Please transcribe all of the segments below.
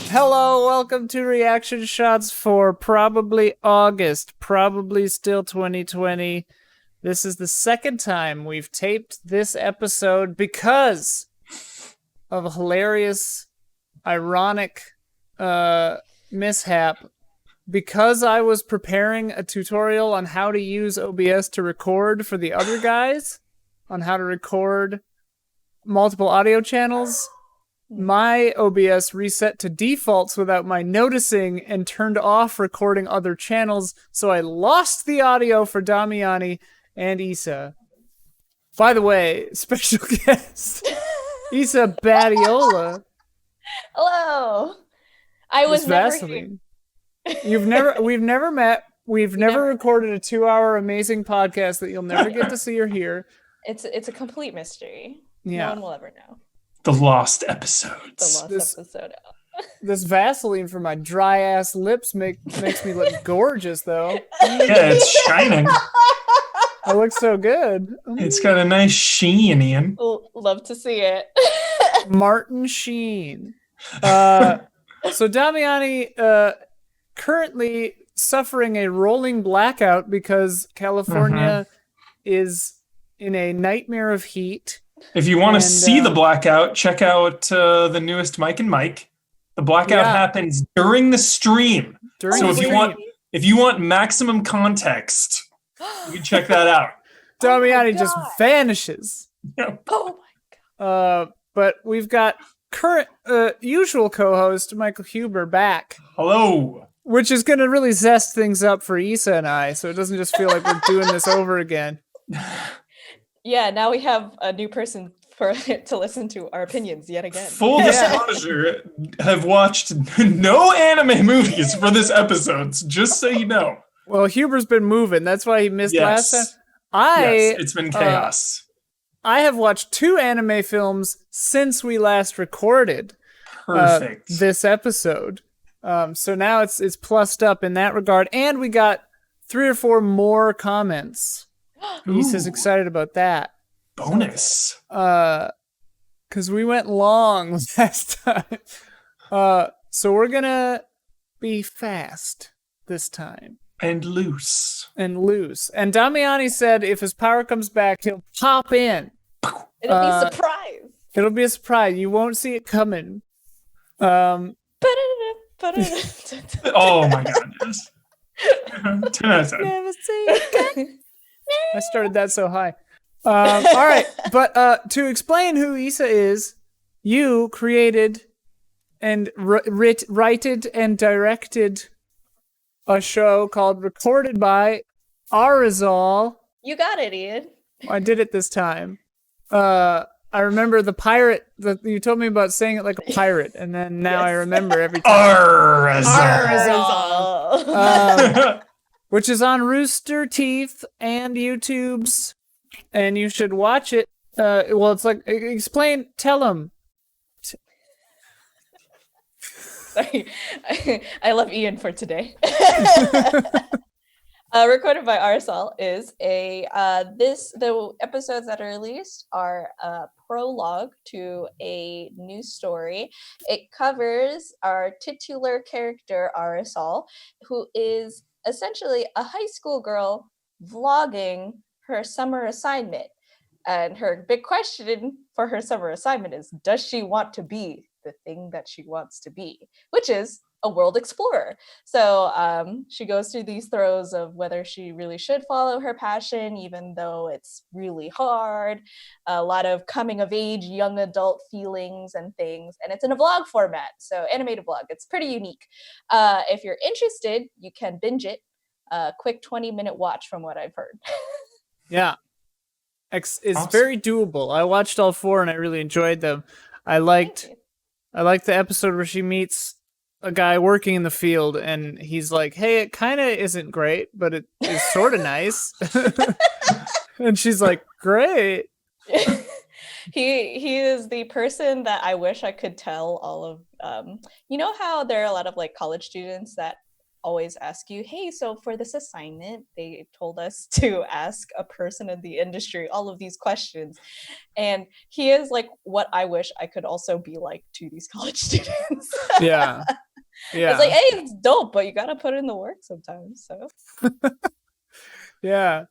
Hello, welcome to Reaction Shots for probably August, probably still 2020. This is the second time we've taped this episode because of a hilarious, ironic mishap. Because I was preparing a tutorial on how to use OBS to record for the other guys, on how to record multiple audio channels, my OBS reset to defaults without my noticing and turned off recording other channels, so I lost the audio for Damiani and Yssa. By the way, special guest, Yssa Badiola. Hello. I was never here. We've never met. We've never recorded a 2-hour amazing podcast that you'll never get to see or hear. It's a complete mystery. Yeah. No one will ever know. The lost episodes. This Vaseline for my dry ass lips makes me look gorgeous though. Yeah, it's shining. I look so good. It's got a nice sheen, Ian. Love to see it. Martin Sheen. So Damiani currently suffering a rolling blackout because California is in a nightmare of heat. If you want to see the blackout, check out the newest Mike and Mike. The blackout happens during the stream. If you want maximum context, you can check that out. Damiani just vanishes. Yeah. Oh my god. But we've got current usual co-host Michael Huber back. Hello. Which is going to really zest things up for Yssa and I, so it doesn't just feel like we're doing this over again. Yeah, now we have a new person to listen to our opinions yet again. Full disclosure, have watched no anime movies for this episode, just so you know. Well, Huber's been moving. That's why he missed last time. It's been chaos. I have watched 2 anime films since we last recorded this episode. So now it's plussed up in that regard. And we got 3 or 4 more comments. Issa's excited about that. Bonus. Because we went long last time. So we're going to be fast this time. And loose. And Damiani said if his power comes back, he'll pop in. It'll be a surprise. It'll be a surprise. You won't see it coming. Oh my god. Yes. 10 out of 10. Never see it coming. I started that so high. All right, but to explain who Yssa is, you created and writed and directed a show called Recorded By Arizal. You got it, Ian. I did it this time. I remember the pirate that you told me about saying it like a pirate, and then now I remember every time. Arizal. Which is on Rooster Teeth and YouTube's, and you should watch it. Well, it's like, tell them. Sorry, I love Ian for today. Recorded by Arizal is the episodes that are released are a prologue to a new story. It covers our titular character Arizal, who is essentially a high school girl vlogging her summer assignment. And her big question for her summer assignment is, does she want to be the thing that she wants to be? Which is a world explorer. So she goes through these throes of whether she really should follow her passion, even though it's really hard. A lot of coming of age, young adult feelings and things. And it's in a vlog format, so animated vlog. It's pretty unique. If you're interested, you can binge it. A quick 20-minute watch from what I've heard. Yeah. It's awesome. Very doable. I watched all 4 and I really enjoyed them. I liked the episode where she meets a guy working in the field and he's like, hey, it kind of isn't great, but it is sort of nice. And she's like, great. He is the person that I wish I could tell all of, you know how there are a lot of like college students that always ask you, hey, so for this assignment, they told us to ask a person in the industry all of these questions. And he is like what I wish I could also be like to these college students. Yeah. It's like, hey, it's dope, but you gotta put in the work sometimes. So yeah.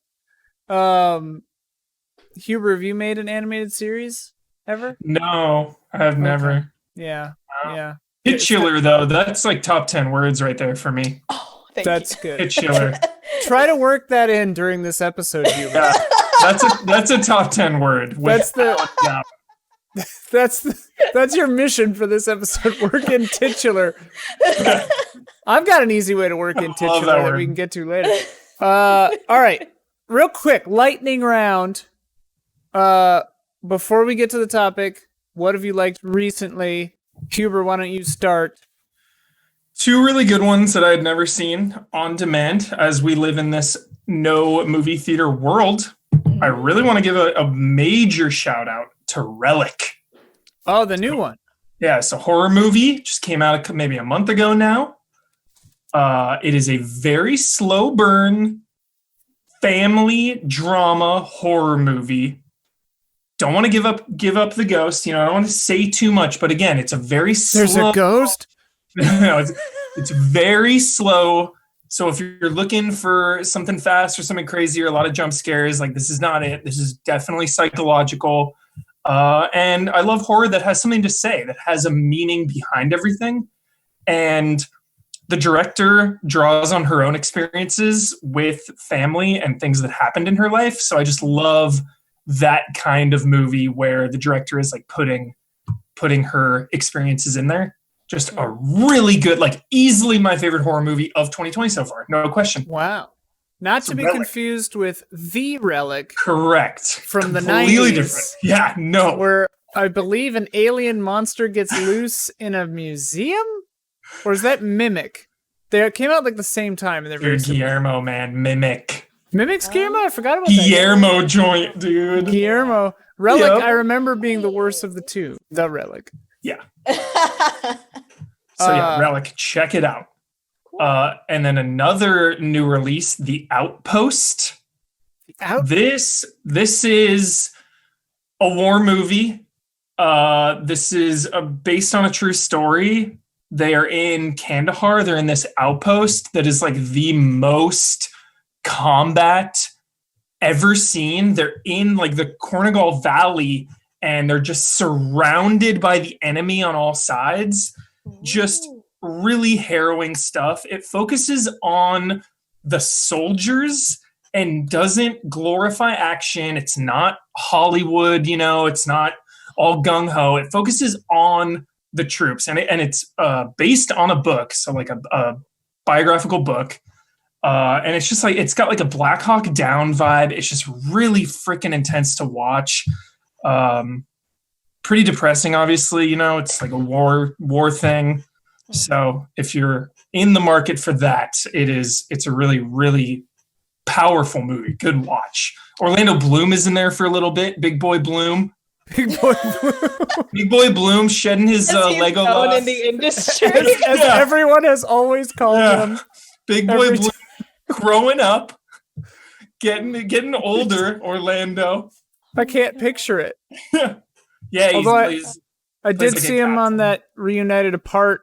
Huber, have you made an animated series ever? No, I've never. Yeah. Yeah. Titular though, that's like top 10 words right there for me. Oh, that's you. Good. Titular. Try to work that in during this episode, Huber. Yeah, that's a top 10 word. That's your mission for this episode. Work in titular. I've got an easy way to work in titular that we can get to later. All right, real quick, lightning round. Before we get to the topic, what have you liked recently? Huber, why don't you start? Two really good ones that I had never seen on demand as we live in this no movie theater world. I really want to give a major shout out to Relic. Oh, the new one. Yeah, it's a horror movie. Just came out maybe a month ago now. It is a very slow burn family drama horror movie. Don't want to give up the ghost. I don't want to say too much, but again, it's a very slow. There's a ghost? No, it's very slow. So if you're looking for something fast or something crazy or a lot of jump scares, like this is not it. This is definitely psychological. And I love horror that has something to say, that has a meaning behind everything. And the director draws on her own experiences with family and things that happened in her life. So I just love that kind of movie where the director is like putting her experiences in there. Just a really good, like easily my favorite horror movie of 2020 so far. No question. Wow. Not to be confused with The Relic. Correct. From the 90s. Completely different. Yeah, no. Where I believe an alien monster gets loose in a museum? Or is that Mimic? They came out like the same time. And they're very Guillermo, man. Mimic. Mimic's Guillermo? I forgot about Guillermo that. Joint, dude. Guillermo. Relic, yep. I remember being the worst of the two. The Relic. Yeah. So yeah, Relic, check it out. And then another new release, The Outpost. This is a war movie. This is based on a true story. They are in Kandahar. They're in this outpost that is like the most combat ever seen. They're in like the Kornagal Valley and they're just surrounded by the enemy on all sides. Just really harrowing stuff. It focuses on the soldiers and doesn't glorify action. It's not Hollywood, it's not all gung-ho. It focuses on the troops, and it's based on a book, so like a biographical book. And it's just like, it's got like a Black Hawk Down vibe. It's just really freaking intense to watch. Pretty depressing, obviously, it's like a war thing. So if you're in the market for that, it's a really, really powerful movie. Good watch. Orlando Bloom is in there for a little bit. Big Boy Bloom. Big Boy Bloom shedding his Lego loft. In the industry. as everyone has always called him. Big Boy Bloom growing up, getting older, Orlando. I can't picture it. Yeah, I did see him on that Reunited Apart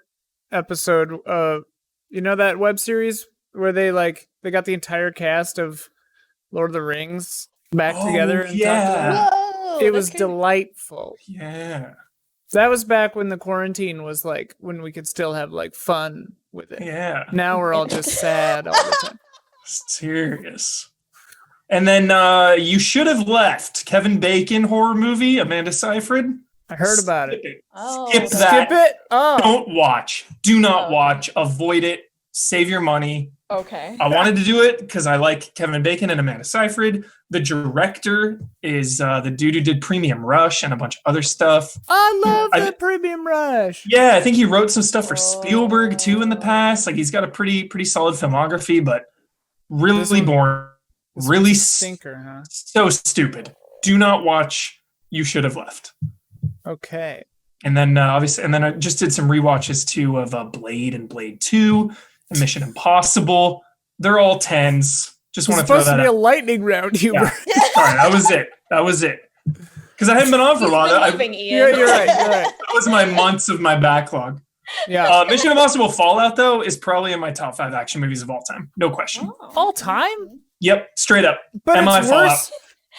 episode. That web series where they got the entire cast of Lord of the Rings back together and talked about it. It was delightful. Yeah. That was back when the quarantine was like when we could still have like fun with it. Yeah. Now we're all just sad all the time. Serious. And then You Should Have Left. Kevin Bacon horror movie. Amanda Seyfried. I heard about it. Skip that. Skip it? Oh. Don't watch. Do not watch. Avoid it. Save your money. Okay. I wanted to do it because I like Kevin Bacon and Amanda Seyfried. The director is the dude who did Premium Rush and a bunch of other stuff. I love Premium Rush. Yeah, I think he wrote some stuff for Spielberg too in the past. Like he's got a pretty solid filmography, but really boring. Really stinker, huh? So stupid. Do not watch You Should Have Left. Okay. And then obviously, I just did some rewatches too of Blade and Blade 2. and Mission Impossible. They're all 10s. Just want to throw that out. It's supposed to be a lightning round, Huber. Yeah. Sorry, that was it. Because I haven't been on for a while. You're right. That was my months of my backlog. Yeah. Mission Impossible Fallout, though, is probably in my top 5 action movies of all time. No question. All time? Yep, straight up. But MI it's Fallout. worse.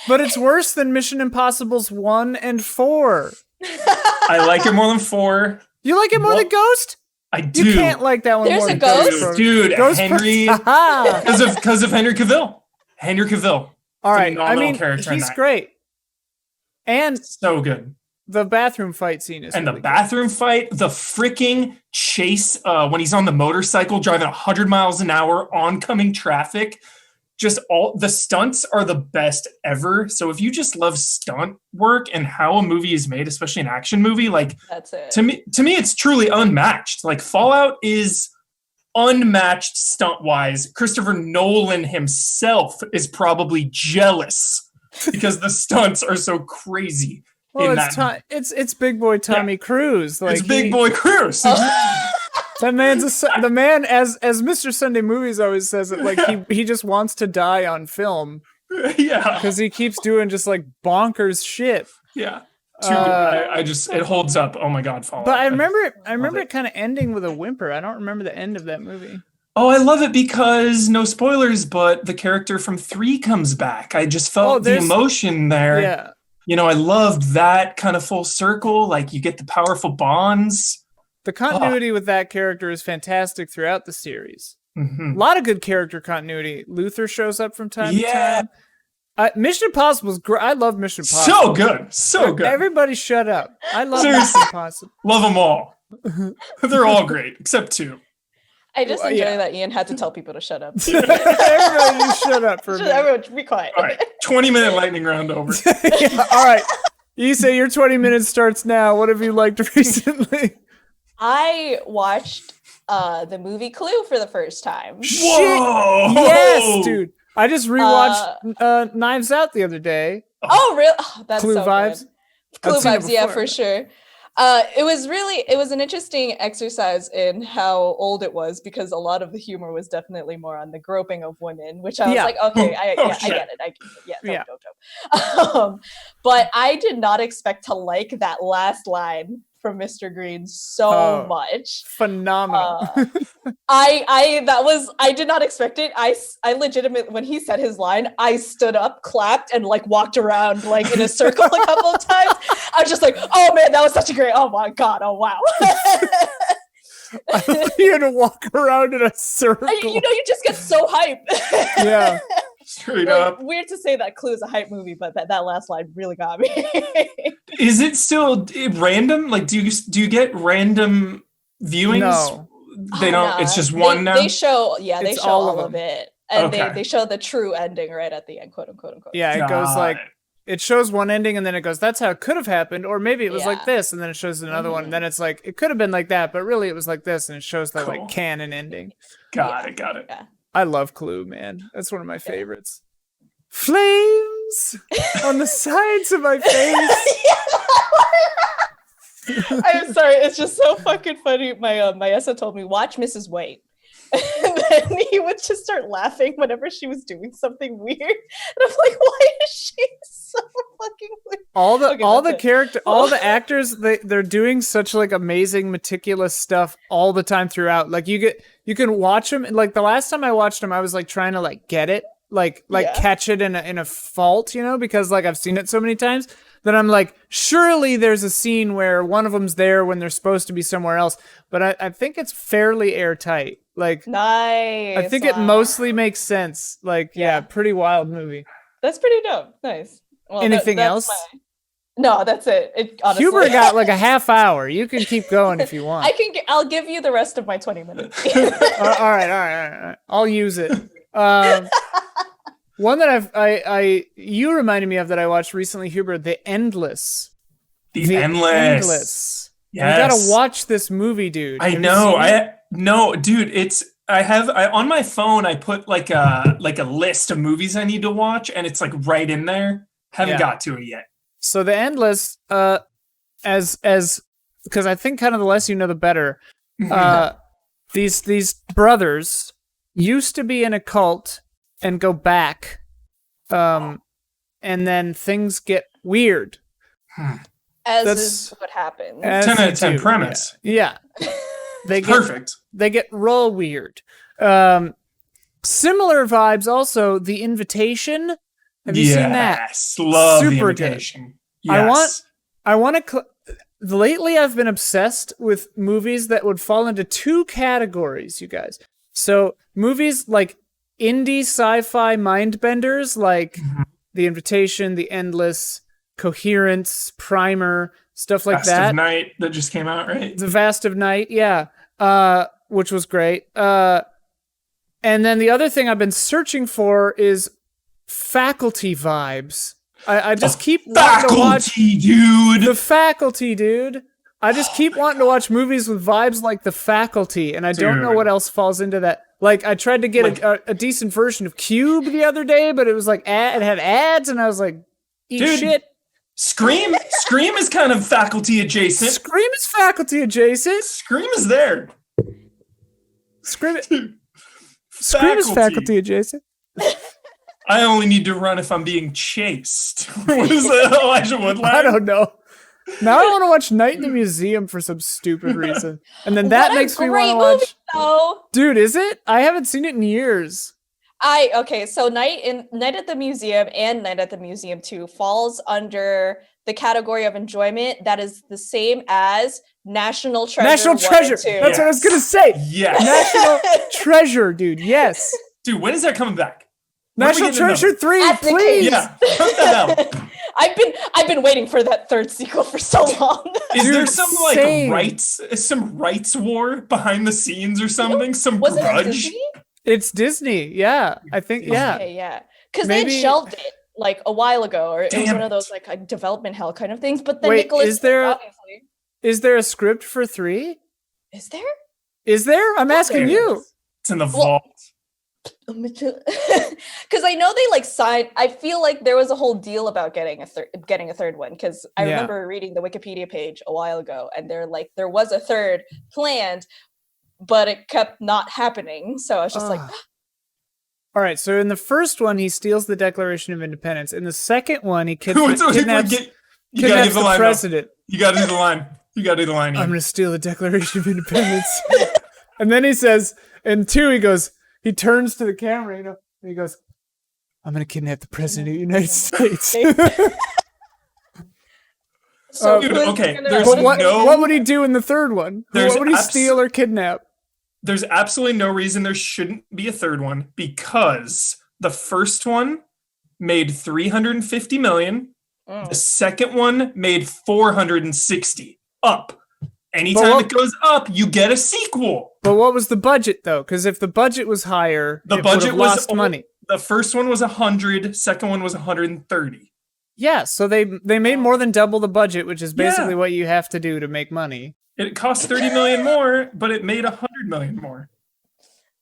But it's worse than Mission Impossible's 1 and 4. I like it more than 4. You like it more than Ghost? I do. You can't like that one There's more a than ghost? Dude, Ghost Henry. Because of Henry Cavill. Henry Cavill. All right. I mean, character in he's that. great. And So good. the bathroom fight scene is And really the bathroom fight, the freaking chase when he's on the motorcycle driving 100 miles an hour, oncoming traffic. Just all the stunts are the best ever. So if you just love stunt work and how a movie is made, especially an action movie, like that's it. To me, it's truly unmatched. Like Fallout is unmatched stunt-wise. Christopher Nolan himself is probably jealous because the stunts are so crazy. Well, it's big boy Tommy Cruise. Like it's big boy Cruise. That man's the man, as Mr. Sunday Movies always says it, like he just wants to die on film. Yeah, because he keeps doing just like bonkers shit. Yeah, it holds up. Oh my god, Fallout. But I remember it kind of ending with a whimper. I don't remember the end of that movie. Oh, I love it because no spoilers, but the character from 3 comes back. I just felt the emotion there. Yeah, you know, I loved that kind of full circle. Like you get the powerful bonds. The continuity with that character is fantastic throughout the series. Mm-hmm. A lot of good character continuity. Luther shows up from time to time. Mission Impossible is great. I love Mission Impossible. So good. Everybody shut up. I love Mission Impossible. Love them all. They're all great, except 2. I just enjoy that Ian had to tell people to shut up. Everybody just shut up for a minute. Everyone be quiet. All right, 20-minute lightning round over. All right. You say your 20 minutes starts now. What have you liked recently? I watched the movie Clue for the first time. Whoa! Yes, dude. I just rewatched Knives Out the other day. Oh, really? Oh, that's Clue so vibes. Good. Clue vibes, yeah, for sure. It was an interesting exercise in how old it was because a lot of the humor was definitely more on the groping of women, which I was like, okay, I get it. Dope. But I did not expect to like that last line from Mr. Green so much. Phenomenal. I did not expect it. I legitimately, when he said his line, I stood up, clapped, and like walked around like in a circle a couple of times. I was just like, oh man, that was such a great, oh my god, oh wow. You had to walk around in a circle. You just get so hype. Yeah. Straight up. Weird to say that Clue is a hype movie, but that last line really got me. Is it still random? Like, do you get random viewings? No. They don't. No. It's just one now. They show all of it, and okay. they show the true ending right at the end, quote unquote. Yeah, it goes like it shows one ending, and then it goes, "That's how it could have happened," or maybe it was like this, and then it shows another one, and then it's like it could have been like that, but really it was like this, and it shows that like canon ending. Got it. Yeah. I love Clue, man. That's one of my favorites. Flames on the sides of my face. I'm sorry, it's just so fucking funny. My Yssa told me, watch Mrs. White. And then he would just start laughing whenever she was doing something weird. And I'm like, why is she so fucking weird? All the actors, they're doing such like amazing, meticulous stuff all the time throughout. Like you can watch them. Like the last time I watched them, I was like trying to like get it, like catch it in a fault, because like I've seen it so many times. Then I'm like, surely there's a scene where one of them's there when they're supposed to be somewhere else. But I think looks fairly airtight. Like, nice. I think it mostly makes sense. Like, pretty wild movie. That's pretty dope. Nice. Well, anything else? No, that's it. Honestly. Huber got like a half hour. You can keep going if you want. I'll give you the rest of my 20 minutes. All right. I'll use it. One that you reminded me of that I watched recently, Huber, The Endless. The Endless. Yes. You gotta watch this movie, dude. I know. No, dude, I on my phone I put like a list of movies I need to watch, and it's like right in there. Haven't got to it yet. So The Endless, as because I think kind of the less you know the better. these brothers used to be in a cult and go back, and then things get weird. As is what happens. 10 out of 10 premise. Yeah. Perfect. They get real weird. Similar vibes also, The Invitation. Have you seen that? Yes, love The Super Invitation. Good. Yes. I want to... Lately, I've been obsessed with movies that would fall into two categories, you guys. So, movies like indie sci-fi mind benders, like The Invitation, The Endless, Coherence, Primer, stuff like Vast that. of Night that just came out, right? The Vast of Night, yeah, which was great. And then the other thing I've been searching for is Faculty vibes. I just keep wanting to watch The Faculty, dude. I just keep wanting to watch movies with vibes like The Faculty, and I don't know what else falls into that. Like, I tried to get a decent version of Cube the other day, but it was like it had ads, and I was like, shit. Scream is kind of Faculty adjacent. Scream is Faculty adjacent. Scream is there. Scream is Faculty adjacent. I only need to run if I'm being chased. What is that, Elijah Wood? I don't know. Now I want to watch Night in the Museum for some stupid reason. And then that makes me want to watch... Though. Dude, is it? I haven't seen it in years. So Night at the Museum and Night at the Museum 2 falls under the category of enjoyment that is the same as National Treasure. National Treasure. That's what I was going to say. Yes. National Treasure, dude. Yes. Dude, when is that coming back? National Treasure 3, please. Yeah. Put that out. I've been waiting for that third sequel for so long. Is there some rights war behind the scenes or something? Some was grudge? It Disney? It's Disney. Yeah. I think Okay, yeah. Because they had shelved it like a while ago, or it was one of those like development hell kind of things. But then Nicholas is there a script for 3? Is there? Is there? I'm asking you. It's in the vault. Because I know they like signed. I feel like there was a whole deal about getting a third one. Because I remember reading the Wikipedia page a while ago, and they're like there was a third planned, but it kept not happening. So I was just like. All right, so in the first one, he steals the Declaration of Independence. In the second one, he kidnaps the president. You gotta do the line. Ian. I'm gonna steal the Declaration of Independence. And then he says, in 2, he turns to the camera, and he goes, I'm gonna kidnap the president of the United States. What would he do in the third one? What would he steal or kidnap? There's absolutely no reason there shouldn't be a third one, because the first one made $350 million. The second one made 460 up. Anytime it goes up, you get a sequel. But what was the budget though? Because if the budget was higher, the budget was lost money. The first one was 100, second one was 130. Yeah, so they made more than double the budget, which is basically what you have to do to make money. It cost $30 million more, but it made $100 million more.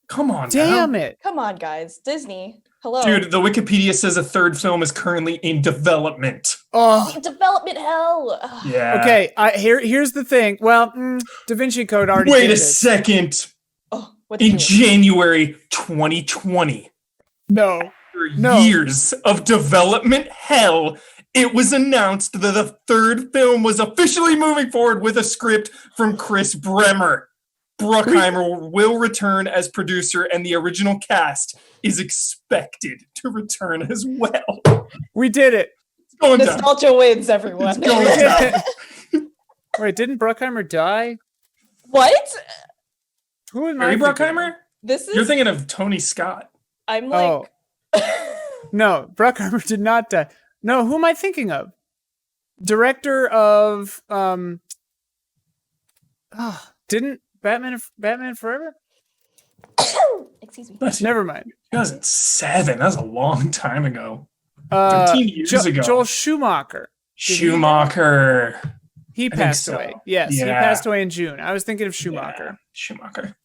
Come on, damn it! Come on, guys, Disney. Hello, dude. The Wikipedia says a third film is currently in development. Oh, development hell. Yeah. Okay. Here's the thing. Well, Da Vinci Code already. Wait a second. In January 2020. No. After years of development hell, it was announced that the third film was officially moving forward with a script from Chris Bremer. Bruckheimer will return as producer, and the original cast is expected to return as well. We did it. Nostalgia wins, everyone. Wait, didn't Bruckheimer die? What? Who am Harry Bruckheimer? You're thinking of Tony Scott. I'm like... No, Bruckheimer did not die. No, who am I thinking of? Director of didn't Batman Forever? Excuse me. Never mind. 2007. That was a long time ago. 13 years ago. Joel Schumacher. He passed away. Yes, he passed away in June. I was thinking of Schumacher. Schumacher.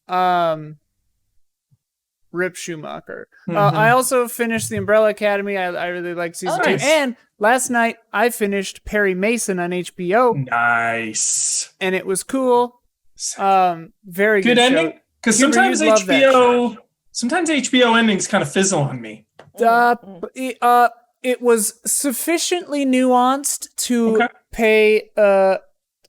Rip Schumacher. I also finished The Umbrella Academy. I really liked season 2. And last night I finished Perry Mason on HBO. Nice. And it was cool. Very good ending. Show. Because sometimes HBO endings kind of fizzle on me. It was sufficiently nuanced to pay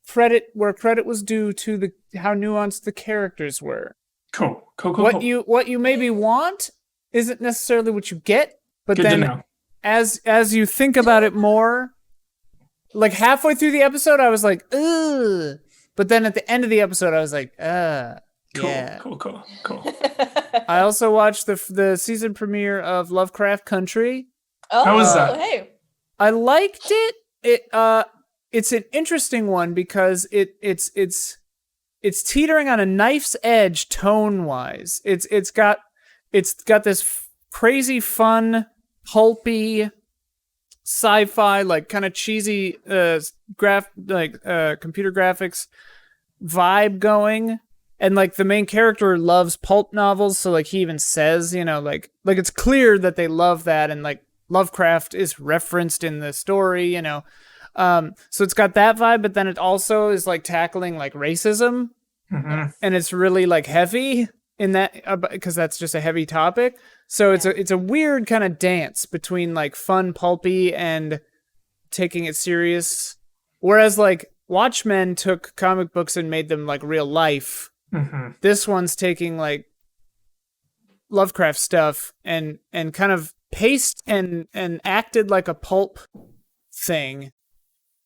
credit where credit was due to how nuanced the characters were. Cool. What you maybe want isn't necessarily what you get, but Good then to know. as you think about it more, like halfway through the episode, I was like, ugh. But then at the end of the episode, I was like, yeah. Cool. I also watched the season premiere of Lovecraft Country. Oh, how was that? Hey. I liked it. It's an interesting one because it's teetering on a knife's edge tone wise. It's got this crazy fun, pulpy sci-fi, like kind of cheesy computer graphics vibe going. And like the main character loves pulp novels, so like he even says, like it's clear that they love that, and like Lovecraft is referenced in the story, so it's got that vibe, but then it also is like tackling like racism, and it's really like heavy in that because that's just a heavy topic. So it's a weird kind of dance between like fun, pulpy, and taking it serious. Whereas like Watchmen took comic books and made them like real life. This one's taking like Lovecraft stuff and kind of paced and acted like a pulp thing,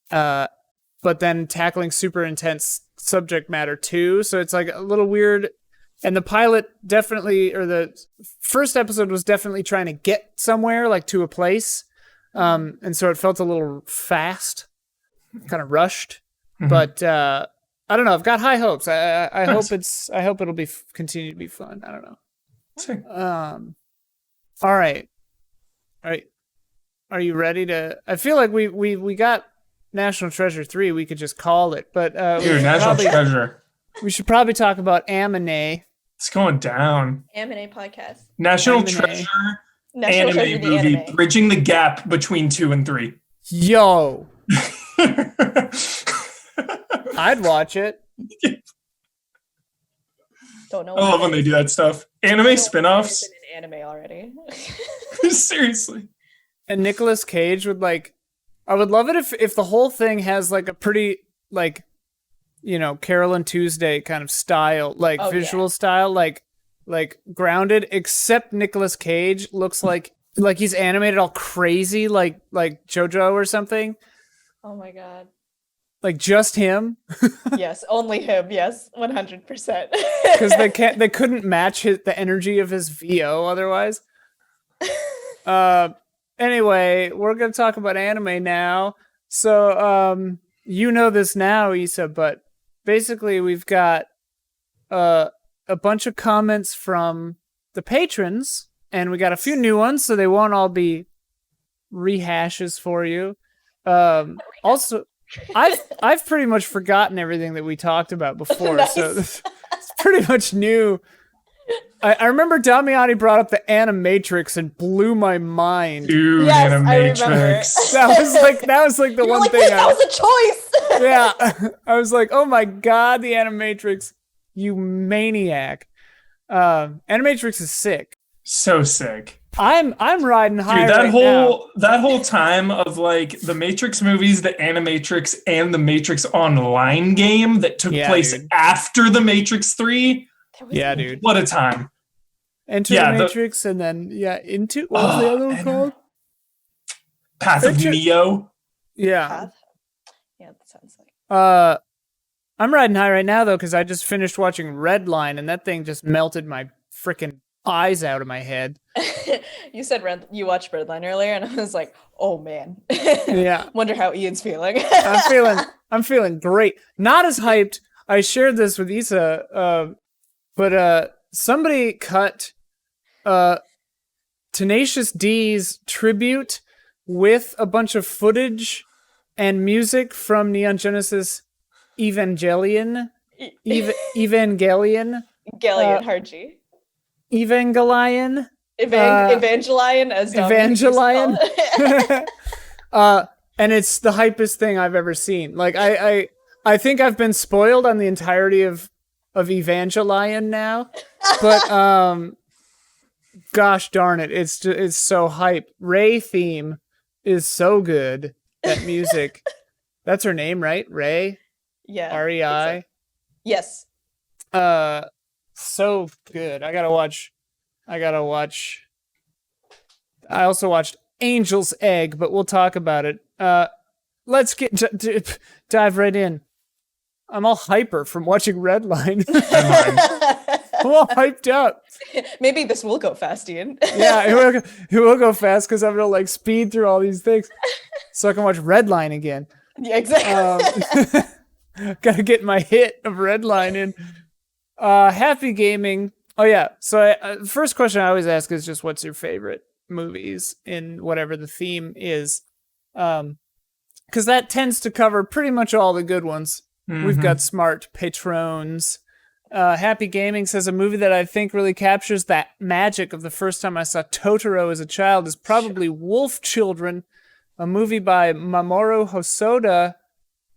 but then tackling super intense subject matter too. So it's like a little weird. And the pilot definitely, or the first episode was definitely trying to get somewhere, like to a place. And so it felt a little fast, kind of rushed. But I don't know. I've got high hopes. I hope it'll continue to be fun. I don't know. Sure. All right. Are you ready to? I feel like we got National Treasure 3. We could just call it, but National Treasure. We should probably talk about Anime. It's going down. Anime podcast. National Treasure. Anime movie, anime. Bridging the gap between 2 and 3. Yo. I'd watch it. Don't know. I love when they do that stuff. Anime spin-offs. In anime already. Seriously. And Nicolas Cage would like. I would love it if the whole thing has like a pretty like, Carol and Tuesday kind of style, like visual style, like grounded. Except Nicolas Cage looks like he's animated all crazy, like JoJo or something. Oh my god. Like just him. Yes, only him. Yes, 100%. Because they couldn't match the energy of his VO otherwise. Anyway, we're gonna talk about anime now. So you know this now, Yssa, but basically we've got a bunch of comments from the patrons, and we got a few new ones, so they won't all be rehashes for you. Also, I've pretty much forgotten everything that we talked about before, nice. So it's pretty much new. I remember Damiani brought up the Animatrix and blew my mind. Dude, yes, Animatrix. That was like the one thing. That was a choice. Yeah, I was like, oh my god, the Animatrix, you maniac. Animatrix is sick. So sick. I'm riding high. Dude, that whole time of like the Matrix movies, the Animatrix, and the Matrix Online game that took place after the Matrix 3. Yeah, dude. What a time. Enter the Matrix and then into what was the other one called? Path of Neo. Yeah. Path? Yeah, that sounds like. I'm riding high right now though because I just finished watching Redline and that thing just melted my freaking eyes out of my head. You said you watched Redline earlier, and I was like, "Oh man, yeah." Wonder how Ian's feeling. I'm feeling great. Not as hyped. I shared this with Yssa, but somebody cut Tenacious D's tribute with a bunch of footage and music from Neon Genesis Evangelion. Evangelion Harji. Evangelion. Evangelion as Evangelion. And it's the hypest thing I've ever seen. Like I think I've been spoiled on the entirety of of Evangelion now. But gosh darn it, it's so hype. Ray theme is so good. That music. That's her name, right? Ray? Yeah. REI? So. Yes. So good. I gotta watch. I also watched Angel's Egg, but we'll talk about it. Let's dive right in. I'm all hyper from watching Redline. I'm all hyped up. Maybe this will go fast, Ian. Yeah, it will go fast because I'm gonna speed through all these things, so I can watch Redline again. Yeah, exactly. Gotta get my hit of Redline in. Happy gaming. Oh yeah. So first question I always ask is just what's your favorite movies in whatever the theme is, because that tends to cover pretty much all the good ones. Mm-hmm. We've got smart patrons. Happy Gaming says a movie that I think really captures that magic of the first time I saw Totoro as a child is probably Wolf Children, a movie by Mamoru Hosoda.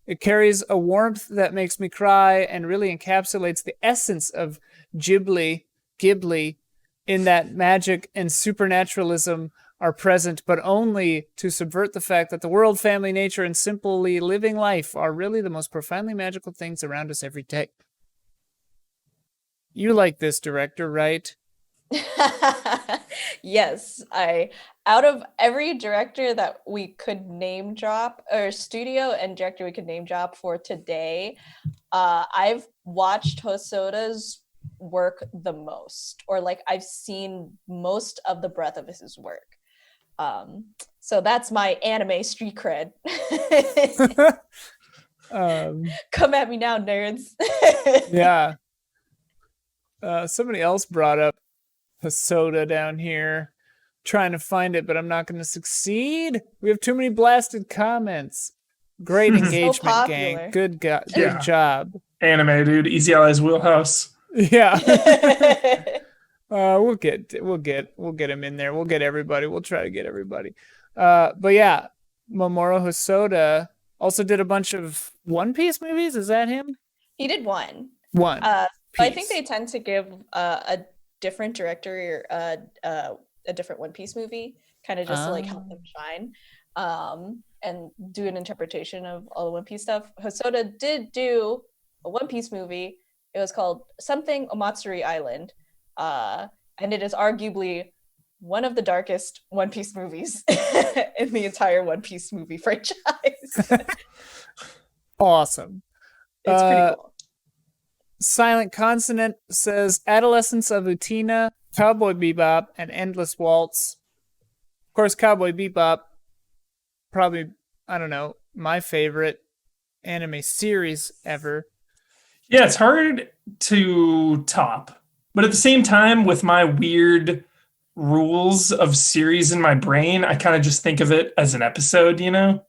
It carries a warmth that makes me cry and really encapsulates the essence of Ghibli, in that magic and supernaturalism are present, but only to subvert the fact that the world, family, nature, and simply living life are really the most profoundly magical things around us every day. You like this director, right? Yes, out of every director that we could name drop, or studio and director we could name drop for today, I've watched Hosoda's work the most, or I've seen most of the breadth of his work. So that's my anime street cred. Come at me now, nerds. Yeah. Somebody else brought up Hosoda down here. Trying to find it, but I'm not going to succeed. We have too many blasted comments. Great engagement, so gang. Good job. Anime, dude. Easy Allies wheelhouse. Yeah. We'll get him in there. We'll get everybody. We'll try to get everybody. But yeah, Mamoru Hosoda also did a bunch of One Piece movies. Is that him? He did one. I think they tend to give a different director a different One Piece movie, kind of just to help them shine, and do an interpretation of all the One Piece stuff. Hosoda did do a One Piece movie. It was called something Omatsuri Island, and it is arguably one of the darkest One Piece movies in the entire One Piece movie franchise. Awesome. It's pretty cool. Silent Consonant says Adolescence of Utena, Cowboy Bebop, and Endless Waltz. Of course, Cowboy Bebop, probably, I don't know, my favorite anime series ever. Yeah, it's hard to top. But at the same time, with my weird rules of series in my brain, I kind of just think of it as an episode, The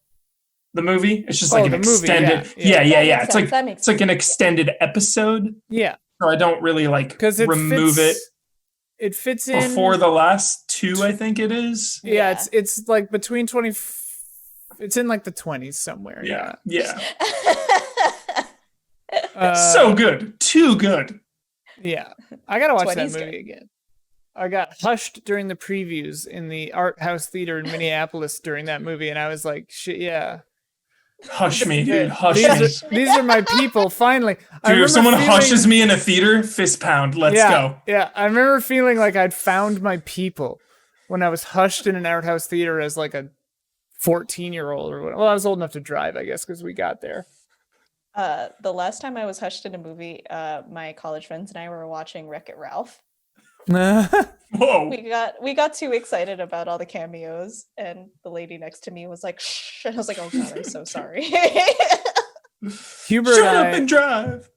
movie. It's just an extended. Movie, yeah. It's like an extended episode. Yeah. So I don't really remove it. It fits in before the last two, I think it is. Yeah, it's between 20. It's in the 20s somewhere. Yeah. So good, too good. Yeah, I gotta watch that movie again. I got hushed during the previews in the Art House Theater in Minneapolis during that movie, and I was like, "Shit, yeah." Hush me, dude. Hush me. These are my people, finally. Dude, if someone hushes me in a theater, fist pound. Let's go. Yeah, I remember feeling like I'd found my people when I was hushed in an art house theater as a 14-year-old or whatever. Well, I was old enough to drive, I guess, because we got there. The last time I was hushed in a movie, my college friends and I were watching Wreck-It Ralph. Whoa. We got too excited about all the cameos, and the lady next to me was like, "Shh," and I was like, "Oh God, I'm so sorry." Hubert, shut up and drive.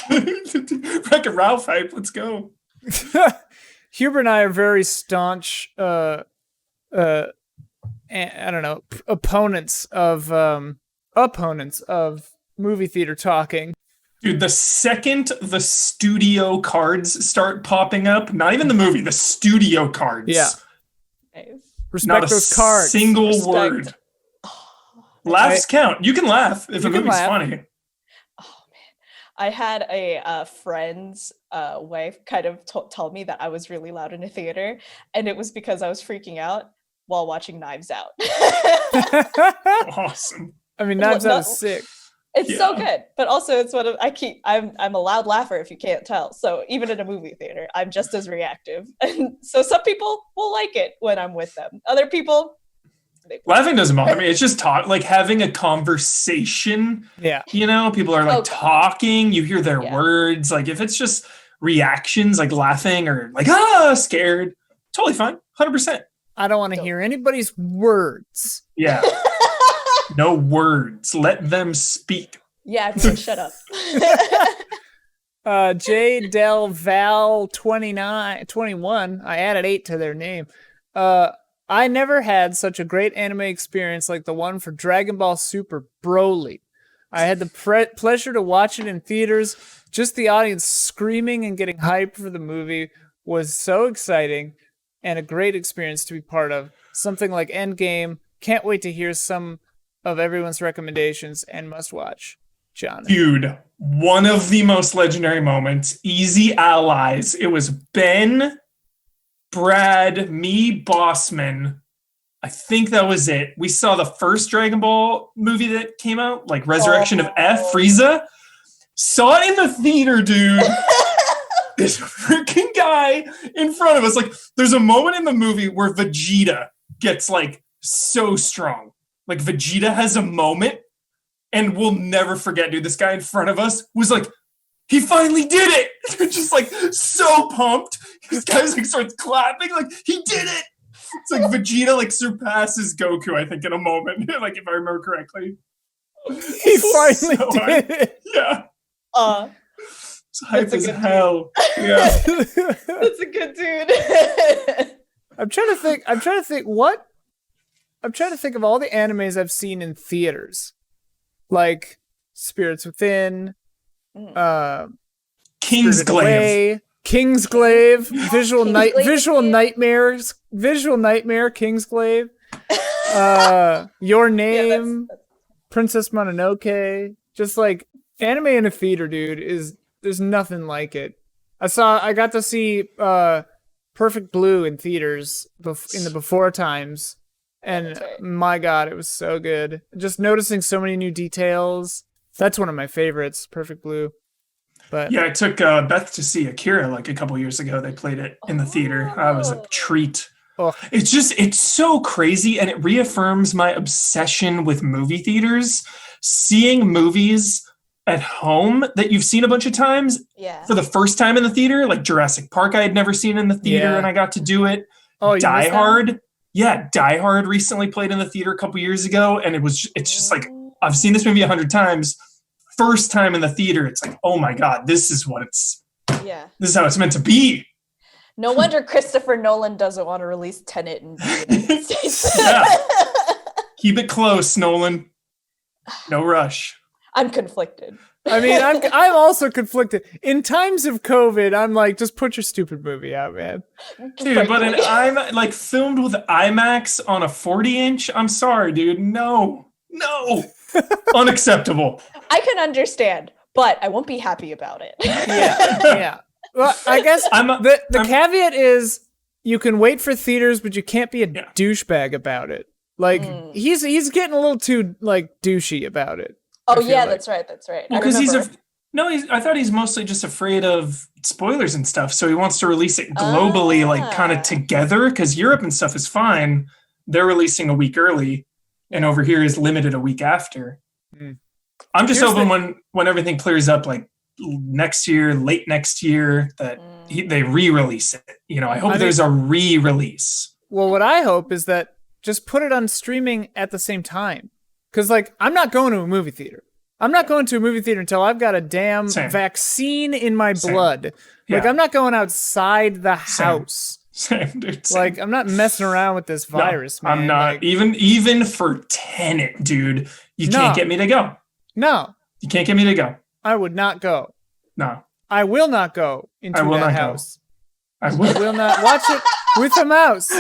Wreck-It Ralph hype. Let's go. Hubert and I are very staunch. I don't know, opponents of movie theater talking. Dude, the second the studio cards start popping up, not even the movie, the studio cards. Yeah. Respect not those cards. Single word. Laughs count. You can laugh if the movie's funny. Oh I had a friend's wife kind of tell me that I was really loud in a theater, and it was because I was freaking out while watching Knives Out. Awesome. I mean, Knives Out is sick. It's so good, but also it's one of I'm a loud laugher if you can't tell. So even in a movie theater, I'm just as reactive. And so some people will like it when I'm with them. Other people, laughing doesn't bother me. It's just like having a conversation. Yeah. You know, people are like talking, you hear their words. Like if it's just reactions, like laughing or like, scared, totally fine. 100%. I don't want to hear anybody's words. Yeah. No words. Let them speak. Yeah, everyone shut up. J Del Val 21. I added 8 to their name. I never had such a great anime experience like the one for Dragon Ball Super Broly. I had the pleasure to watch it in theaters. Just the audience screaming and getting hyped for the movie was so exciting and a great experience to be part of. Something like Endgame. Can't wait to hear some of everyone's recommendations and must watch. John. Dude, one of the most legendary moments. Easy allies. It was Ben, Brad, me, Bossman. I think that was it. We saw the first Dragon Ball movie that came out, like Resurrection of F, Frieza. Saw it in the theater, dude. This freaking guy in front of us. Like, there's a moment in the movie where Vegeta gets like so strong. Like Vegeta has a moment, and we'll never forget, dude. This guy in front of us was like, he finally did it. They're just like so pumped. This guy's like starts clapping, like he did it. It's like Vegeta like surpasses Goku, I think, in a moment. Like if I remember correctly. He finally did it. Yeah. It's hype as hell. Yeah. That's a good dude. I'm trying to think of all the animes I've seen in theaters. Like Spirits Within, Kingsglaive, Visual Nightmare, Kingsglaive, Your Name, Princess Mononoke. Just like anime in a theater, dude, there's nothing like it. I got to see Perfect Blue in theaters in the before times. And my God, it was so good. Just noticing so many new details. That's one of my favorites, Perfect Blue. But yeah, I took Beth to see Akira like a couple years ago. They played it in the theater. That was a treat. Oh. It's so crazy, and it reaffirms my obsession with movie theaters. Seeing movies at home that you've seen a bunch of times for the first time in the theater, like Jurassic Park I had never seen in the theater, and I got to do it. Oh, Die Hard. Yeah, Die Hard recently played in the theater a couple years ago, and it's just like, I've seen this movie 100 times. First time in the theater, it's like, oh my God, this is this is how it's meant to be. No wonder Christopher Nolan doesn't want to release Tenet in the United States. Yeah. Keep it close, Nolan. No rush. I'm conflicted. I mean, I'm also conflicted. In times of COVID, I'm like, just put your stupid movie out, man. Dude, but like filmed with IMAX on a 40-inch? I'm sorry, dude. No. Unacceptable. I can understand, but I won't be happy about it. Yeah. Well, I guess the caveat is you can wait for theaters, but you can't be a douchebag about it. Like he's getting a little too like douchey about it. Oh yeah, like. That's right. Well, because I thought he's mostly just afraid of spoilers and stuff, so he wants to release it globally, like kind of together. Because Europe and stuff is fine; they're releasing a week early, and over here is limited a week after. I'm just hoping when everything clears up, like next year, late next year, that they re-release it. You know, I hope there's a re-release. Well, what I hope is that just put it on streaming at the same time. Because, like, I'm not going to a movie theater. I'm not going to a movie theater until I've got a damn vaccine in my blood. Like, I'm not going outside the house. Same, dude. Like, I'm not messing around with this virus, man. I'm not. Like, even for Tenet, dude, you can't get me to go. No. You can't get me to go. I would not go. No. I will not go into that house. I will not watch it with a mouse.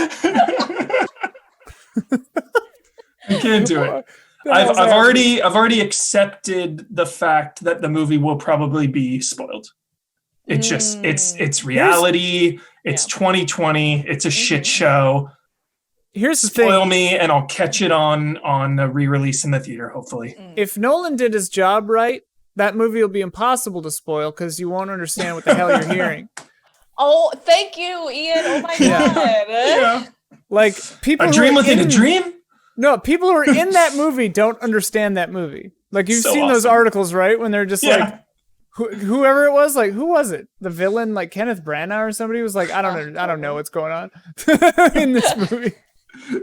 I can't do it. I've already accepted the fact that the movie will probably be spoiled. It's just it's reality. It's 2020. It's a shit show. Here's the Spoil thing. me, and I'll catch it on a re-release in the theater. Hopefully, if Nolan did his job right, that movie will be impossible to spoil because you won't understand what the hell you're hearing. Oh, thank you, Ian. Oh my god. yeah. Like people. A dream within a dream. No, people who are in that movie don't understand that movie. Like you've seen those articles, right? When they're just like, whoever it was, like who was it? The villain, like Kenneth Branagh or somebody was like, I don't know what's going on in this movie.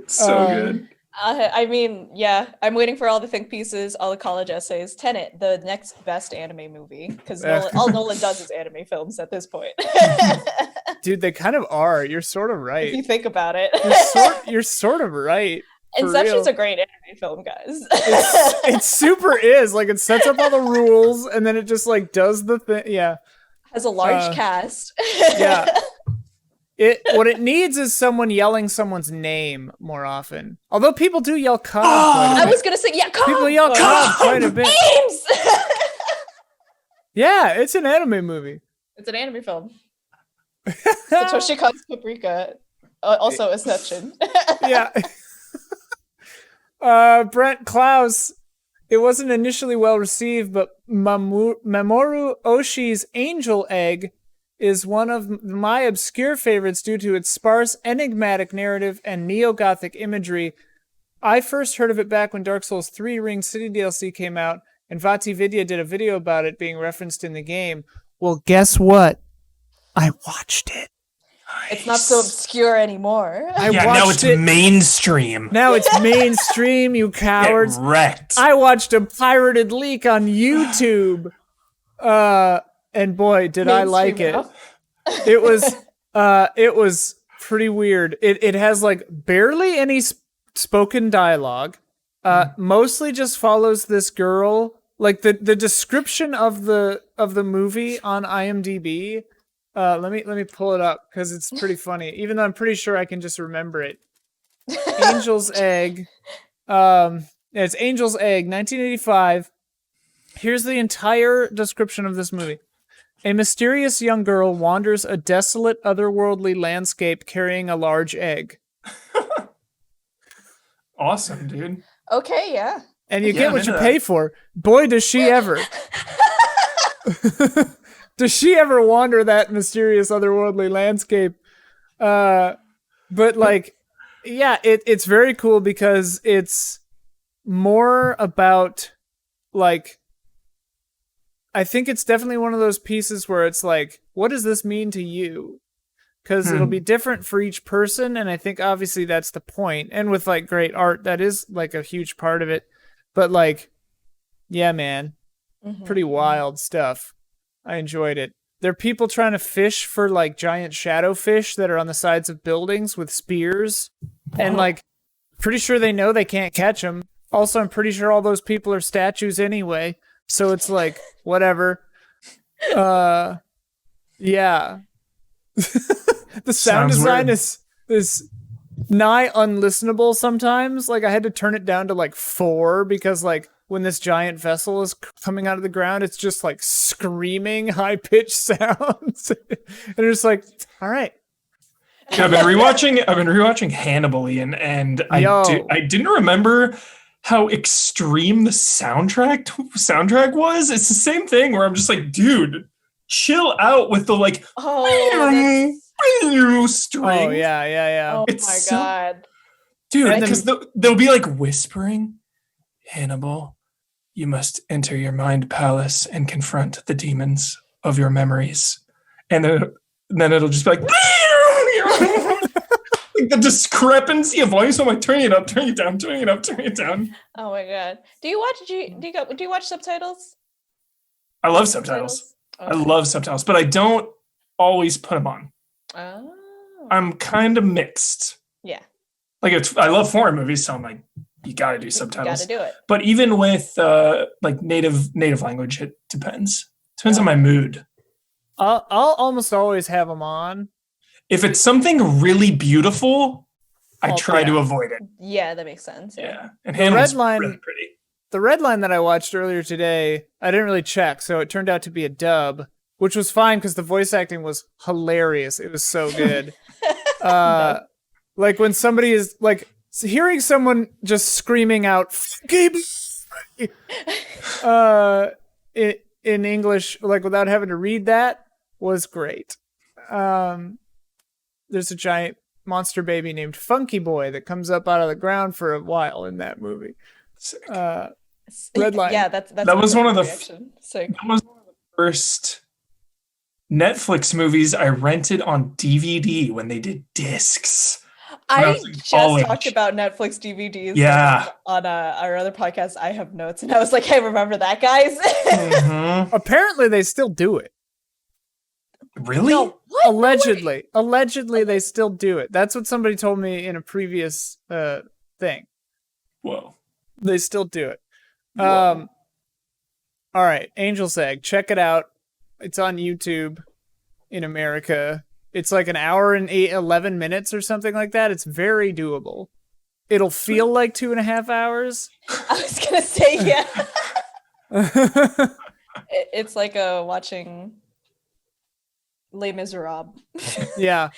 So good. I mean, yeah, I'm waiting for all the think pieces, all the college essays. Tenet, the next best anime movie, because all Nolan does is anime films at this point. Dude, they kind of are. You're sort of right. If you think about it. You're sort of right. Inception's a great anime film, guys. It super is. Like, it sets up all the rules, and then it just, like, does the thing. Yeah. Has a large cast. Yeah. What it needs is someone yelling someone's name more often. Although people do yell Cobb quite a bit. I was going to say, yeah, Cobb! People yell Cobb quite a bit. Names! Yeah, it's an anime movie. It's an anime film. Satoshi Kon's Paprika. Also Inception. Yeah. Brent Klaus, it wasn't initially well received, but Mamoru Oshii's Angel Egg is one of my obscure favorites due to its sparse, enigmatic narrative and neo-gothic imagery. I first heard of it back when Dark Souls 3 Ring City DLC came out, and VatiVidya did a video about it being referenced in the game. Well, guess what? I watched it. It's not so obscure anymore. Now it's mainstream. Now it's mainstream, you cowards. Get wrecked. I watched a pirated leak on YouTube. And boy, did I like it. It was pretty weird. It has like barely any spoken dialogue. Mostly just follows this girl. Like the description of the movie on IMDb. Let me pull it up because it's pretty funny. Even though I'm pretty sure I can just remember it. Angel's Egg. It's Angel's Egg, 1985. Here's the entire description of this movie. A mysterious young girl wanders a desolate, otherworldly landscape carrying a large egg. Awesome, dude. Okay, yeah. And you get what you pay for. Boy, does she ever. Does she ever wander that mysterious, otherworldly landscape? But like, yeah, it's very cool because it's more about like, I think it's definitely one of those pieces where it's like, what does this mean to you? Because it'll be different for each person, and I think obviously that's the point. And with like great art, that is like a huge part of it. But like, yeah, man, pretty wild stuff. I enjoyed it. There are people trying to fish for like giant shadow fish that are on the sides of buildings with spears, and like, pretty sure they know they can't catch them. Also, I'm pretty sure all those people are statues anyway. So it's like, whatever. Yeah. The sound design is nigh unlistenable sometimes. Like I had to turn it down to like 4 because like when this giant vessel is coming out of the ground, it's just like screaming high-pitched sounds. And it's like, all right. Yeah, I've been rewatching Hannibal, Ian, and I didn't remember how extreme the soundtrack was. It's the same thing where I'm just like, dude, chill out with the like string. Oh yeah. Oh my god. Dude, because they'll be like whispering, Hannibal, you must enter your mind palace and confront the demons of your memories. And then it'll just be like like the discrepancy of voice. I'm like, turn it up, turn it down, turn it up, turn it down. Oh my god. Do you watch subtitles? I love subtitles. Okay. I love subtitles, but I don't always put them on. Oh. I'm kind of mixed. Yeah. Like I love foreign movies, so I'm like, you gotta do subtitles. You gotta do it. But even with like native language, it depends. Depends on my mood. I'll almost always have them on. If it's something really beautiful, I try to avoid it. Yeah, that makes sense. Yeah. And Hannibal's really pretty. The red line that I watched earlier today, I didn't really check, so it turned out to be a dub, which was fine because the voice acting was hilarious. It was so good. Like when somebody is like hearing someone just screaming out in English, like without having to read that, was great. There's a giant monster baby named Funky Boy that comes up out of the ground for a while in that movie. Red line. Yeah, that was one of the first Netflix movies I rented on DVD when they did discs. I just talked about Netflix DVDs. Yeah. On our other podcast, I have notes, and I was like, "Hey, remember that, guys?" Mm-hmm. Apparently, they still do it. Really? No, what? Allegedly, they still do it. That's what somebody told me in a previous thing. Whoa. They still do it. All right, Angel's Egg. Check it out. It's on YouTube in America. It's like an hour and 11 minutes or something like that. It's very doable. It'll feel like 2.5 hours. I was gonna say, yeah. It's like watching Les Miserables. Yeah.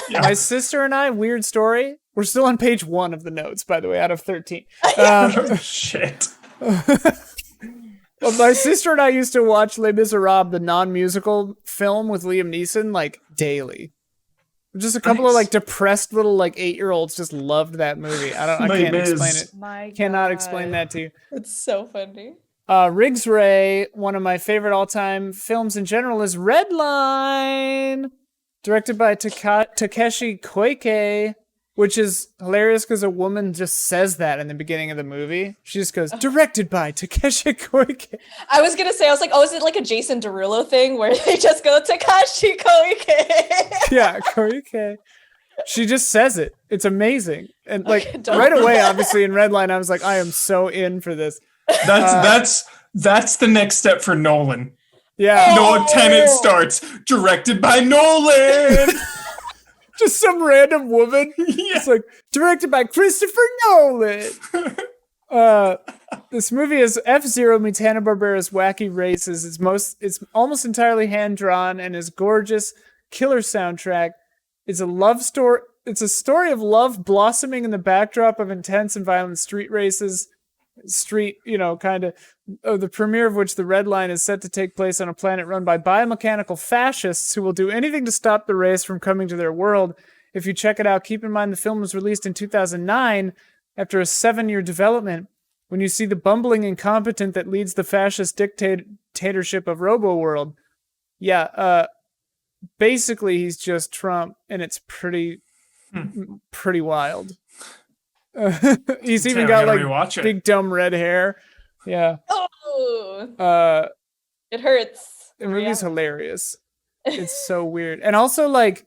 My sister and I, weird story. We're still on page 1 of the notes, by the way, out of 13. Shit. Well, my sister and I used to watch Les Miserables, the non-musical film with Liam Neeson, like daily. Just a couple of like depressed little like 8-year-olds just loved that movie. I can't explain it. Cannot explain that to you. It's so funny. Riggs Ray, one of my favorite all-time films in general, is Redline, directed by Takeshi Koike, which is hilarious because a woman just says that in the beginning of the movie. She just goes, directed by Takeshi Koike. I was gonna say, I was like, oh, is it like a Jason Derulo thing where they just go Takeshi Koike? Yeah, Koike. She just says it. It's amazing. And like right away, obviously in Redline, I was like, I am so in for this. That's the next step for Nolan. Yeah. Nolan Tenet starts, directed by Nolan. Just some random woman. Yeah. It's like, directed by Christopher Nolan. This movie is F-Zero meets Hanna-Barbera's Wacky Races. It's almost entirely hand-drawn and is gorgeous. Killer soundtrack. It's a love story. It's a story of love blossoming in the backdrop of intense and violent street races. The premiere of which the Red Line is set to take place on a planet run by biomechanical fascists who will do anything to stop the race from coming to their world. If you check it out, keep in mind the film was released in 2009 after a 7-year development. When you see the bumbling incompetent that leads the fascist dictatorship of Robo-World. Yeah, basically he's just Trump, and it's pretty wild. He's even got like big dumb red hair. Yeah. Oh. It hurts. The movie's hilarious. It's so weird, and also like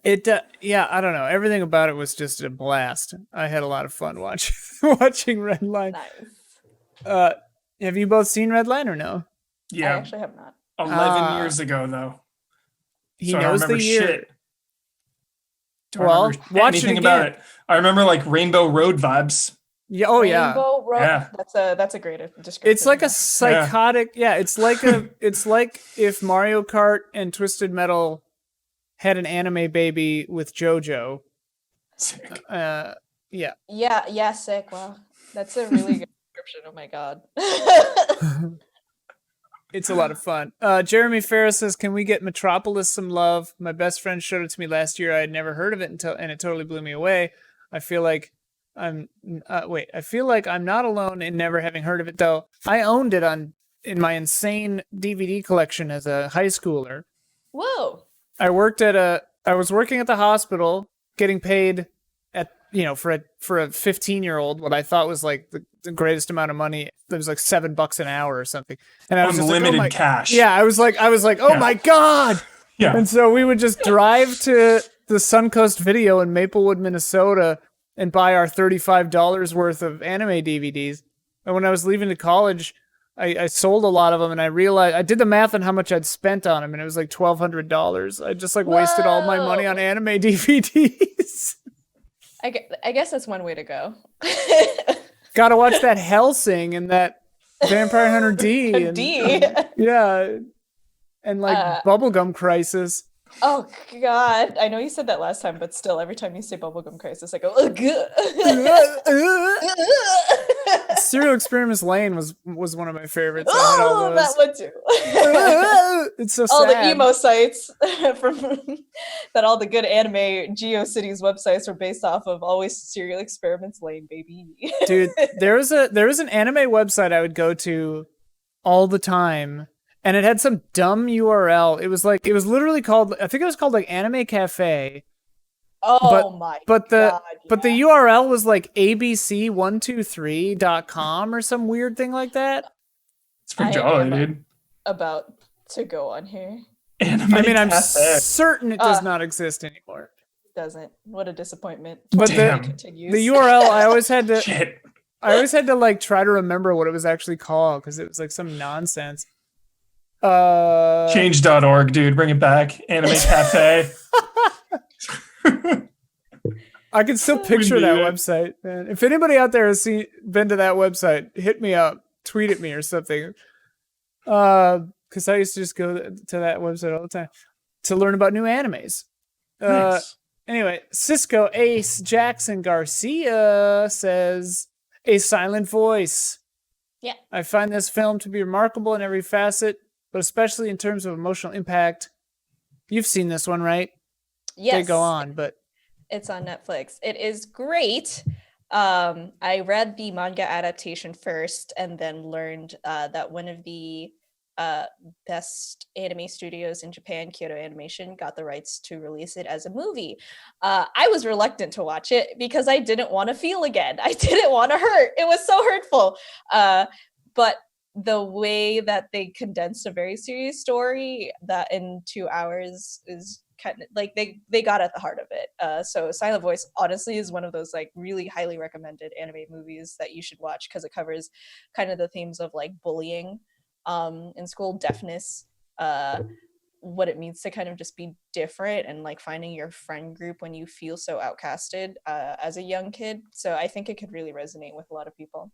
it. I don't know. Everything about it was just a blast. I had a lot of fun watching Redline. Nice. Have you both seen Redline or no? Yeah, I actually have not. 11 years ago though. He knows the year. Shit. Watch anything it about it. I remember like Rainbow Road vibes. Yeah. Oh yeah. Rainbow Road. Yeah. That's a great description. It's like a psychotic. Yeah. It's like it's like if Mario Kart and Twisted Metal had an anime baby with JoJo. Sick. Yeah. Yeah. Sick. Wow. That's a really good description. Oh my god. It's a lot of fun. Jeremy Ferris says, "Can we get Metropolis some love? My best friend showed it to me last year. I had never heard of it and it totally blew me away. I feel like I'm not alone in never having heard of it though. I owned it in my insane DVD collection as a high schooler. Whoa. I was working at the hospital, getting paid for a 15-year-old, what I thought was like the greatest amount of money. It was like $7 an hour or something. And I was unlimited cash. Yeah, I was like, oh my God. Yeah. And so we would just drive to the Suncoast Video in Maplewood, Minnesota, and buy our $35 worth of anime DVDs. And when I was leaving to college, I sold a lot of them, and I realized I did the math on how much I'd spent on them, and it was like $1,200. I just like wasted all my money on anime DVDs. I guess that's one way to go. Gotta watch that Hellsing and that Vampire Hunter D. And like Bubblegum Crisis. Oh God, I know you said that last time, but still, every time you say Bubblegum Crisis, I go, ugh. Serial Experiments Lane was one of my favorites. Oh, that one too. It's so all sad. the emo sites from that all the good anime GeoCities websites were based off of. Always Serial Experiments Lane, baby. Dude, there was an anime website I would go to all the time. And it had some dumb URL. It was literally called, I think it was called like Anime Cafe. Oh but the URL was like abc123.com or some weird thing like that. It's pretty jolly, dude. About to go on here. I'm certain it does not exist anymore. Doesn't. What a disappointment. But the URL, I always had to like try to remember what it was actually called because it was like some nonsense. Change.org, dude, bring it back. Anime Cafe. I can still picture that website, man. If anybody out there has been to that website, hit me up, tweet at me or something. Because I used to just go to that website all the time to learn about new animes. Nice. Anyway, Cisco Ace Jackson Garcia says, a silent voice. Yeah. I find this film to be remarkable in every facet, but especially in terms of emotional impact. You've seen this one, right? Yes. They go on, but it's on Netflix. It is great. I read the manga adaptation first and then learned that one of the best anime studios in Japan, Kyoto Animation, got the rights to release it as a movie. I was reluctant to watch it because I didn't want to feel again. I didn't want to hurt. It was so hurtful. But the way that they condensed a very serious story that in 2 hours is kind of like they got at the heart of it. So Silent Voice honestly is one of those like really highly recommended anime movies that you should watch because it covers kind of the themes of like bullying in school, deafness, what it means to kind of just be different and like finding your friend group when you feel so outcasted as a young kid. So I think it could really resonate with a lot of people.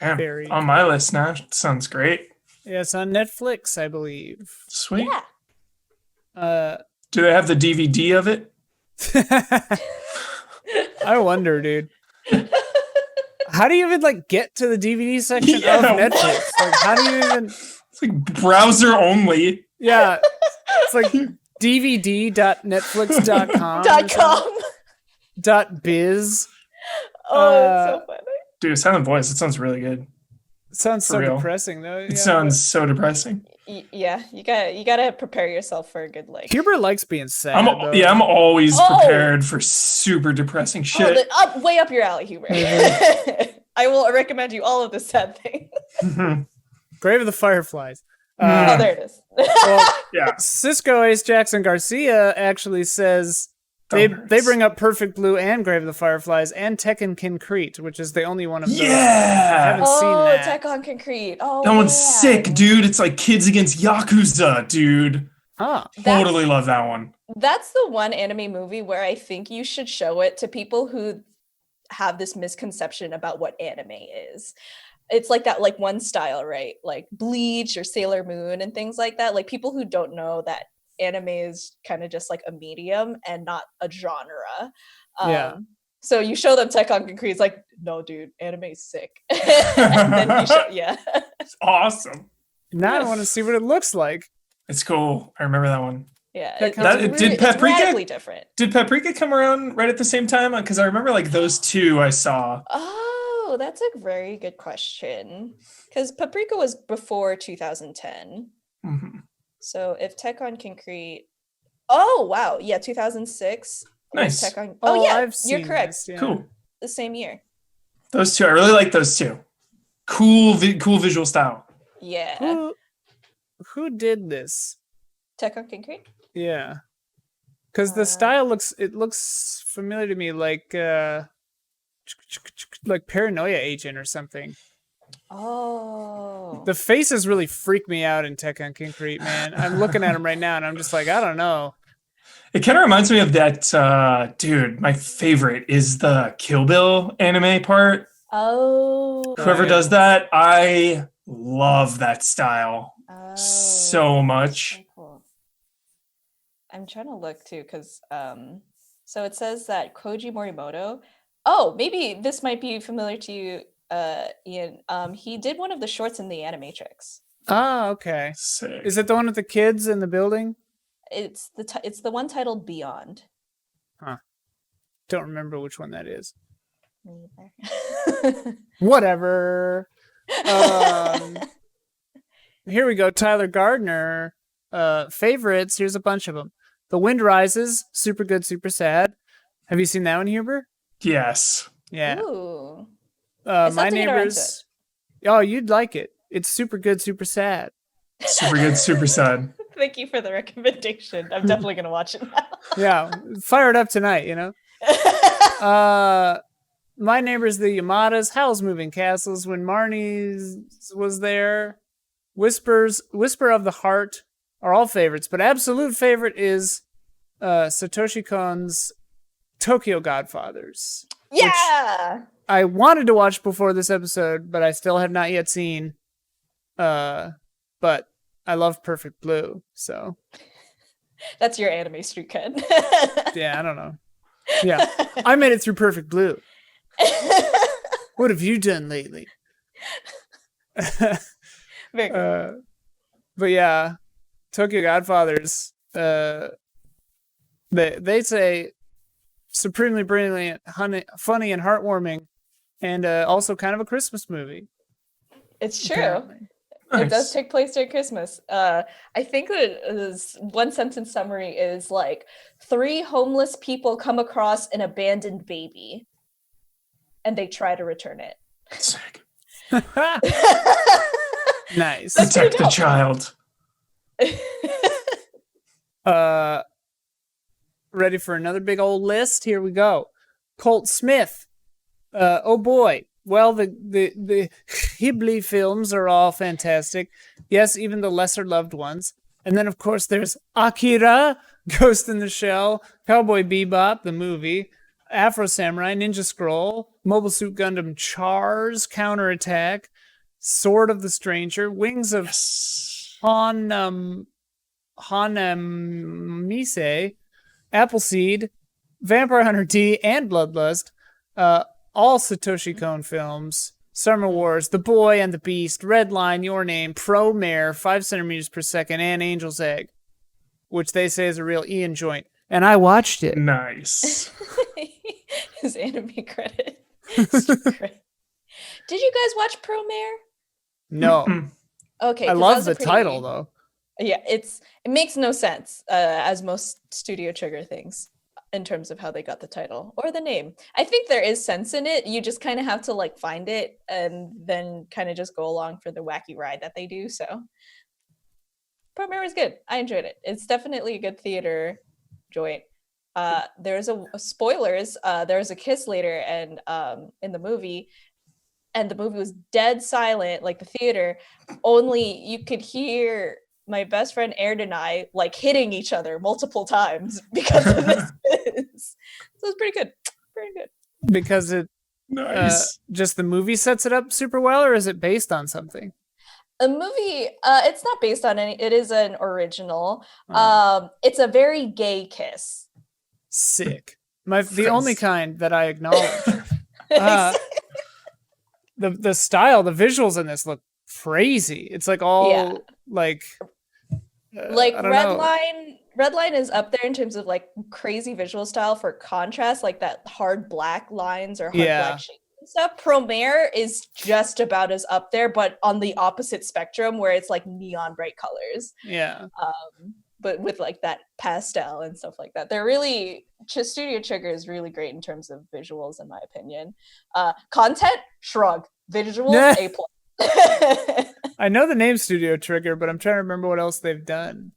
Damn, on my list now. Sounds great. Yeah, it's on Netflix, I believe. Sweet. Yeah. Do they have the DVD of it? I wonder, dude. How do you even like get to the DVD section of Netflix? Like, how do you even? It's like browser only. Yeah, it's like dvd.netflix.com. .biz. Oh, it's so funny. Dude, Silent Voice. It sounds really good. It sounds so depressing, though. It sounds so depressing. Yeah, you gotta prepare yourself for a good like. Hubert likes being sad. I'm always prepared for super depressing shit. Way up your alley, Hubert. I will recommend you all of the sad things. Grave of the Fireflies. There it is. Well, yeah. Cisco Ace Jackson Garcia actually says they bring up Perfect Blue and Grave of the Fireflies and Tekken Concrete, which is the only one of those. Yeah, I haven't seen that. Tekken Concrete. Oh, that one's sick, dude. It's like kids against Yakuza, dude. Huh. Totally love that one. That's the one anime movie where I think you should show it to people who have this misconception about what anime is. It's like that, like one style, right? Like Bleach or Sailor Moon and things like that. Like people who don't know that anime is kind of just like a medium and not a genre. So you show them Tekken Concrete, it's like, no, dude, anime is sick. And then you show, it's awesome. Now I want to see what it looks like. It's cool. I remember that one. Yeah, did Paprika radically different. Did Paprika come around right at the same time? Because I remember like those two I saw. Oh, that's a very good question. Because Paprika was before 2010. Mm-hmm. So if Tekken Concrete, oh wow, yeah, 2006. Nice. Oh yeah, I've seen you're correct. This, yeah. Cool. The same year. Those two, I really like those two. Cool visual style. Yeah. Who did this? Tekken Concrete. Yeah, because the style looks familiar to me, like Paranoia Agent or something. Oh. The faces really freak me out in Tekken Concrete, man. I'm looking at them right now, and I'm just like, I don't know. It kind of reminds me of that, dude, my favorite is the Kill Bill anime part. Oh. Whoever does that, I love that style so much. So cool. I'm trying to look too, because so it says that Koji Morimoto. Oh, maybe this might be familiar to you, Ian. He did one of the shorts in the Animatrix. Oh, okay. Sick. Is it the one with the kids in the building? It's the one titled Beyond. Huh. Don't remember which one that is. Me either. Whatever. Here we go. Tyler Gardner. Favorites. Here's a bunch of them. The Wind Rises. Super good, super sad. Have you seen that one, Huber? Yes. Yeah. Ooh. My Neighbors. Oh, you'd like it. It's super good, super sad. Super good, super sad. Thank you for the recommendation. I'm definitely gonna watch it now. Yeah, fire it up tonight, you know? My Neighbors, the Yamadas, Howl's Moving Castles, When Marnie's was there, Whisper of the Heart are all favorites, but absolute favorite is Satoshi Kon's Tokyo Godfathers. Yeah! I wanted to watch before this episode, but I still have not yet seen. But I love Perfect Blue, so. That's your anime street cred. Yeah, I don't know. Yeah, I made it through Perfect Blue. What have you done lately? Very good. But yeah, Tokyo Godfathers. They say supremely brilliant, funny, and heartwarming, and also kind of a Christmas movie. It's true. Apparently. Nice. It does take place during Christmas. I think that one sentence summary is like 3 homeless people come across an abandoned baby and they try to return it. Sick. Nice. Protect the child. Ready for another big old list? Here we go. Colt Smith. Oh boy. Well, the Ghibli films are all fantastic. Yes, even the lesser loved ones. And then, of course, there's Akira, Ghost in the Shell, Cowboy Bebop, the movie, Afro Samurai, Ninja Scroll, Mobile Suit Gundam Char's Counterattack, Sword of the Stranger, Wings of Hanamise, Appleseed, Vampire Hunter D, and Bloodlust. All Satoshi Kon films, Summer Wars, The Boy and the Beast, Red Line, Your Name, Pro Mare, 5 centimeters per second, and Angel's Egg, which they say is a real Ian joint. And I watched it. Nice. His anime credit. Did you guys watch Pro Mare? No. Okay. I love the title, though. Yeah, it makes no sense, as most Studio Trigger things, in terms of how they got the title or the name. I think there is sense in it. You just kind of have to like find it and then kind of just go along for the wacky ride that they do. So Pro-Mare was good. I enjoyed it. It's definitely a good theater joint. There's a spoilers. There was a kiss later and in the movie, and the movie was dead silent, like the theater. Only you could hear my best friend Aaron and I like hitting each other multiple times because of this. So it's pretty good. Pretty good. Because it just the movie sets it up super well, or is it based on something? A movie, it's not based on any, it is an original. It's a very gay kiss. Sick. The only kind that I acknowledge. The style, the visuals in this look crazy. It's like all like Redline is up there in terms of like crazy visual style for contrast, like that hard black lines or hard black shapes and stuff. Pro-Mare is just about as up there, but on the opposite spectrum where it's like neon bright colors. Yeah. But with like that pastel and stuff like that. They're really, Studio Trigger is really great in terms of visuals, in my opinion. Content, shrug. Visuals, A+. I know the name Studio Trigger, but I'm trying to remember what else they've done.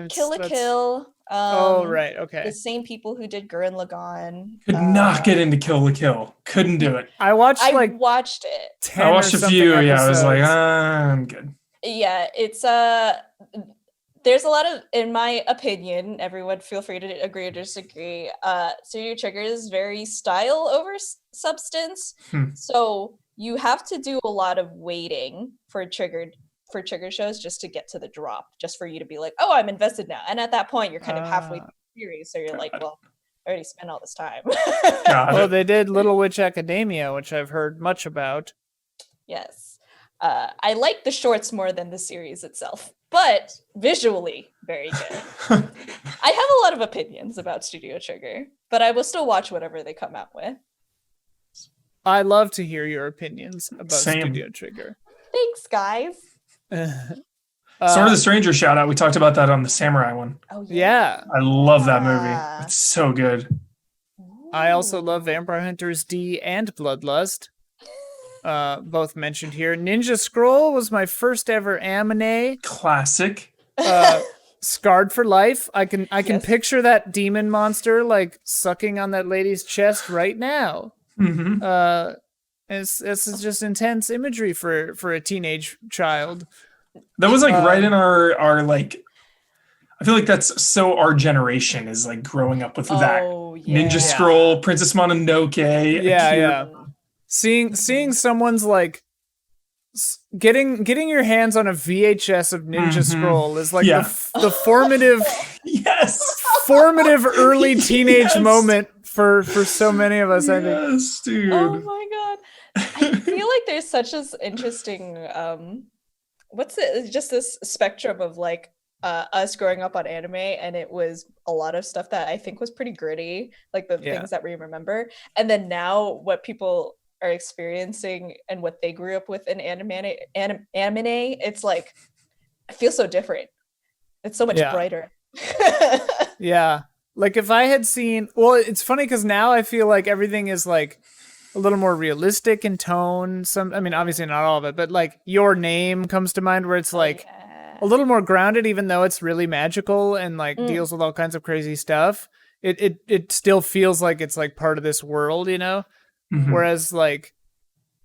Kill la Kill. Oh, right. Okay. The same people who did Gurren Lagann. Could not get into Kill la Kill. Couldn't do it. I watched I watched it. 10 I watched or a something few. episodes. Yeah, I was like, I'm good. Yeah, it's there's a lot of, in my opinion, everyone feel free to agree or disagree. Studio Trigger is very style over substance. So you have to do a lot of waiting for trigger shows just to get to the drop, just for you to be like, oh, I'm invested now. And at that point, you're kind of halfway through the series, so you're like, well, I already spent all this time. Oh, they did Little Witch Academia, which I've heard much about. Yes. I like the shorts more than the series itself, but visually, very good. I have a lot of opinions about Studio Trigger, but I will still watch whatever they come out with. I love to hear your opinions about Same. Studio Trigger. Thanks, guys. Sword of the Stranger shout out. We talked about that on the Samurai one. Oh, yeah. I love that movie. It's so good. I also love Vampire Hunters D and Bloodlust. Both mentioned here. Ninja Scroll was my first ever anime. Classic. Scarred for life. I can picture that demon monster like sucking on that lady's chest right now. Mm-hmm. It's just intense imagery for a teenage child. That was like right in our like. I feel like that's so our generation is like growing up with that. Yeah. Ninja Scroll, Princess Mononoke. Yeah. Seeing someone's like getting your hands on a VHS of Ninja Scroll is like the formative formative early teenage moment for so many of us. I think. Yes, dude. Oh my god! I feel like there's such an interesting just this spectrum of like us growing up on anime, and it was a lot of stuff that I think was pretty gritty, like the things that we remember, and then now what people are experiencing and what they grew up with in anime, it's like I feel so different. It's so much brighter. Yeah, like if I had seen, well, it's funny because now I feel like everything is like a little more realistic in tone. I mean, obviously not all of it, but like Your Name comes to mind, where it's like a little more grounded, even though it's really magical and like deals with all kinds of crazy stuff. It still feels like it's like part of this world, you know. Whereas like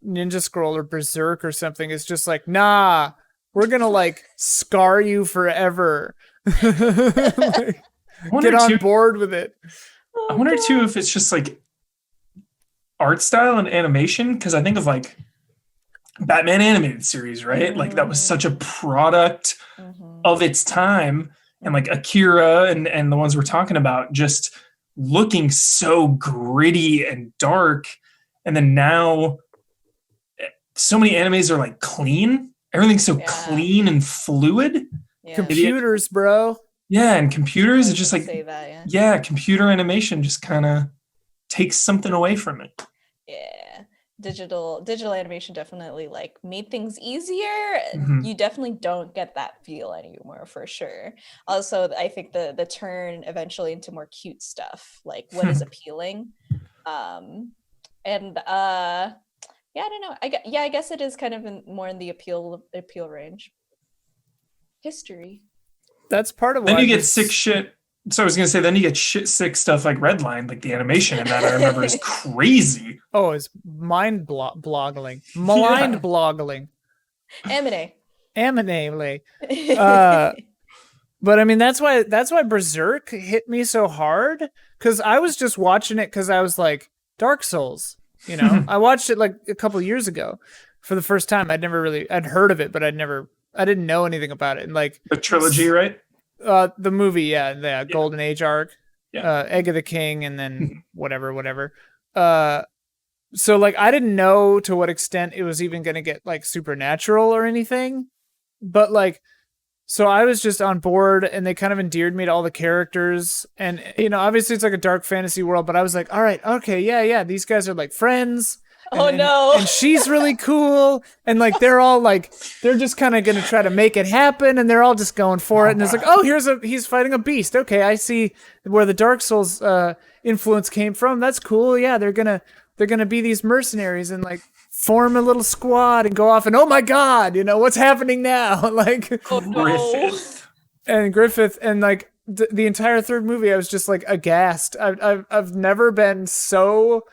Ninja Scroll or Berserk or something is just like, nah, we're gonna like scar you forever. Like, get on board with it. I wonder too if it's just like art style and animation, because I think of like Batman animated series, right? Like that was such a product of its time, and like Akira and the ones we're talking about just looking so gritty and dark. And then now so many animes are like clean. Everything's so clean and fluid. Yeah. Computers, bro. Yeah, and computers, it's just like say that, computer animation just kind of takes something away from it. Yeah. Digital animation definitely like made things easier. You definitely don't get that feel anymore, for sure. Also, I think the turn eventually into more cute stuff, like what is appealing. And I don't know. I guess it is kind of more in the appeal range. History. That's part of then you get sick shit. So I was gonna say, then you get sick stuff like Redline, like the animation in that I remember is crazy. Oh, it's mind-boggling. Mind-boggling. Aminé. But I mean, that's why Berserk hit me so hard, because I was just watching it because I was like, Dark Souls, you know. I watched it like a couple years ago for the first time. I'd heard of it, but I didn't know anything about it. And like the trilogy, right? The movie, the Golden Age arc, Egg of the King, and then whatever. So like I didn't know to what extent it was even going to get like supernatural or anything, but like, so I was just on board, and they kind of endeared me to all the characters. And, you know, obviously it's like a dark fantasy world, but I was like, all right, okay, yeah, these guys are like friends. And she's really cool. And like, they're all like, they're just kind of going to try to make it happen. And they're all just going for it. And it's like, oh, he's fighting a beast. Okay, I see where the Dark Souls influence came from. That's cool. Yeah, they're going to be these mercenaries and like form a little squad and go off and, oh my God, you know, what's happening now? Like, oh no. and Griffith, and like the entire third movie, I was just like aghast. I've never been so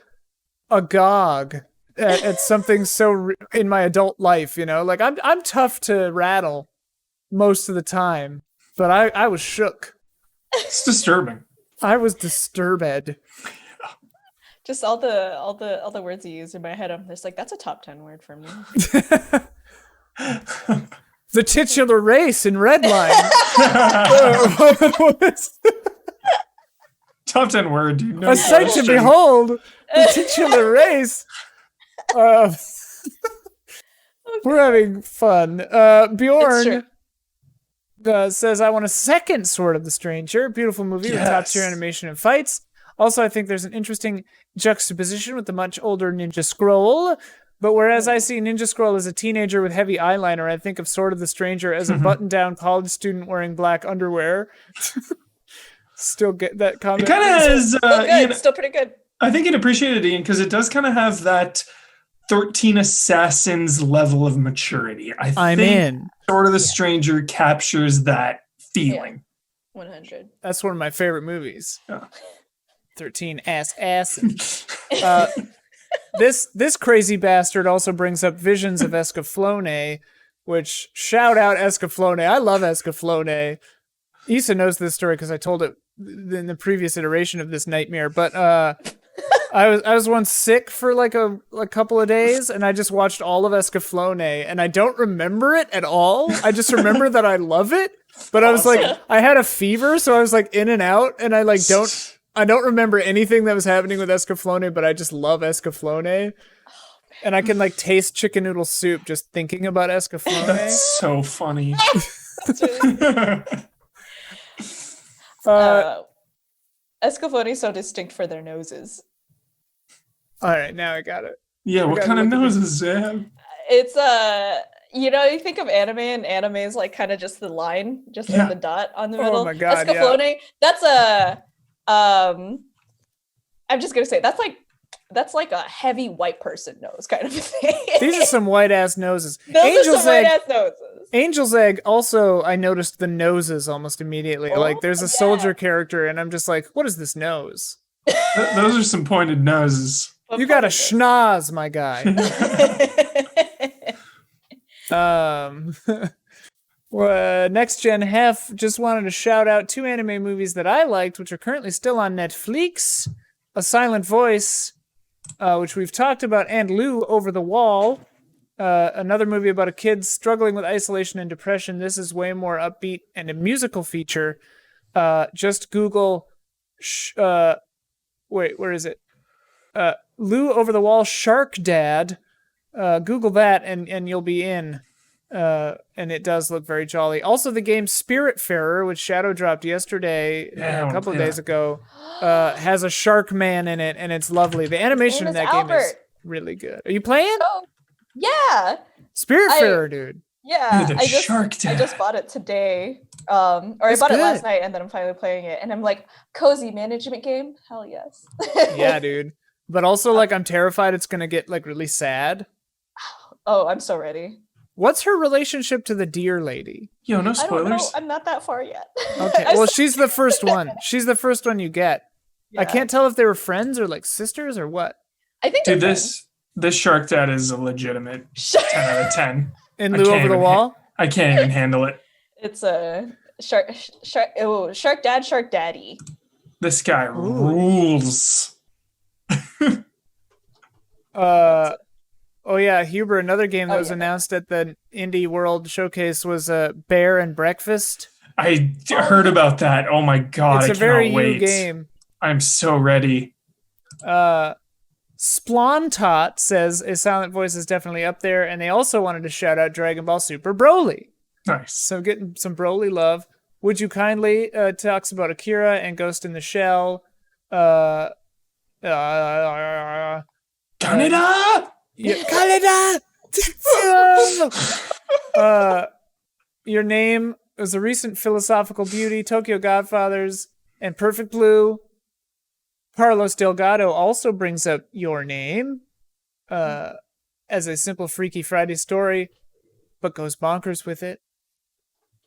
agog at something so in my adult life, you know. Like I'm tough to rattle most of the time, but I was shook. It's disturbing. I was disturbed. Just all the words you used in my head. I'm just like, that's a top 10 word for me. The titular race in Redline. Top 10 word, dude. No A sight to behold. The titular race. We're having fun. Bjorn says, I want a second Sword of the Stranger. Beautiful movie with top tier animation and fights. Also, I think there's an interesting juxtaposition with the much older Ninja Scroll. But whereas I see Ninja Scroll as a teenager with heavy eyeliner, I think of Sword of the Stranger as a button-down college student wearing black underwear. Still get that comment. It kind of is... still good. Still pretty good. I think you'd appreciate it, Ian, because it does kind of have that 13 Assassins level of maturity. I think Sword of the Stranger captures that feeling. Yeah. 100. That's one of my favorite movies. Yeah. 13 Assassins. This crazy bastard also brings up visions of Escaflowne, which, shout out Escaflowne. I love Escaflowne. Yssa knows this story because I told it in the previous iteration of this nightmare. But I was once sick for like a couple of days, and I just watched all of Escaflowne, and I don't remember it at all. I just remember that I love it. But I was like, I had a fever, so I was like in and out, and I don't remember anything that was happening with Escaflowne, but I just love Escaflowne. And I can like taste chicken noodle soup just thinking about Escaflowne. That's so funny. That's really Escaflowne is so distinct for their noses. All right, now I got it. Yeah, what kind of noses they have? It's you think of anime, and anime is like kind of just the line, just like the dot on the middle. Oh my god, Escaflowne, that's I'm just gonna say that's like a heavy white person nose kind of a thing. These are some white ass noses. White ass noses. Angel's Egg also, I noticed the noses almost immediately. Like there's a soldier character, and I'm just like, what is this nose? Those are some pointed noses. You got a schnoz, my guy. Next Gen Hef just wanted to shout out 2 anime movies that I liked, which are currently still on Netflix. A Silent Voice, which we've talked about, and Lou Over the Wall. Another movie about a kid struggling with isolation and depression. This is way more upbeat and a musical feature. Just Google... wait, where is it? Lou Over the Wall Shark Dad. Google that and you'll be in. And it does look very jolly. Also, the game Spiritfarer, which Shadow dropped yesterday, a couple of days ago, has a shark man in it, and it's lovely. The animation in that game is really good. Are you playing? Oh, yeah. Spiritfarer, dude. Yeah, I just bought it today. I bought it last night, and then I'm finally playing it, and I'm like, cozy management game? Hell yes. Yeah, dude. But also, like, I'm terrified it's gonna get like really sad. Oh, I'm so ready. What's her relationship to the deer lady? Yo, no spoilers. I don't know. I'm not that far yet. Okay, well, she's the first one. She's the first one you get. Yeah. I can't tell if they were friends or like sisters or what. I think. Dude, this Shark Dad is a legitimate 10 out of 10. In Lou Over the Wall? I can't even handle it. It's a Shark Dad, Shark Daddy. This guy rules. Oh yeah, Huber, another game that was announced at the Indie World Showcase was Bear and Breakfast. I heard about that. Oh my god, it's a very new game. I'm so ready. Splontot says A Silent Voice is definitely up there, and they also wanted to shout out Dragon Ball Super Broly. Nice. So getting some Broly love. Would You Kindly talks about Akira and Ghost in the Shell. Canada! Canada! Your Name was a recent philosophical beauty, Tokyo Godfathers, and Perfect Blue. Carlos Delgado also brings up Your Name as a simple Freaky Friday story, but goes bonkers with it.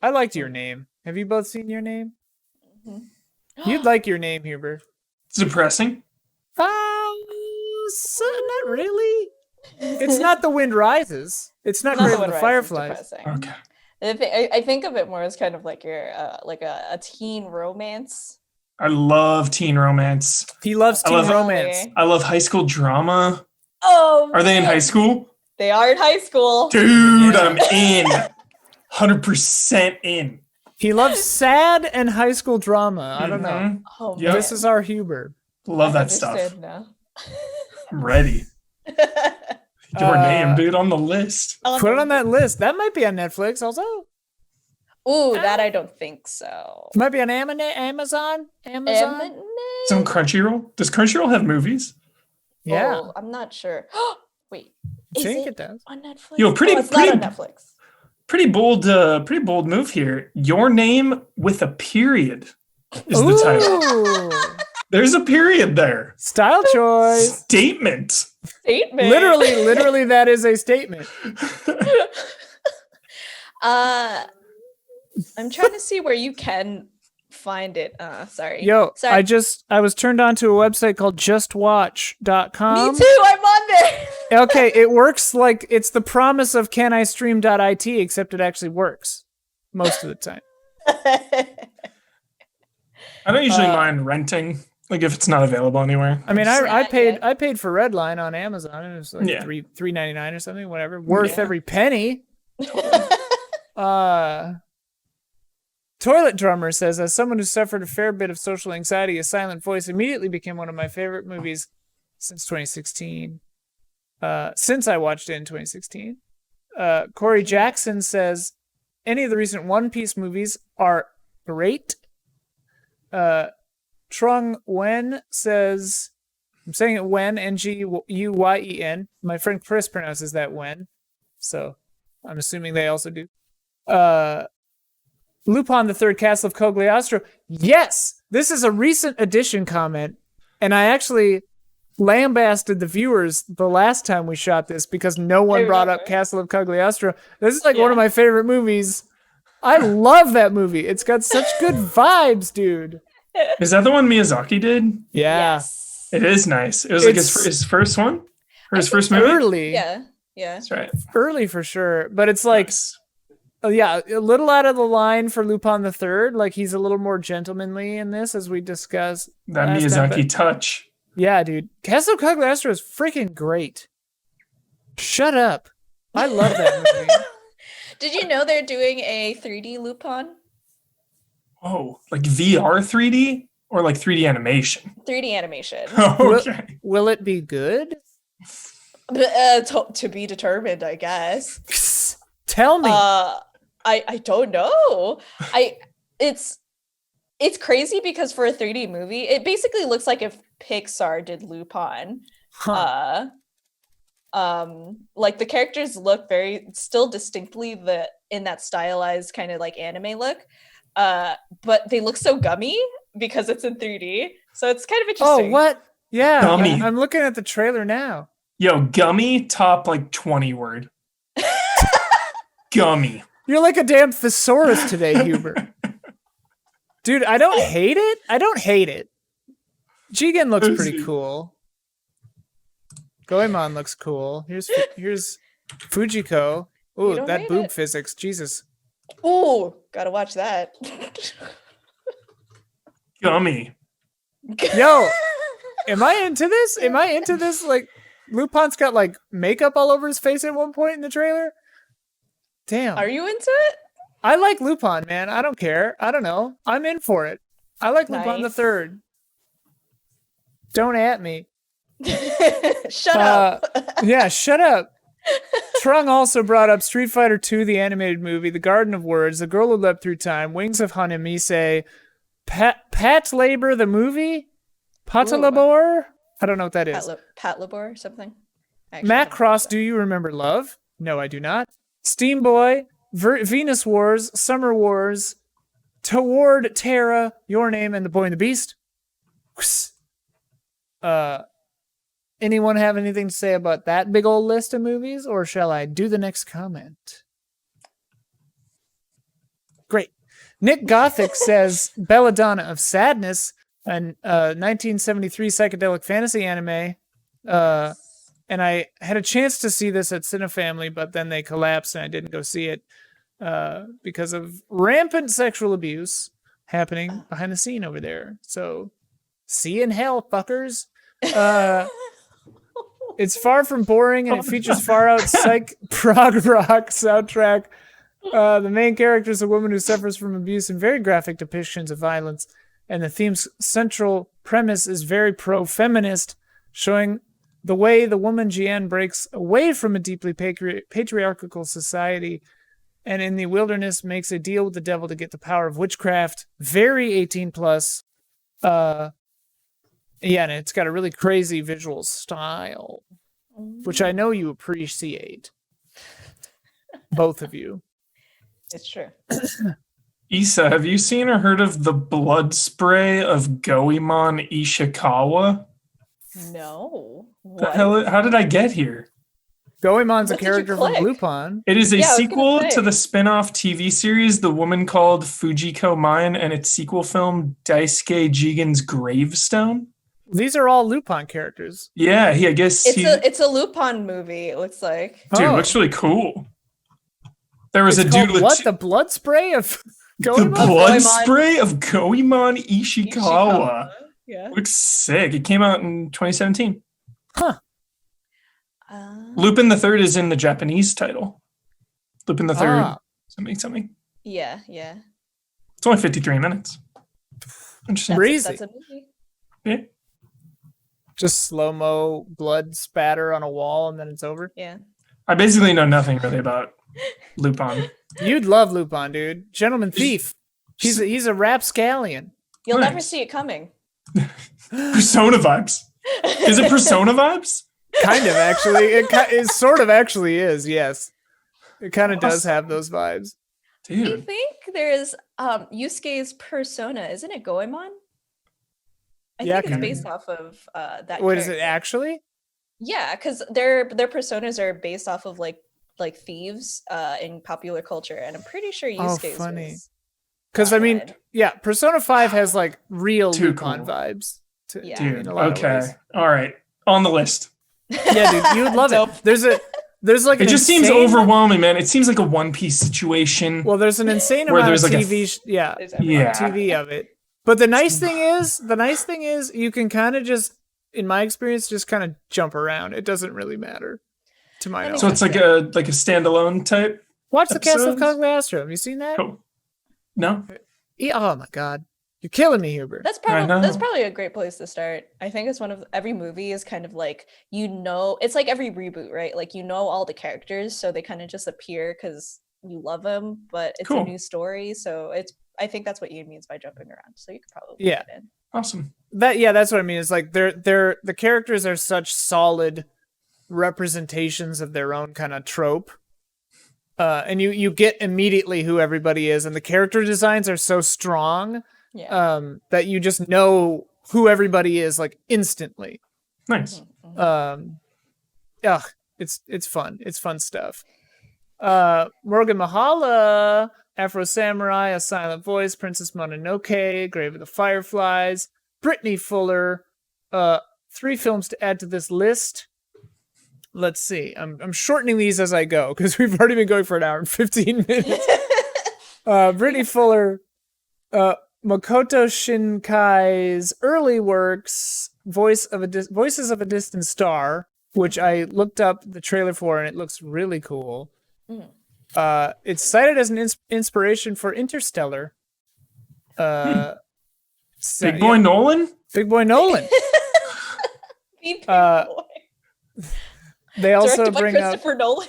I liked Your Name. Have you both seen Your Name? Mhm. You'd like Your Name, Huber. It's depressing. Not really. It's not The Wind Rises. It's not Not Grave The of the Wind Rises, Fireflies. depressing. Okay. I think of it more as kind of like your like a teen romance. I love teen romance. He loves teen romance. I love high school drama. Oh, Are they in man. high school? They are in high school. Dude, I'm in. 100% in. He loves sad and high school drama. I don't know. Oh, Yep. This is our Huber. Love I that stuff. understand now. I'm ready. Your Name, dude, on the list. Put it on that list. That might be on Netflix also. Ooh, that I don't think so. Might be on Amazon. It's on Crunchyroll. Does Crunchyroll have movies? Yeah. Oh, I'm not sure. Wait, I is think it it does. on Netflix? Yo, it's not on Netflix. Pretty bold move here. Your Name with a period is the title. There's a period there. Style choice. Statement. Literally, that is a statement. I'm trying to see where you can find it. Sorry. Sorry. I was turned on to a website called justwatch.com. Me too, I'm on there. Okay, it works like it's the promise of canistream.it, except it actually works most of the time. I don't usually mind renting, like if it's not available anywhere. I mean, I paid for Redline on Amazon, and it was like $3.99 or something, whatever. Worth every penny. Toilet Drummer says, as someone who suffered a fair bit of social anxiety, A Silent Voice immediately became one of my favorite movies since 2016. Since I watched it in 2016. Corey Jackson says, any of the recent One Piece movies are great. Trung Wen says, I'm saying it Wen, Nguyen. My friend Chris pronounces that Wen. So I'm assuming they also do. Lupin the Third, Castle of Cogmaster. Yes, this is a recent edition comment, and I actually lambasted the viewers the last time we shot this because no one brought up Castle of Cogmaster. This is like one of my favorite movies. I love that movie. It's got such good vibes, dude. Is that the one Miyazaki did? Yeah. Yes. It is nice. It was like his first one? Or his first movie? Early. Yeah. That's right. Early for sure. But it's like, a little out of the line for Lupin the Third. Like, he's a little more gentlemanly in this, as we discussed. That Miyazaki touch. Yeah, dude. Castle of Cogmaster is freaking great. Shut up. I love that movie. Did you know they're doing a 3D Lupin? Oh, like VR 3D or like 3D animation? 3D animation. Okay. Will it be good? To be determined, I guess. Tell me. I don't know. It's crazy because for a 3D movie, it basically looks like if Pixar did Lupin. Like the characters look still distinctly in that stylized kind of like anime look. But they look so gummy because it's in 3D. So it's kind of interesting. Oh, what? Yeah. Gummy. I'm looking at the trailer now. Yo, gummy, top like 20 word. Gummy. You're like a damn thesaurus today, Huber. Dude, I don't hate it. Jigen looks pretty cool. Goemon looks cool. Here's Fujiko. Ooh, that boob physics. Jesus. Ooh, gotta watch that. Gummy. Yo, am I into this? Like, Lupin's got like makeup all over his face at one point in the trailer. Damn. Are you into it? I like Lupin, man. I don't care. I don't know. I'm in for it. I like Lupin the Third. Don't at me. Shut up. Yeah, shut up. Trung also brought up Street Fighter II, the animated movie, The Garden of Words, The Girl Who Leapt Through Time, Wings of Hanamise, Pat Labor, the movie, Patalabor. I don't know what that is. Pat Labor or something. Matt Cross, Do You Remember Love? No, I do not. Steam Boy, Venus Wars, Summer Wars, Toward Terra, Your Name, and The Boy and the Beast. Anyone have anything to say about that big old list of movies, or shall I do the next comment? Great. Nick Gothic says Belladonna of Sadness, an 1973 psychedelic fantasy anime. And I had a chance to see this at Cinefamily, but then they collapsed and I didn't go see it because of rampant sexual abuse happening behind the scene over there. So, see you in hell, fuckers. It's far from boring, and it features far out psych prog rock soundtrack. The main character is a woman who suffers from abuse and very graphic depictions of violence. And the theme's central premise is very pro-feminist, showing the way the woman Jian breaks away from a deeply patriarchal society and in the wilderness makes a deal with the devil to get the power of witchcraft. Very 18 plus. Yeah, and it's got a really crazy visual style, which I know you appreciate. Both of you. It's true. Yssa, have you seen or heard of the blood spray of Goemon Ishikawa? No. The hell? How did I get here? Goemon's a character from Lupin. It is a sequel to the spin-off TV series The Woman Called Fujiko Mine and its sequel film Daisuke Jigen's Gravestone. These are all Lupin characters. Yeah, I guess it's a Lupin movie, it looks like. Dude, it looks really cool. There was a dude with what? The blood spray of Goemon? The blood spray of Goemon Ishikawa. Yeah. Looks sick. It came out in 2017. Huh. Lupin the Third is in the Japanese title. Lupin the Third. Something. Yeah. It's only 53 minutes. Interesting. Breezy. That's a movie. Yeah. Just slow-mo blood spatter on a wall and then it's over. Yeah. I basically know nothing really about Lupin. You'd love Lupin, dude. Gentleman thief. He's a rapscallion. You'll never see it coming. Persona vibes. Is it Persona vibes? Kind of, actually. It sort of actually is, yes. It kind of does have those vibes. Dude. I think there's Yusuke's Persona. Isn't it Goemon? I think it's based off of that. What is it actually? Yeah, because their personas are based off of like thieves in popular culture, and I'm pretty sure Yusuke's funny. was. Because I mean, yeah, Persona 5 has like real Too Lupin cool. vibes. Yeah. Dude, in a lot of okay. ways. All right. On the list. Yeah, dude, you would love it. There's like it just seems overwhelming, man. It seems like a One Piece situation. Well, there's an insane where amount of there's like TV of it. But the nice thing is you can kind of just, in my experience, just kind of jump around. It doesn't really matter to my knowledge. So it's like a standalone type. Watch the Castle of Cogmaster. Have you seen that? Cool. No. Oh my god, you're killing me, Huber. That's probably a great place to start. I think it's every movie is kind of like, it's like every reboot, right? Like all the characters, so they kind of just appear because you love them, but it's a new story, so I think that's what Ian means by jumping around. So you could probably get in. Awesome. That's what I mean. It's like the characters are such solid representations of their own kind of trope. And you get immediately who everybody is, and the character designs are so strong that you just know who everybody is like instantly. Nice. It's fun. It's fun stuff. Morgan Mahala, Afro Samurai, A Silent Voice, Princess Mononoke, Grave of the Fireflies, Brittany Fuller. 3 films to add to this list. Let's see. I'm shortening these as I go because we've already been going for an hour and 15 minutes. Brittany Fuller, Makoto Shinkai's early works, Voices of a Distant Star, which I looked up the trailer for and it looks really cool. It's cited as an inspiration for Interstellar. Big Boy Nolan? Big Boy Nolan. They also directed bring by Christopher Nolan.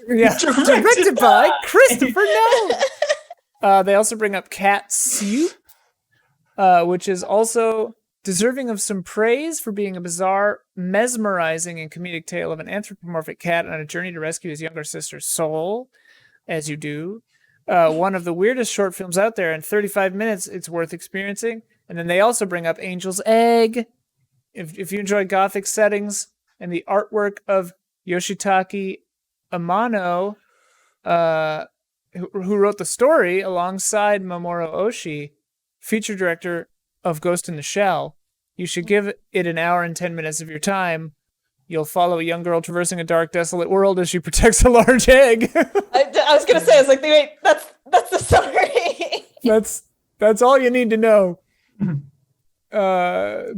Yeah, directed by Christopher Nolan. They also bring up Cat Soup, which is also deserving of some praise for being a bizarre, mesmerizing, and comedic tale of an anthropomorphic cat on a journey to rescue his younger sister's soul, as you do. One of the weirdest short films out there. In 35 minutes, it's worth experiencing. And then they also bring up Angel's Egg. If you enjoy gothic settings and the artwork of Yoshitaka Amano, who wrote the story alongside Mamoru Oshii, feature director of Ghost in the Shell. You should give it an hour and 10 minutes of your time. You'll follow a young girl traversing a dark, desolate world as she protects a large egg. I was gonna say, I was like, wait, that's the summary. That's all you need to know.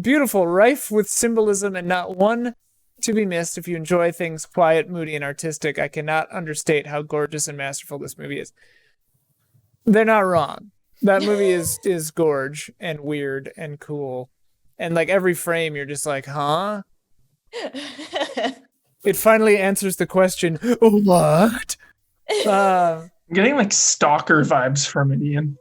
Beautiful, rife with symbolism, and not one to be missed if you enjoy things quiet, moody, and artistic. I cannot understate how gorgeous and masterful this movie is. They're not wrong. That movie is gorge and weird and cool. And like every frame, you're just like, huh? It finally answers the question, what? I'm getting like Stalker vibes from it, Ian.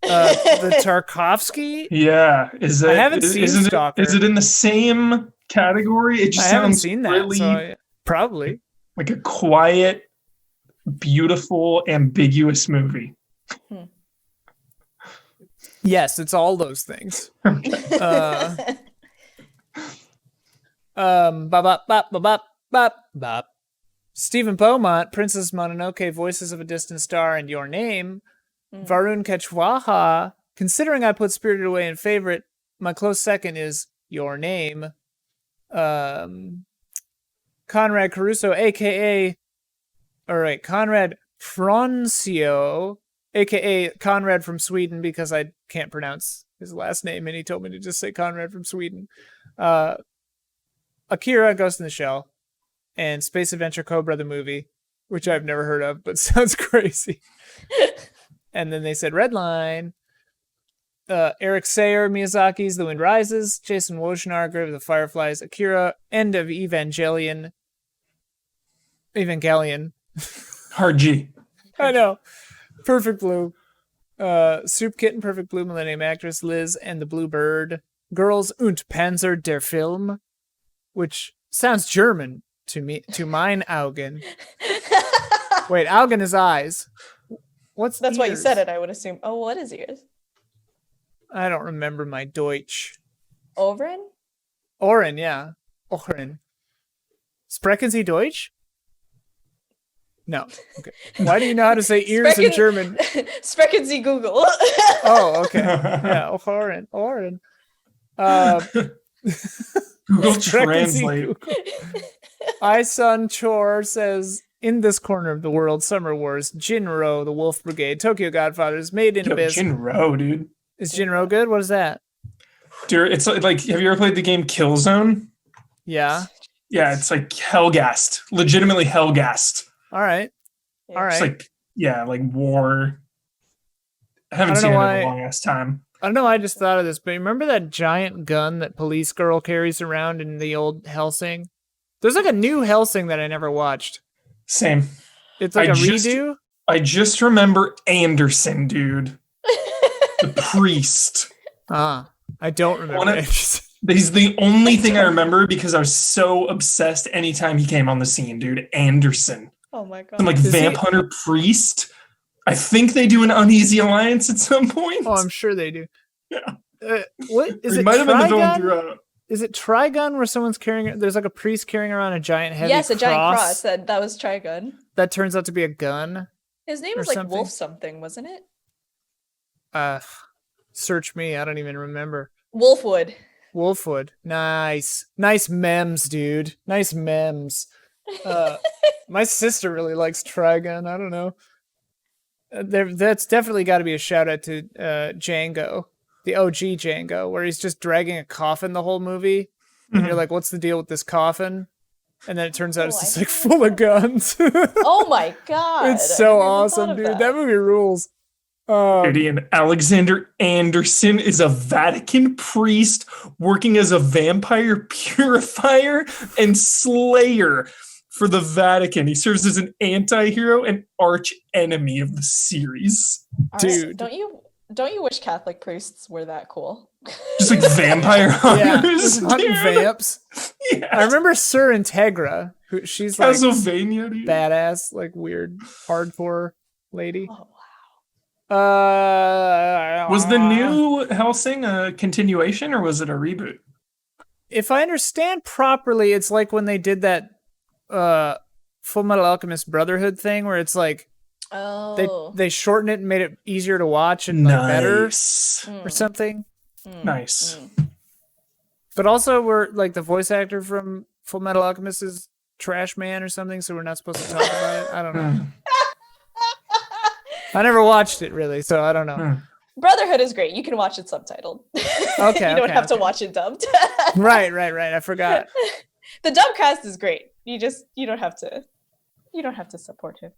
The Tarkovsky? Yeah. I haven't seen Stalker. Is it in the same category? It just I haven't sounds seen that, really so probably. Like a quiet, beautiful, ambiguous movie. Yes, it's all those things. Bop, bop, bop, bop, bop. Stephen Beaumont, Princess Mononoke, Voices of a Distant Star, and Your Name. Varun Kechwaha, considering I put Spirited Away in favorite, my close second is Your Name. Conrad Caruso, aka Conrad Francio, aka Conrad from Sweden, because I can't pronounce his last name and he told me to just say Conrad from Sweden. Akira, Ghost in the Shell, and Space Adventure Cobra the movie, which I've never heard of, but sounds crazy. And then they said Redline. Eric Sayer, Miyazaki's The Wind Rises, Jason Wojnar, Grave of the Fireflies, Akira, End of Evangelion. Hard G. I know. Perfect Blue. Soup Kitten, Perfect Blue, Millennium Actress, Liz and the Blue Bird, Girls und Panzer der Film, which sounds German to me, to mine Augen. Wait, Augen is eyes. That's why you said it, I would assume. Oh, what is yours? I don't remember my Deutsch. Ohren? Ohren, yeah. Ohren. Sprechen Sie Deutsch? No. Okay. Why do you know how to say ears in German? Sprechen Sie Google. Oh, okay. Yeah, Ohren. Ohren. Google Translate. Isun Chor says, in this corner of the world, Summer Wars, Jinro, the Wolf Brigade, Tokyo Godfathers, Made in Abyss. Jinro, dude. Is Jinro good? What is that? Dude, it's like, have you ever played the game Killzone? Yeah. Yeah, it's like hellgassed. Legitimately hellgassed. All right. All right. It's like, yeah, like war. I haven't seen it in a long ass time. I don't know why I just thought of this, but remember that giant gun that Police Girl carries around in the old Hellsing? There's like a new Hellsing that I never watched. Same. It's like a redo? I just remember Anderson, dude. The priest. I don't remember Anderson. He's the only thing I remember because I was so obsessed anytime he came on the scene, dude. Anderson. Oh my god. Some like Vamp Hunter priest. I think they do an Uneasy Alliance at some point. Oh, I'm sure they do. Yeah. What is it? Might have been the villain throughout. Is it Trigun where someone's carrying? There's like a priest carrying around a giant heavy cross. Yes, a giant cross. That was Trigun. That turns out to be a gun. His name was like something. Wolf something, wasn't it? Search me. I don't even remember. Wolfwood. Nice memes, dude. Nice memes. My sister really likes Trigun. I don't know. That's definitely got to be a shout out to Django, the OG Django, where he's just dragging a coffin the whole movie, and you're like, "What's the deal with this coffin?" And then it turns out it's just like full of guns. Oh my god! It's so awesome, dude. That movie rules. And Alexander Anderson is a Vatican priest working as a vampire purifier and slayer for the Vatican. He serves as an anti-hero and arch enemy of the series. Dude, don't you wish Catholic priests were that cool? Just like vampire hunters. Yeah, hunting vamps. Yes. I remember Sir Integra, who she's like Castlevania, dude. Badass, like weird hardcore lady. Oh, was the new Hellsing a continuation or was it a reboot? If I understand properly, it's like when they did that Full Metal Alchemist Brotherhood thing where it's like Oh. They shortened it and made it easier to watch and like better or something. Nice. But also, we're like the voice actor from Full Metal Alchemist is Trash Man or something, so we're not supposed to talk about it. I don't know. I never watched it really, so I don't know. Brotherhood is great. You can watch it subtitled. Okay, you don't have to watch it dubbed. Right. I forgot. The dub cast is great. You don't have to support him.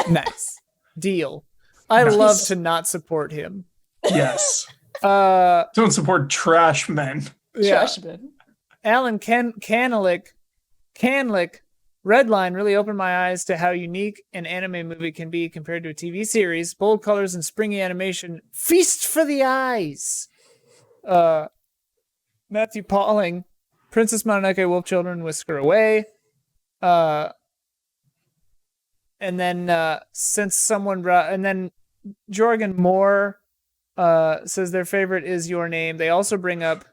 Nice. Deal. I love to not support him. Yes. Don't support trash men. Yeah. Trash men. Alan Canlick, Redline really opened my eyes to how unique an anime movie can be compared to a TV series. Bold colors and springy animation. Feast for the eyes. Matthew Pauling, Princess Mononoke, Wolf Children, Whisker Away. And then Jorgen Moore says their favorite is Your Name. They also bring up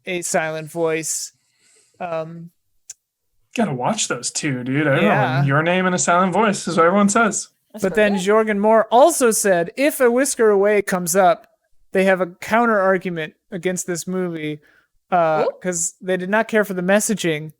A Silent Voice. Gotta watch those two, dude. I don't know. Your Name and A Silent Voice is what everyone says. But then Jorgen Moore also said if A Whisker Away comes up, they have a counter argument against this movie because they did not care for the messaging.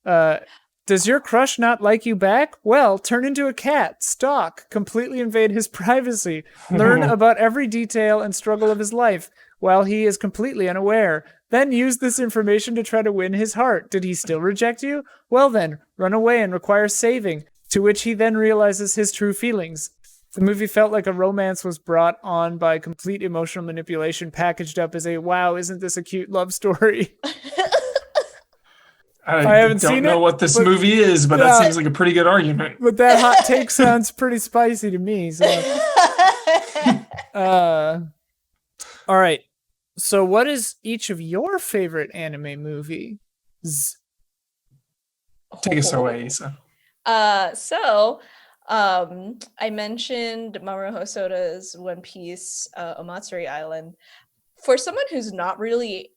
Does your crush not like you back? Well, turn into a cat, stalk, completely invade his privacy, learn about every detail and struggle of his life while he is completely unaware. Then use this information to try to win his heart. Did he still reject you? Well then, run away and require saving, to which he then realizes his true feelings. The movie felt like a romance was brought on by complete emotional manipulation packaged up as a, wow, isn't this a cute love story? I haven't seen it. I don't know what this movie is, but that seems like a pretty good argument. But that hot take sounds pretty spicy to me. So, all right. So, what is each of your favorite anime movies? Take us away, Yssa. I mentioned Mamoru Hosoda's One Piece, Omatsuri Island. For someone who's not really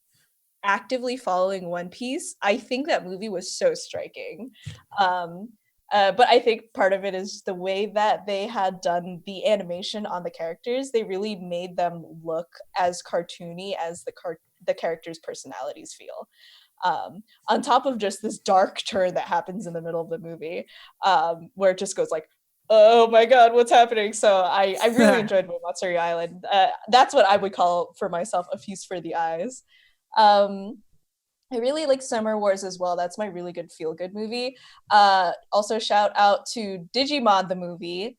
actively following One Piece, I think that movie was so striking. But I think part of it is the way that they had done the animation on the characters. They really made them look as cartoony as the characters' personalities feel. On top of just this dark turn that happens in the middle of the movie, where it just goes like, oh my god, what's happening? So I really enjoyed Matsuri Island. That's what I would call for myself a feast for the eyes. I really like Summer Wars as well. That's my really good feel-good movie. Also, shout out to Digimon the movie.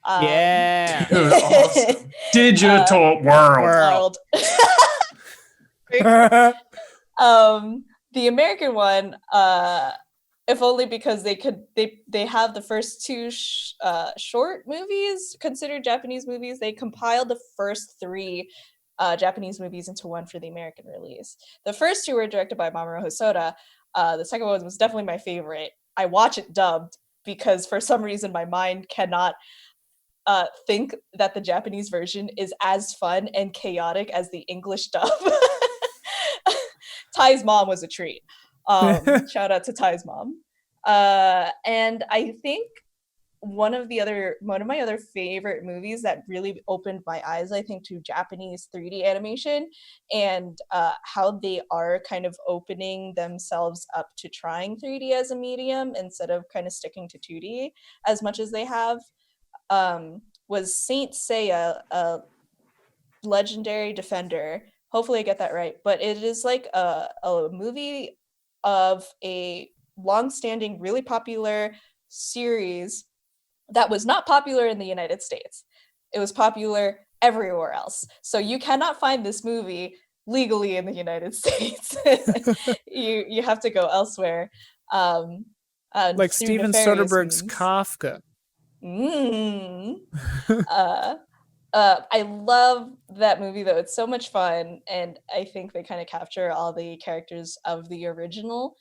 Yeah. Dude, awesome. Digital world. The American one, if only because they have the first two short movies considered Japanese movies. They compiled the first three Japanese movies into one for the American release. The first two were directed by Mamoru Hosoda. The second one was definitely my favorite. I watch it dubbed because for some reason my mind cannot think that the Japanese version is as fun and chaotic as the English dub. Ty's mom was a treat. Shout out to Ty's mom. And I think one of my other favorite movies that really opened my eyes, I think, to Japanese 3D animation and how they are kind of opening themselves up to trying 3D as a medium instead of kind of sticking to 2D as much as they have, was Saint Seiya, a Legendary Defender. Hopefully I get that right. But it is like a movie of a long-standing, really popular series that was not popular in the United States. It was popular everywhere else. So you cannot find this movie legally in the United States. you have to go elsewhere. Like Steven Soderbergh's means. Kafka. I love that movie though. It's so much fun, and I think they kind of capture all the characters of the original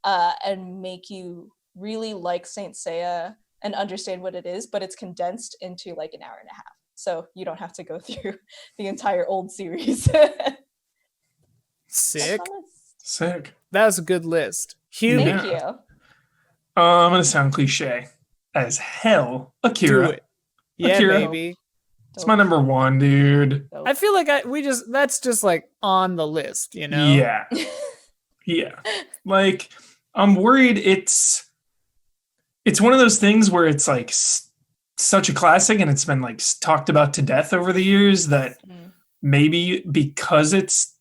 and make you really like Saint Seiya and understand what it is, but it's condensed into like an hour and a half. So you don't have to go through the entire old series. Sick. Sick. That was a good list. Hugh. Thank you. I'm going to sound cliche as hell. Akira. Do it. Yeah, Akira. baby. It's my number one, dude. I feel like that's just like on the list, you know? Yeah. Yeah. Like, I'm worried it's one of those things where it's like such a classic and it's been like talked about to death over the years that maybe because it's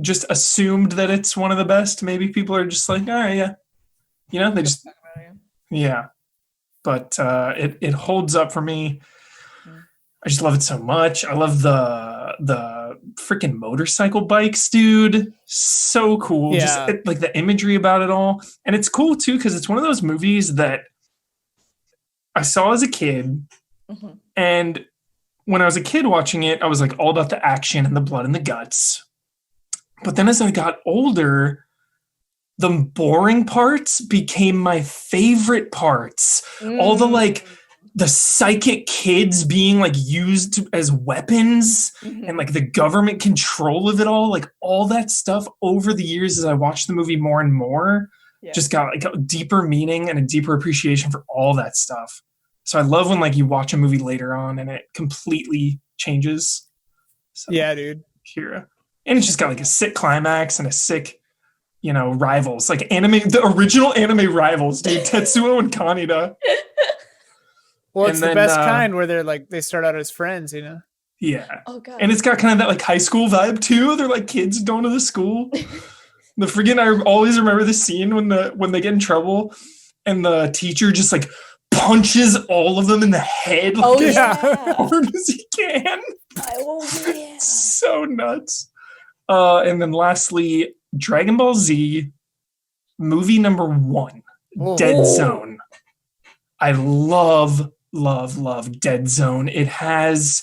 just assumed that it's one of the best, maybe people are just like, all right, yeah. You know, they just, yeah. But it holds up for me. I just love it so much. I love the freaking motorcycle bikes, dude. So cool. Yeah. Just like the imagery about it all. And it's cool too, because it's one of those movies that I saw as a kid. And when I was a kid watching it, I was like all about the action and the blood and the guts. But then as I got older, the boring parts became my favorite parts. All the like the psychic kids being like used as weapons and like the government control of it all, like all that stuff over the years as I watched the movie more and more, just got like a deeper meaning and a deeper appreciation for all that stuff. So I love when like you watch a movie later on and it completely changes. So, yeah, dude. Akira. And it's just got like a sick climax and a sick, you know, rivals, like the original anime rivals, dude. Tetsuo and Kaneda. Well, it's the best kind where they start out as friends, you know? Yeah. Oh god. And it's got kind of that like high school vibe too. They're like kids going to the school. I always remember the scene when they get in trouble and the teacher just like punches all of them in the head like as hard as he can. So nuts. And then lastly, Dragon Ball Z movie number 1, Dead Zone. I love Dead Zone. It has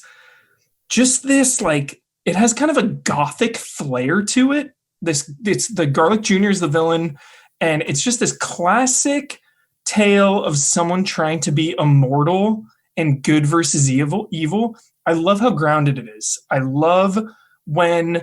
just this like, it has kind of a gothic flair to it. It's the Garlic Jr. is the villain, and it's just this classic tale of someone trying to be immortal and good versus evil. I love how grounded it is. I love when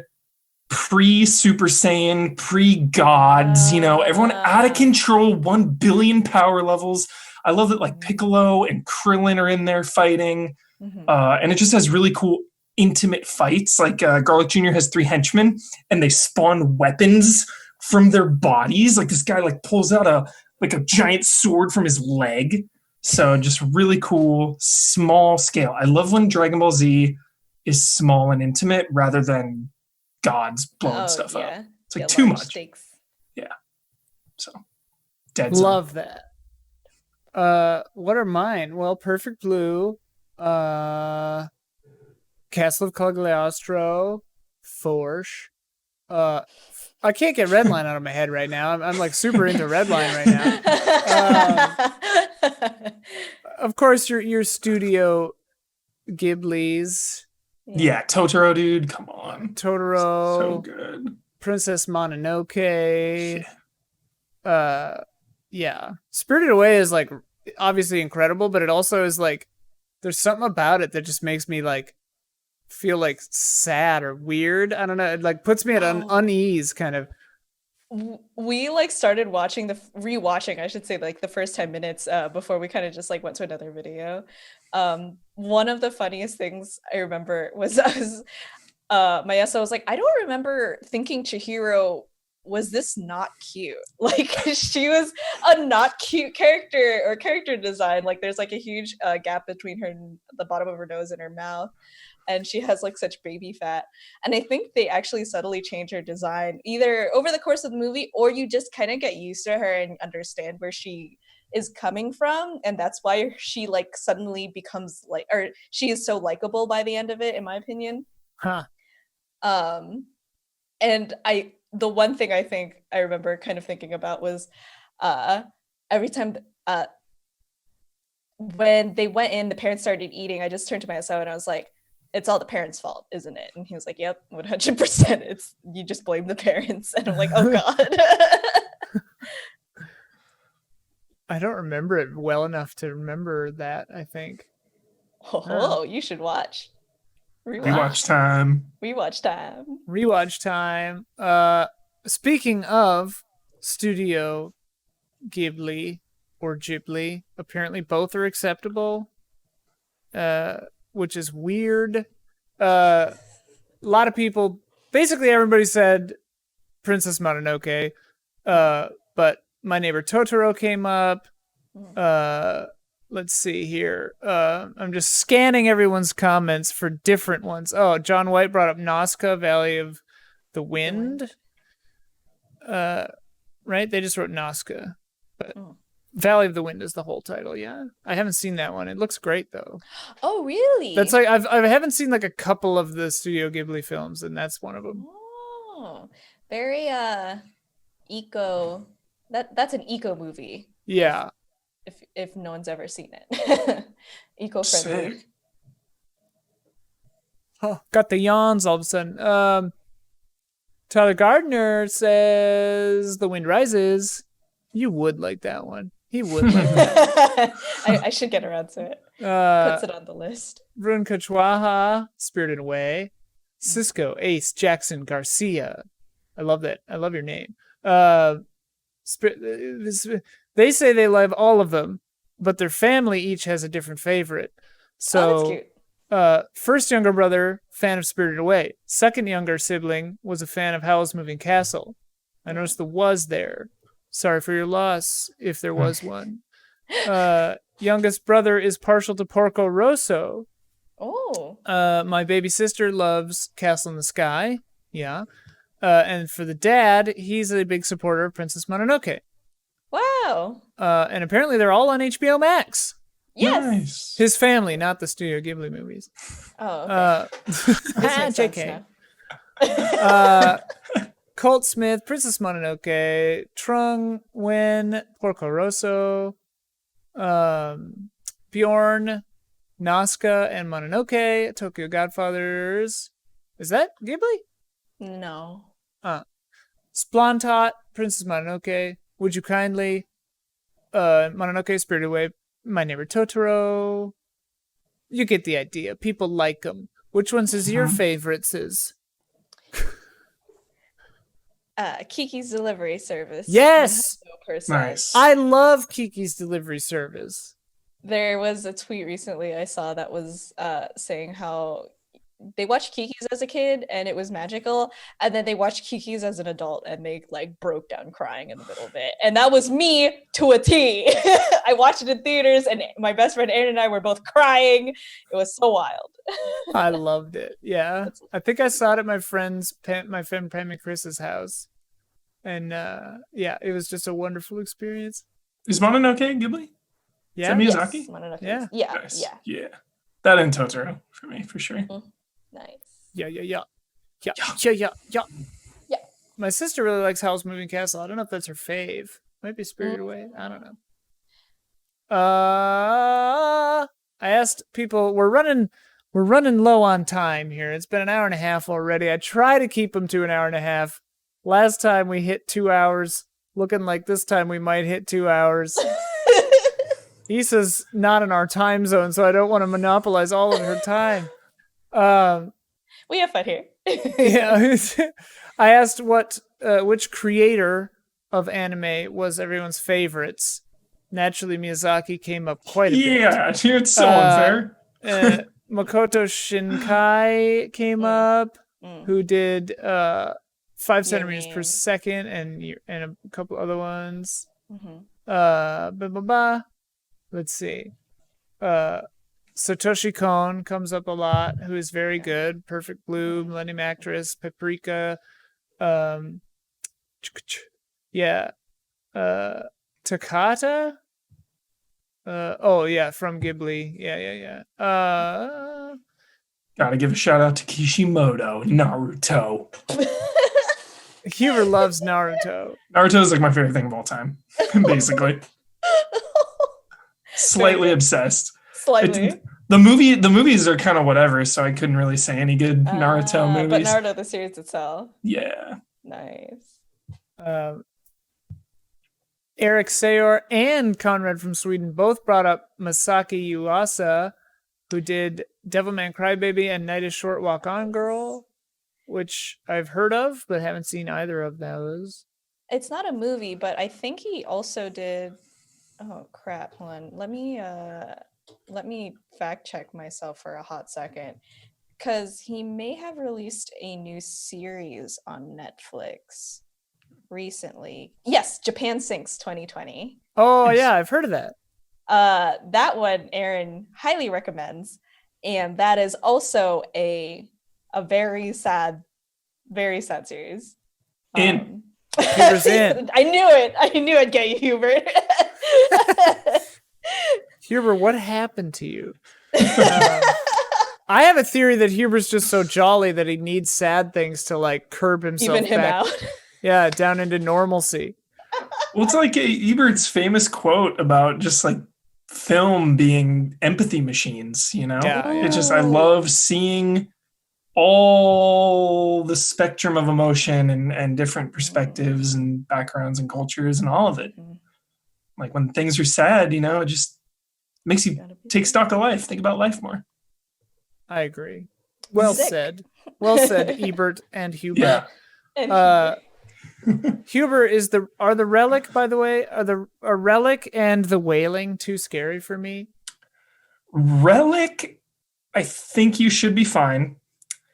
pre-Super Saiyan, pre-gods, you know, everyone out of control, 1 billion power levels. I love that like Piccolo and Krillin are in there fighting. And it just has really cool intimate fights. Like Garlic Jr. has 3 henchmen and they spawn weapons from their bodies. Like this guy like pulls out a giant sword from his leg. So just really cool, small scale. I love when Dragon Ball Z is small and intimate rather than gods blowing stuff up. It's like too much. Stakes. Yeah. So Dead Zone. Love that. What are mine? Well, Perfect Blue, Castle of Cogmaster, Forsh. I can't get Redline out of my head right now. I'm like super into Redline right now. Of course, your Studio Ghibli's. Yeah, Totoro, dude. Come on. Totoro. So good. Princess Mononoke. Yeah. Spirited Away is like obviously incredible, but it also is like there's something about it that just makes me like feel like sad or weird. I don't know. It like puts me at an unease kind of. We like started rewatching, I should say, like the first 10 minutes before we kind of just like went to another video. One of the funniest things I remember was Mayasa was like, I don't remember thinking Chihiro was this not cute. Like she was a not cute character or character design. Like there's like a huge gap between her and the bottom of her nose and her mouth. And she has like such baby fat. And I think they actually subtly change her design either over the course of the movie, or you just kind of get used to her and understand where she is coming from. And that's why she like suddenly becomes like, or she is so likable by the end of it, in my opinion. And the one thing I think I remember kind of thinking about was every time when they went in, the parents started eating, I just turned to myself and I was like, it's all the parents' fault, isn't it? And he was like, yep, 100%. It's you just blame the parents. And I'm like, oh God. I don't remember it well enough to remember that, I think. Oh, you should watch. Rewatch time. Rewatch time. Speaking of Studio Ghibli or Ghibli, apparently both are acceptable. which is weird. A lot of people, basically everybody said Princess Mononoke, but My Neighbor Totoro came up. Let's see here. I'm just scanning everyone's comments for different ones. Oh, John White brought up Nazca, Valley of the Wind. Right? They just wrote Nazca. But Valley of the Wind is the whole title, yeah. I haven't seen that one. It looks great though. Oh, really? That's like I haven't seen like a couple of the Studio Ghibli films, and that's one of them. Oh, very eco. That's an eco movie. Yeah. If no one's ever seen it. Eco-friendly. Oh, got the yawns all of a sudden. Tyler Gardner says The Wind Rises. You would like that one. He would like that. I should get around to it. Puts it on the list. Rune Kachwaha, Spirited Away. Cisco, Ace, Jackson, Garcia. I love that. I love your name. They say they love all of them, but their family each has a different favorite. So, that's cute. First younger brother, fan of Spirited Away. Second younger sibling was a fan of Howl's Moving Castle. I noticed the was there. Sorry for your loss, if there was one. Youngest brother is partial to Porco Rosso. Oh. My baby sister loves Castle in the Sky. Yeah. And for the dad, he's a big supporter of Princess Mononoke. Wow. And apparently they're all on HBO Max. Yes. Nice. His family, not the Studio Ghibli movies. Oh, okay. JK. Colt Smith, Princess Mononoke, Trung Nguyen, Porco Rosso, Bjorn, Nazca, and Mononoke, Tokyo Godfathers. Is that Ghibli? No. Splantot, Princess Mononoke, Would You Kindly, Mononoke, Spirited Away, My Neighbor Totoro. You get the idea. People like them. Which ones is your favorites? Kiki's Delivery Service. Yes! Nice. I love Kiki's Delivery Service. There was a tweet recently I saw that was saying how they watched Kiki's as a kid and it was magical, and then they watched Kiki's as an adult and they like broke down crying in the middle of it. And that was me to a T. I watched it in theaters and my best friend Aaron and I were both crying. It was so wild. I loved it. Yeah. I think I saw it at my friend Pam and Chris's house. And yeah, it was just a wonderful experience. Is Mononoke Ghibli? Yeah. Is that Miyazaki? Yes, Mononoke. Yeah. Yeah. Nice. Yeah. Yeah. That and Totoro for me, for sure. Nice. Yeah. My sister really likes Howl's Moving Castle. I don't know if that's her fave. Might be Spirited Away. I don't know. I asked people. We're running low on time here. It's been an hour and a half already. I try to keep them to an hour and a half. Last time we hit 2 hours. Looking like this time we might hit 2 hours. Issa's not in our time zone, so I don't want to monopolize all of her time. We have fun here. Yeah, I asked which creator of anime was everyone's favorites. Naturally, Miyazaki came up quite a bit. Yeah, it's so unfair. Makoto Shinkai came up, who did 5 centimeters per second and a couple other ones. Let's see. Satoshi Kon comes up a lot, who is very good. Perfect Blue, Millennium Actress, Paprika. Yeah. Takata? From Ghibli. Yeah. Gotta give a shout out to Kishimoto, Naruto. Huber loves Naruto. Naruto is like my favorite thing of all time, basically. Slightly obsessed. Slightly. The movies are kind of whatever, so I couldn't really say any good Naruto movies. But Naruto, the series itself. Yeah. Nice. Eric Sayor and Conrad from Sweden both brought up Masaki Yuasa, who did Devilman Crybaby and Night is Short, Walk On Girl, which I've heard of, but haven't seen either of those. It's not a movie, but I think he also did... Oh, crap. Hold on. Let me let me fact check myself for a hot second, because he may have released a new series on Netflix recently. Yes, Japan Sinks 2020. Oh yeah, I've heard of that. That one Aaron highly recommends, and that is also a very sad series. Huber's in. I knew I'd get you, Hubert. Huber, what happened to you? I have a theory that Huber's just so jolly that he needs sad things to like curb himself Even him back. out. Yeah, down into normalcy. Well, it's like Ebert's famous quote about just like film being empathy machines, you know? Yeah, yeah. It's just, I love seeing all the spectrum of emotion and different perspectives and backgrounds and cultures and all of it. Like when things are sad, you know, it just makes you take stock of life, think about life more. I agree. Well said. Well said, Ebert and Huber. Yeah. Huber, are the Relic, by the way, are Relic and the Wailing too scary for me? Relic, I think you should be fine.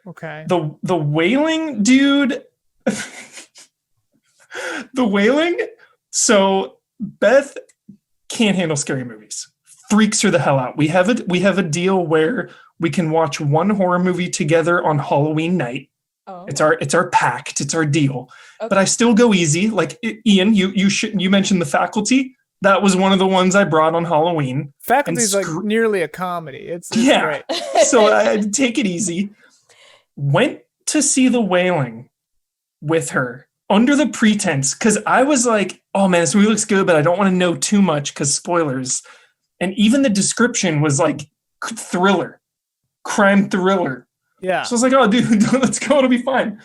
Okay. The Wailing, dude. The Wailing. So Beth can't handle scary movies. Freaks her the hell out. We have a deal where we can watch one horror movie together on Halloween night. Oh. It's our pact. It's our deal. Okay. But I still go easy. Like Ian, you mentioned The Faculty. That was one of the ones I brought on Halloween. Faculty's like nearly a comedy. It's great. So I take it easy. Went to see The Wailing with her under the pretense, because I was like, oh man, this movie looks good, but I don't want to know too much because spoilers. And even the description was like thriller, crime thriller. Yeah. So I was like, oh, dude, let's go. It'll be fine.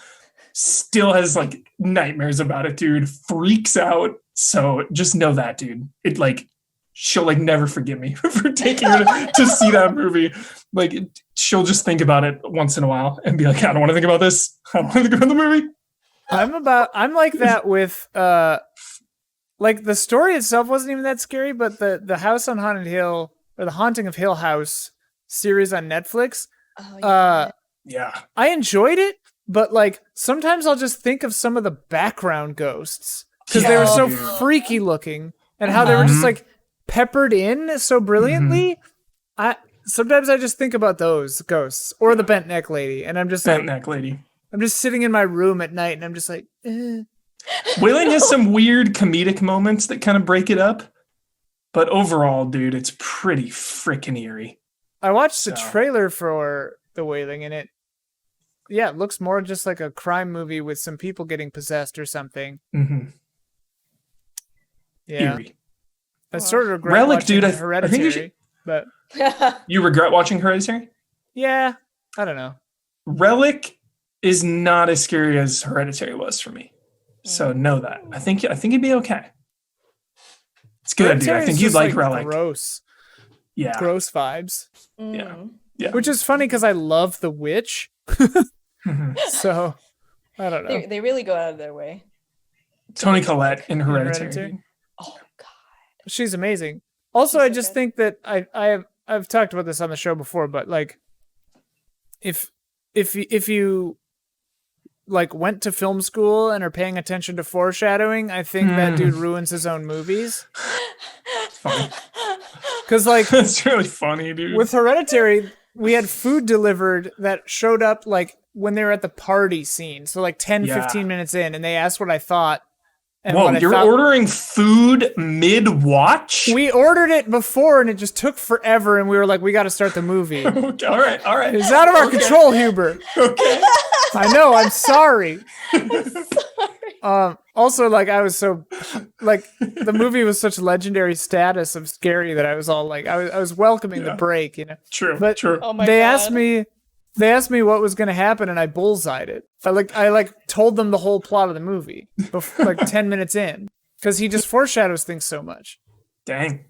Still has like nightmares about it, dude. Freaks out. So just know that, dude. It like, she'll like never forgive me for taking her to see that movie. Like she'll just think about it once in a while and be like, I don't want to think about this. I don't want to think about the movie. I'm like that with, like the story itself wasn't even that scary, but the House on Haunted Hill, or the Haunting of Hill House series on Netflix. Oh, yeah. I enjoyed it, but like sometimes I'll just think of some of the background ghosts because they were so freaky looking and how they were just like peppered in so brilliantly. Sometimes I just think about those ghosts or the bent neck lady, and I'm just neck lady. I'm just sitting in my room at night and I'm just like, Wailing has some weird comedic moments that kind of break it up, but overall, dude, it's pretty freaking eerie. I watched the trailer for The Wailing, and it looks more just like a crime movie with some people getting possessed or something. Mm-hmm. Yeah. Eerie. I sort of regret Relic, watching dude. Hereditary, I think but you regret watching Hereditary? Yeah, I don't know. Relic is not as scary as Hereditary was for me, so know that. I think you'd be okay. It's good, dude. I think you'd like Relic. Gross. Yeah. Gross vibes. Yeah. Which is funny because I love The Witch. So, I don't know. They really go out of their way. Toni Collette in Hereditary. Oh, God. She's amazing. Also, I just think that I've talked about this on the show before, but like, if you like went to film school and are paying attention to foreshadowing, I think that dude ruins his own movies. Funny. Because like that's really funny, dude. With Hereditary, we had food delivered that showed up like when they were at the party scene. So like 10-15 minutes in, and they asked what I thought. And whoa, you're ordering food mid-watch? We ordered it before, and it just took forever, and we were like, we got to start the movie. Okay, all right. It's out of our control, Huber. Okay. I know, I'm sorry. Also, like, I was so, like, the movie was such legendary status of scary that I was all like, I was welcoming the break, you know? True. Oh my they God. They asked me what was going to happen, and I bullseyed it. I told them the whole plot of the movie, before, like 10 minutes in, because he just foreshadows things so much. Dang.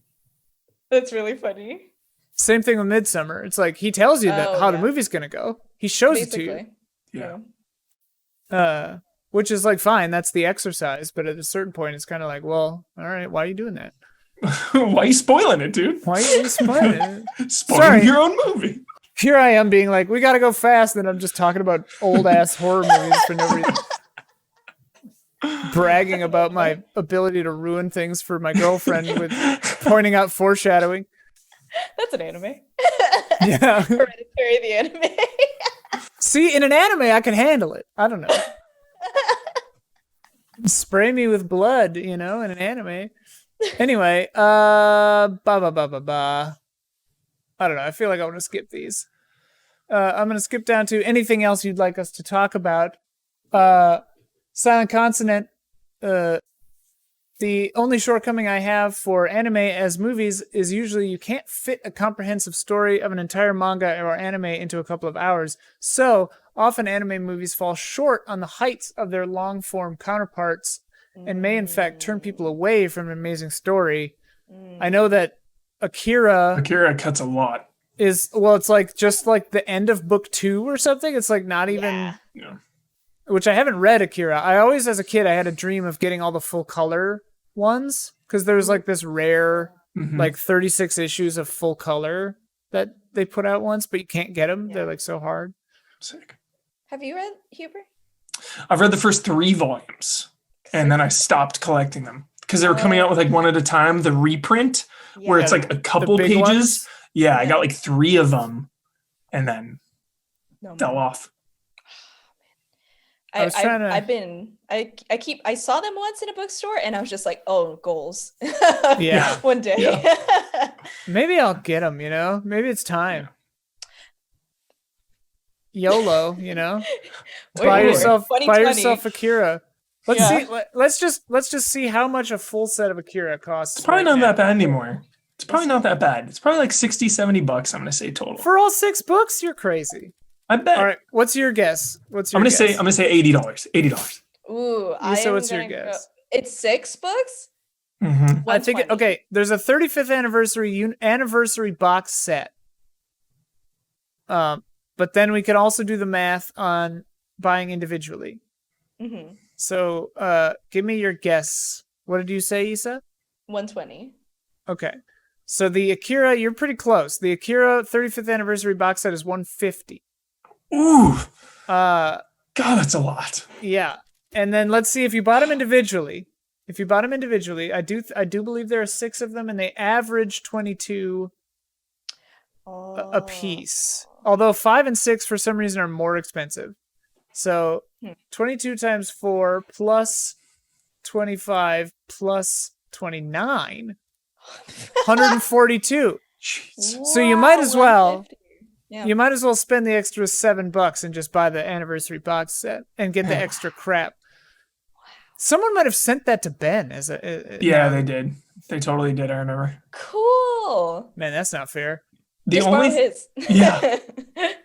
That's really funny. Same thing with Midsummer. It's like he tells you how the movie's going to go. He shows it to you. Yeah. Which is like fine. That's the exercise. But at a certain point, it's kind of like, well, all right, why are you doing that? Why are you spoiling it, dude? Why are you spoiling it? Spoiling your own movie. Here I am being like, we gotta go fast, and I'm just talking about old ass horror movies for no reason. Bragging about my ability to ruin things for my girlfriend with pointing out foreshadowing. That's an anime. Yeah. Hereditary, the anime. See, in an anime, I can handle it. I don't know. Spray me with blood, in an anime. Anyway, I don't know. I feel like I want to skip these. I'm going to skip down to anything else you'd like us to talk about. Silent Consonant, the only shortcoming I have for anime as movies is usually you can't fit a comprehensive story of an entire manga or anime into a couple of hours. So often anime movies fall short on the heights of their long-form counterparts and may in fact turn people away from an amazing story. I know that Akira cuts a lot. It's like just like the end of book 2 or something. It's like not even... Yeah. Which I haven't read Akira. I always, as a kid, I had a dream of getting all the full color ones because there's like this rare, like 36 issues of full color that they put out once, but you can't get them. Yeah. They're like so hard. Sick. Have you read Huber? I've read the first 3 volumes and then I stopped collecting them because they were coming out with like one at a time. The reprint where it's like a couple pages. Ones? Yeah, I got like 3 of them and then fell off. I saw them once in a bookstore and I was just like, oh, goals. Yeah. One day. Yeah. Maybe I'll get them, maybe it's time. YOLO, buy yourself Akira. Let's just see how much a full set of Akira costs. It's probably not that bad anymore. It's probably not that bad. It's probably like $60-$70, I'm going to say total. For all 6 books? You're crazy. I bet. All right, what's your guess? I'm gonna say $80. $80. Ooh, so what's your guess? It's 6 books. I think there's a 35th anniversary box set. But then we can also do the math on buying individually. So, give me your guess. What did you say, Yssa? 120. Okay. So the Akira, you're pretty close. The Akira 35th anniversary box set is 150. Ooh. God, that's a lot. Yeah. And then let's see if you bought them individually. I do believe there are 6 of them and they average 22 a piece. Although 5 and 6 for some reason are more expensive. So 22 times 4 plus 25 plus 29, 142. Jeez. So you might as well... Yeah. You might as well spend the extra $7 and just buy the anniversary box set and get the extra crap. Someone might have sent that to Ben as a. Yeah, they did. They totally did. I remember. Cool. Man, that's not fair. Borrow his. Yeah.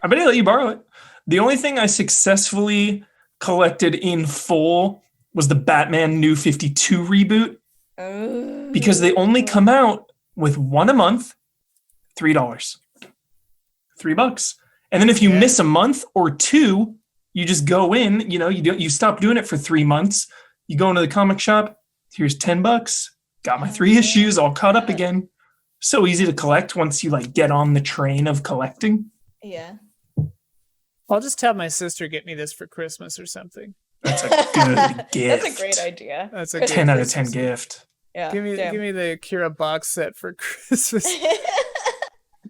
I bet he let you borrow it. The only thing I successfully collected in full was the Batman New 52 reboot. Oh. Because they only come out with 1 a month, $3. $3. And then if you miss a month or 2, you just go in, you stop doing it for 3 months. You go into the comic shop, here's $10. Got my 3 issues all caught up again. So easy to collect once you get on the train of collecting. Yeah. I'll just have my sister get me this for Christmas or something. That's a good gift. That's a great idea. That's a 10 out of 10 gift. Yeah. Give me the Akira box set for Christmas.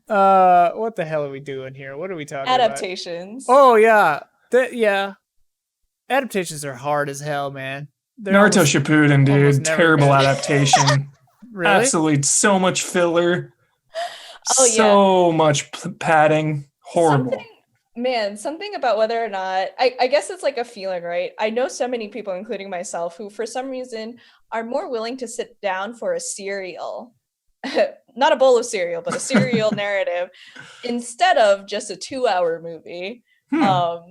What the hell are we doing here? What are we talking Adaptations. about? Oh yeah. Adaptations are hard as hell, man. Naruto Shippuden, dude. Terrible adaptation. Really? Absolutely so much filler. So much padding. Horrible. Something about whether or not I guess it's like a feeling, right? I know so many people, including myself, who for some reason are more willing to sit down for a serial. Not a bowl of cereal, but a serial narrative instead of just a 2-hour movie. I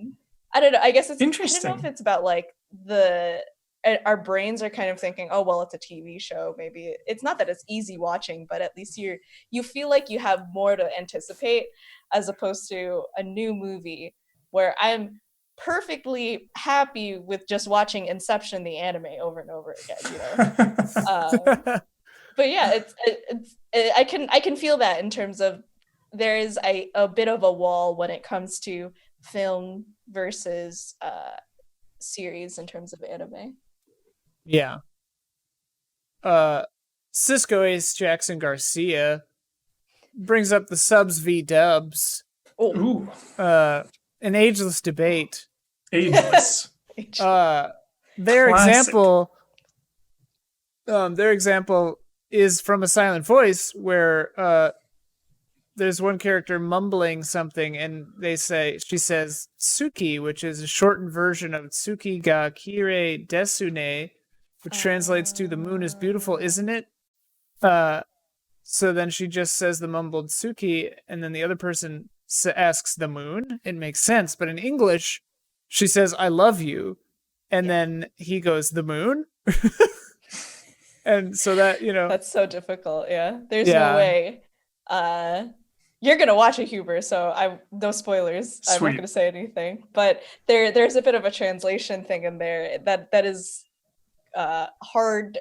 don't know. I guess it's interesting. I don't know if it's about our brains are kind of thinking, oh, well, it's a TV show. Maybe it's not that it's easy watching, but at least you feel like you have more to anticipate as opposed to a new movie where I'm perfectly happy with just watching Inception, the anime, over and over again. But yeah, I can feel that in terms of there is a bit of a wall when it comes to film versus series in terms of anime. Yeah. Cisco Ace Jackson Garcia brings up the subs v dubs. Ooh. An ageless debate. Ageless. Their example is from A Silent Voice, where there's one character mumbling something, and she says Tsuki, which is a shortened version of Tsuki ga Kire Desune, which translates to the moon is beautiful, isn't it? So then she just says the mumbled Tsuki, and then the other person asks the moon. It makes sense, but in English, she says I love you, and then he goes the moon. And so that, that's so difficult. Yeah, there's no way. You're gonna watch it, Huber, so no spoilers. Sweet. I'm not gonna say anything, but there's a bit of a translation thing in there that is hard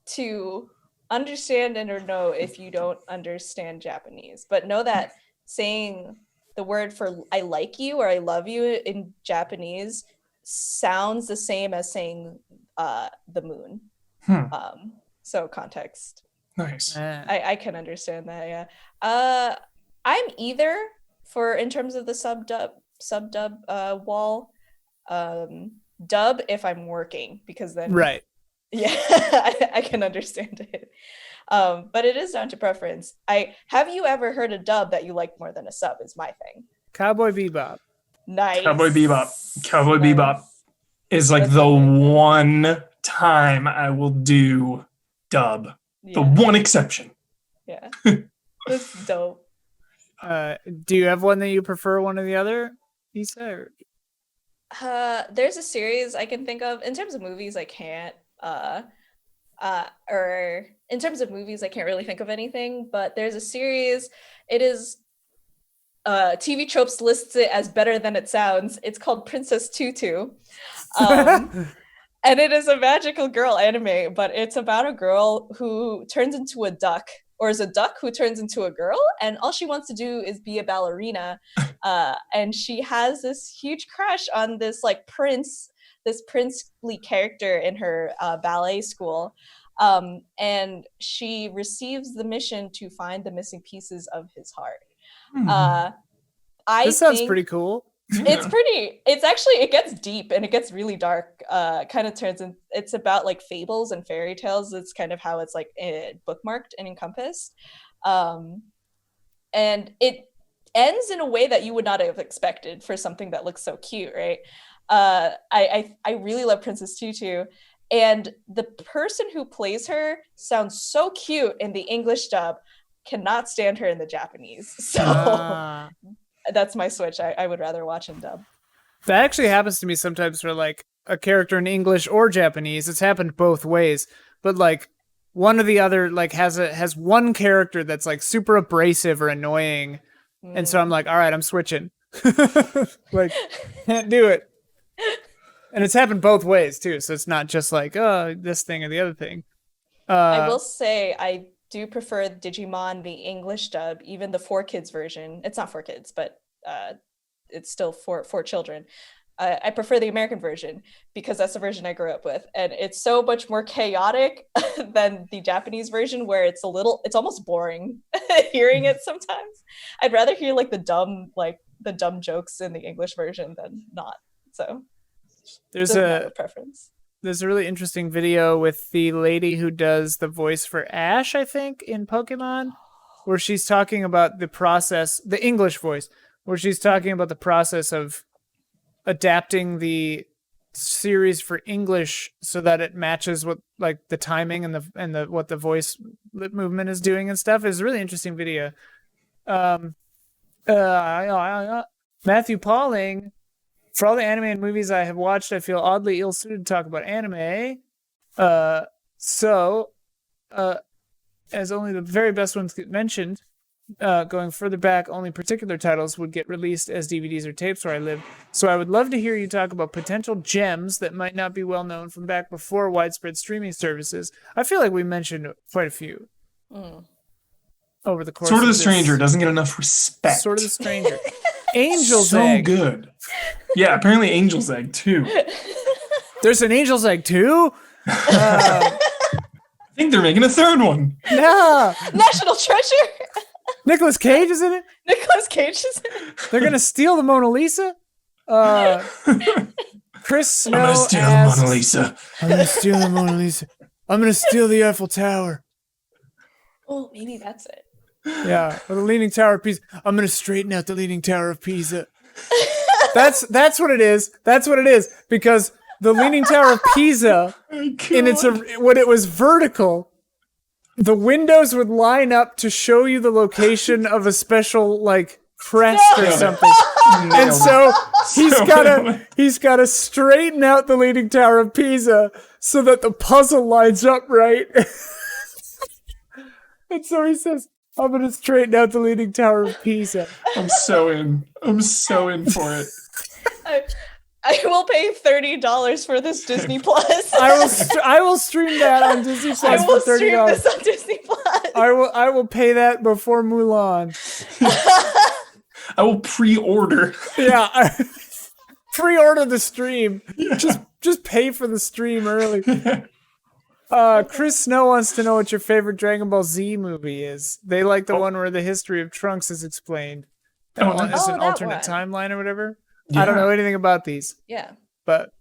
to understand and or know if you don't understand Japanese. But know that saying the word for I like you or I love you in Japanese sounds the same as saying the moon. So context. Nice. I can understand that. Yeah. I'm either for in terms of the sub dub wall, dub if I'm working, because then right. Yeah, I can understand it. But it is down to preference. Have you ever heard a dub that you like more than a sub is my thing. Cowboy Bebop. Nice. Cowboy Bebop is like the one time I will do dub. Yeah. The one exception. Yeah. That's dope. Do you have one that you prefer one or the other, Yssa? There's a series I can think of. In terms of movies, I can't. Or in terms of movies, I can't really think of anything, but there's a series. It is TV Tropes lists it as better than it sounds. It's called Princess Tutu. And it is a magical girl anime, but it's about a girl who turns into a duck, or is a duck who turns into a girl, and all she wants to do is be a ballerina. And she has this huge crush on this this princely character in her ballet school. And she receives the mission to find the missing pieces of his heart. This sounds pretty cool. It gets deep and it gets really dark. Kind of turns in, it's about like fables and fairy tales. It's kind of how it's like bookmarked and encompassed. And it ends in a way that you would not have expected for something that looks so cute, right? I really love Princess Tutu, and the person who plays her sounds so cute in the English dub. Cannot stand her in the Japanese. So that's my switch. I would rather watch in dub. That actually happens to me sometimes for like a character in English or Japanese. It's happened both ways, but like one or the other like has one character that's like super abrasive or annoying, and so I'm like, all right, I'm switching. Like, can't do it. And it's happened both ways too, so it's not just like this thing or the other thing. I will say I do prefer Digimon, the English dub, even the 4Kids version. It's not 4Kids, but it's still for children. I prefer the American version because that's the version I grew up with, and it's so much more chaotic than the Japanese version, where it's almost boring hearing it sometimes. I'd rather hear like the dumb jokes in the English version than not. So there's a preference. There's a really interesting video with the lady who does the voice for Ash, I think, in Pokemon, where she's talking about the process, the English voice, where she's talking about the process of adapting the series for English so that it matches what like the timing and the what the voice lip movement is doing and stuff. Is a really interesting video. Matthew Pauling. For all the anime and movies I have watched, I feel oddly ill-suited to talk about anime. As only the very best ones get mentioned, Going further back, only particular titles would get released as DVDs or tapes where I live. So I would love to hear you talk about potential gems that might not be well known from back before widespread streaming services. I feel like we mentioned quite a few over the course Sort of of the Stranger doesn't get enough respect. Sort of the Stranger. Angel's so Egg. Good. Yeah, apparently Angel's Egg too. There's an Angel's Egg too? I think they're making a third one. Yeah. National Treasure. Nicolas Cage is in it. Nicolas Cage is in it. They're gonna steal the Mona Lisa. Chris Snow I'm gonna steal the Mona Lisa. I'm gonna steal the Mona Lisa. I'm gonna steal the Eiffel Tower. Oh, maybe that's it. Yeah, or the Leaning Tower of Pisa. I'm gonna straighten out the Leaning Tower of Pisa. That's what it is. That's what it is. Because the Leaning Tower of Pisa, when it was vertical, the windows would line up to show you the location of a special like crest or something. And so he's gotta straighten out the Leaning Tower of Pisa so that the puzzle lines up right. And so he says, I'm gonna straighten out the Leaning Tower of Pisa. I'm so in for it. I will pay $30 for this Disney Plus. I will stream that on Disney Plus I will for $30. stream this on Disney Plus. I will pay that before Mulan. I will pre-order. Yeah, pre-order the stream. Yeah. Just pay for the stream early. Chris Snow wants to know what your favorite Dragon Ball Z movie is. They like the one where the history of Trunks is explained. That one is an alternate timeline or whatever. Yeah. I don't know anything about these. Yeah. But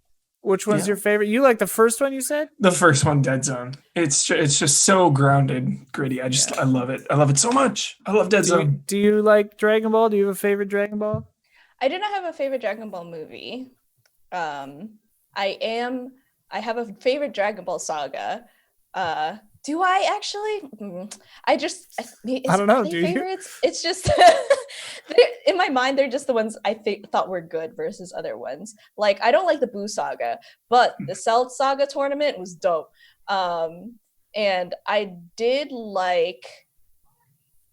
which one's your favorite? You like the first one, you said? The first one, Dead Zone. It's just so grounded, gritty. I love it. I love it so much. I love Dead Zone. Do you like Dragon Ball? Do you have a favorite Dragon Ball? I do not have a favorite Dragon Ball movie. I have a favorite Dragon Ball saga. Do I actually? I don't know. Do favorites? You? It's just in my mind, they're just the ones I thought were good versus other ones. Like I don't like the Boo saga, but the Cell Saga tournament was dope. And I did like.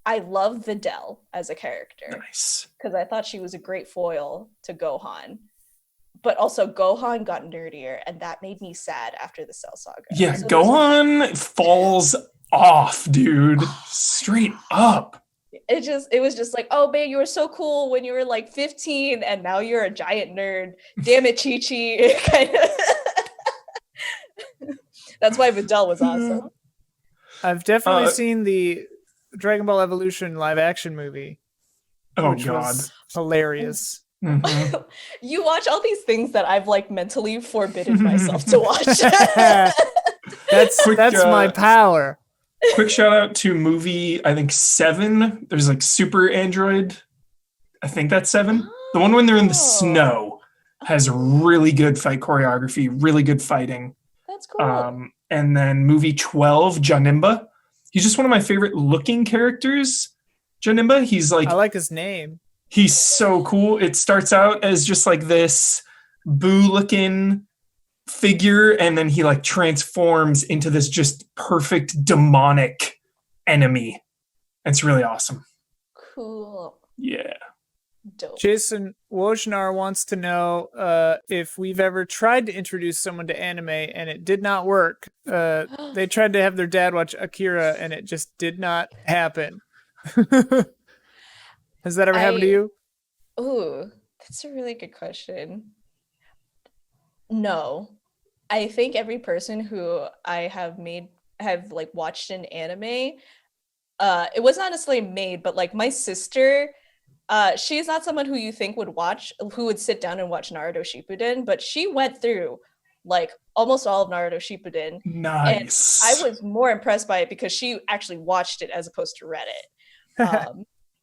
I love Videl as a character. Nice. Because I thought she was a great foil to Gohan. But also Gohan got nerdier, and that made me sad after the Cell Saga. Yeah, so Gohan falls off, dude. Straight up. It was just like, oh man, you were so cool when you were like 15, and now you're a giant nerd. Damn it, Chi-Chi. That's why Videl was awesome. I've definitely seen the Dragon Ball Evolution live action movie. Oh which God. Was hilarious. Mm-hmm. You watch all these things that I've like mentally forbidden myself to watch. That's my power. Quick shout out to movie, I think 7. There's like Super Android. I think that's 7. The one when they're in the snow has really good fight choreography, really good fighting. That's cool. And then movie 12, Janemba. He's just one of my favorite looking characters. Janemba, he's like, I like his name. He's so cool. It starts out as just like this Boo-looking figure, and then he like transforms into this just perfect demonic enemy. It's really awesome. Cool. Yeah. Dope. Jason Wojnar wants to know if we've ever tried to introduce someone to anime and it did not work. They tried to have their dad watch Akira and it just did not happen. Has that ever happened to you? Ooh, that's a really good question. No. I think every person who I have like watched an anime, it was not necessarily made, but like my sister, she's not someone who you think who would sit down and watch Naruto Shippuden, but she went through like almost all of Naruto Shippuden. Nice. And I was more impressed by it because she actually watched it as opposed to read it.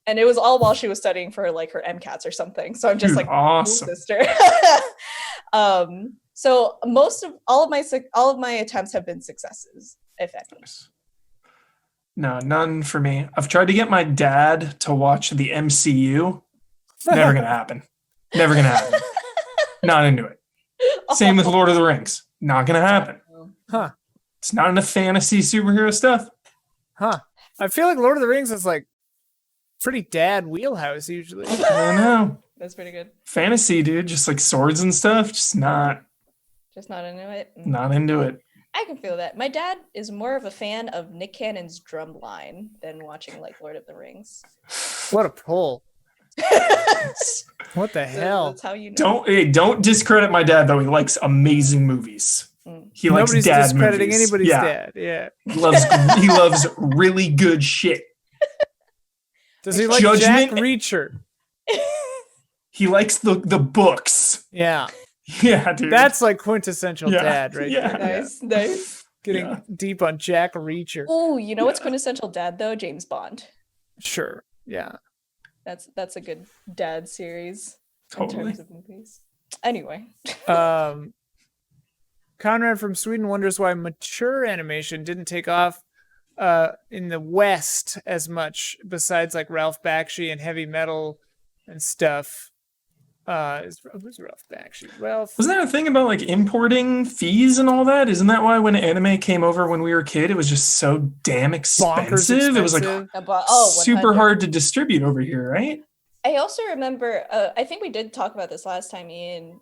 And it was all while she was studying for like her MCATs or something. So I'm just like, awesome. Sister. So all of my attempts have been successes, if any. No, none for me. I've tried to get my dad to watch the MCU. Never gonna happen. Never gonna happen. Not into it. Same with Lord of the Rings. Not gonna happen. Huh. It's not enough fantasy superhero stuff. Huh. I feel like Lord of the Rings is like pretty dad wheelhouse usually. I don't know. That's pretty good. Fantasy, dude, just like swords and stuff, just not into it. Not into it. I can feel that. My dad is more of a fan of Nick Cannon's Drumline than watching like Lord of the Rings. What a pull. What the hell? That's how you know. Don't discredit my dad though. He likes amazing movies. He likes Nobody's dad discrediting movies. anybody's dad. Yeah. He loves really good shit. Does he like Jack Reacher? He likes the books. Yeah. Yeah, dude. That's like quintessential dad right there. Nice. Getting deep on Jack Reacher. Oh, you know what's quintessential dad though? James Bond. Sure. Yeah. That's a good dad series Totally. in terms of movies. Anyway. Conrad from Sweden wonders why mature animation didn't take off in the West as much, besides like Ralph Bakshi and heavy metal and stuff. Who's Ralph Bakshi? Wasn't there a thing about like importing fees and all that? Isn't that why when anime came over when we were a kid, it was just so damn expensive? It was like super hard to distribute over here, right? I also remember, I think we did talk about this last time, Ian.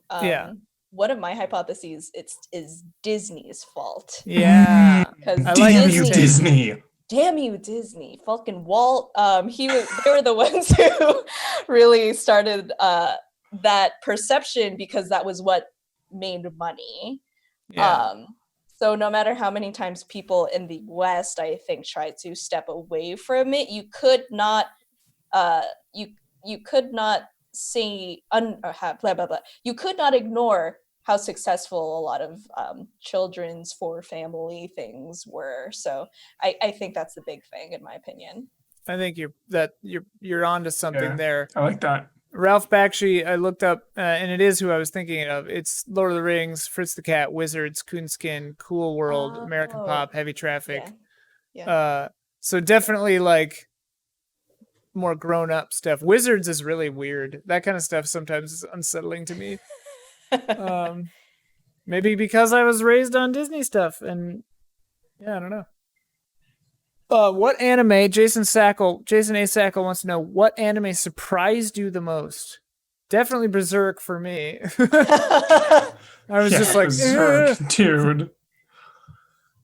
One of my hypotheses is Disney's fault. Yeah. Damn you, Disney. Damn you, Disney. Fucking Walt. They were the ones who really started that perception because that was what made money. Yeah. So no matter how many times people in the West, I think, tried to step away from it, you could not you could not see you could not ignore how successful a lot of children's for family things were. So I think that's the big thing, in my opinion. I think you're onto something there. I like that. Ralph Bakshi, I looked up, and it is who I was thinking of. It's Lord of the Rings, Fritz the Cat, Wizards, Coonskin, Cool World, American Pop, Heavy Traffic. Yeah. So definitely like more grown up stuff. Wizards is really weird. That kind of stuff sometimes is unsettling to me. Maybe because I was raised on Disney stuff, and yeah, I don't know. What anime? Jason A. Sackle wants to know, what anime surprised you the most? Definitely Berserk for me. I was just like, Berserk, dude.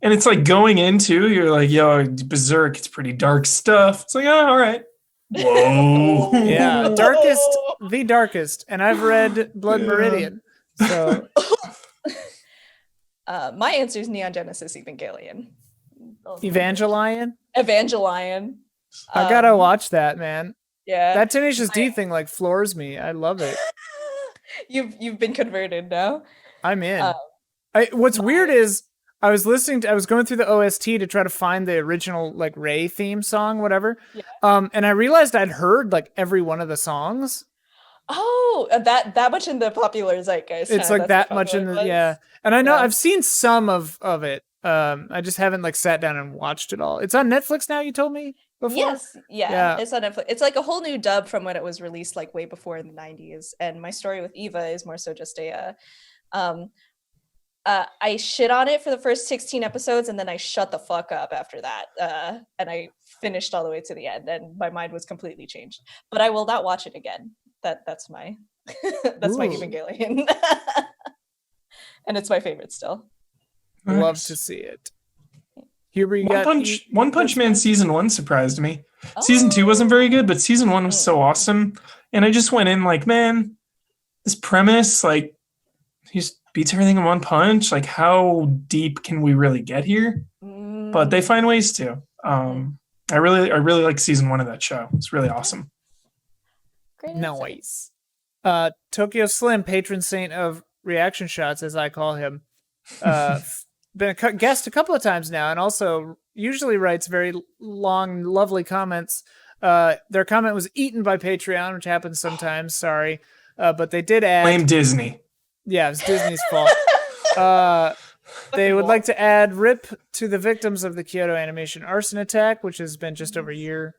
And it's like going into, you're like, yo, Berserk, it's pretty dark stuff. It's like, oh, all right. Whoa. Yeah, the darkest. And I've read Blood Meridian. So my answer is Neon Genesis Evangelion. Evangelion. I gotta watch that, man. Yeah, that Tenacious D thing like floors me. I love it. You've been converted now. I'm in. What's weird is I was going through the OST to try to find the original like Ray theme song, whatever. Yeah. And I realized I'd heard like every one of the songs. Oh, that much in the popular zeitgeist. It's like that much in the yeah. And I know I've seen some of it. I just haven't like sat down and watched it all. It's on Netflix now, you told me before? Yes. Yeah. It's on Netflix. It's like a whole new dub from when it was released like way before in the 90s. And my story with Eva is more so just I shit on it for the first 16 episodes and then I shut the fuck up after that. And I finished all the way to the end and my mind was completely changed. But I will not watch it again. That's my my Evangelion. And it's my favorite still. Nice. Love to see it. Here we got One Punch Man season 1 surprised me. Season 2 wasn't very good, but season 1 was so awesome. And I just went in like, man, this premise, like, he just beats everything in one punch. Like, how deep can we really get here? But they find ways to. I really like season 1 of that show. It's really awesome. Great. Nice. Tokyo Slim, patron saint of reaction shots, as I call him. Been a guest a couple of times now, and also usually writes very long, lovely comments. Their comment was eaten by Patreon, which happens sometimes. Sorry, but they did add. Blame Disney. Yeah, it's Disney's fault. They would like to add RIP to the victims of the Kyoto Animation arson attack, which has been just over a year.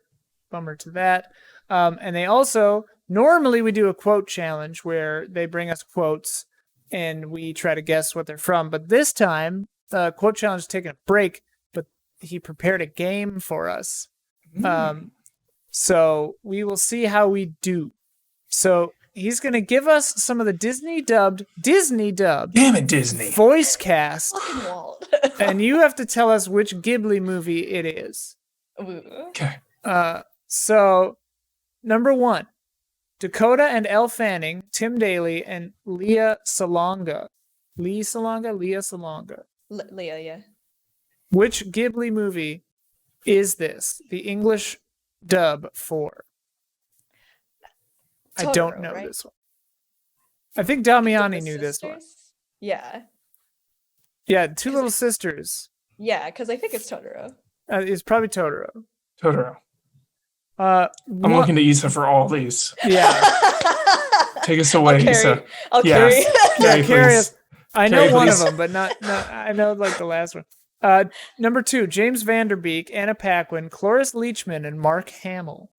Bummer to that. And they also, normally we do a quote challenge where they bring us quotes and we try to guess what they're from. But this time, the quote challenge is taking a break, but he prepared a game for us. So we will see how we do. So he's going to give us some of the Disney dubbed Damn it, Disney. voice cast. Fucking Walt. And you have to tell us which Ghibli movie it is. Okay. So number 1, Dakota and Elle Fanning, Tim Daly, and Leah Salonga. Leah Salonga. Leah, yeah. Which Ghibli movie is this? The English dub for? Totoro, I don't know right? this one. I think Damiani The knew this one. sisters? Yeah. Yeah, Two Little Sisters. Yeah, because I think it's Totoro. It's probably Totoro. I'm looking to Yssa for all these. Yeah. Take us away, Yssa. I'll Yes. Yeah, carry us. I know Carry, one of please. them, but not. I know like the last one. Number 2, James Vanderbeek, Anna Paquin, Cloris Leachman, and Mark Hamill.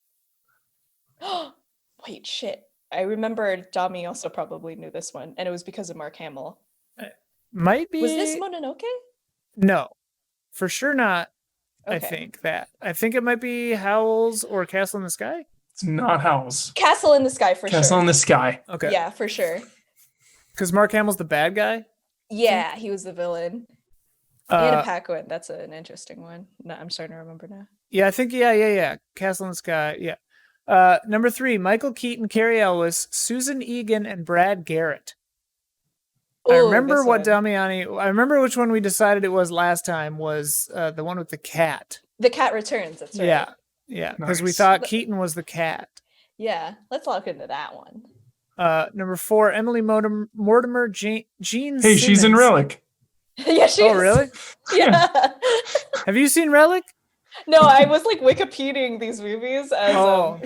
Wait, shit. I remember Dami also probably knew this one, and it was because of Mark Hamill. Might be. Was this Mononoke? No, for sure not. Okay. I think it might be Howl's or Castle in the Sky. It's not Howl's. Castle in the Sky for Castle sure. in the Sky. Okay. Yeah, for sure. Because Mark Hamill's the bad guy. Yeah, he was the villain. Anna Paquin, that's an interesting one. No, I'm starting to remember now. Yeah, I think yeah. Castle in the Sky. Yeah. Number 3, Michael Keaton, Carrie Elwes, Susan Egan, and Brad Garrett. I Ooh, remember this what one. Damiani. I remember which one we decided it was last time. Was the one with the cat? The Cat Returns, that's right. Yeah. Because we Nice. thought Keaton was the cat. Yeah, let's look into that one. Number 4, Emily Mortimer, Gene. Hey, she's in Simmons. Relic. Yeah, she Oh, is. really? Yeah. Have you seen Relic? No, I was like Wikipediaing these movies as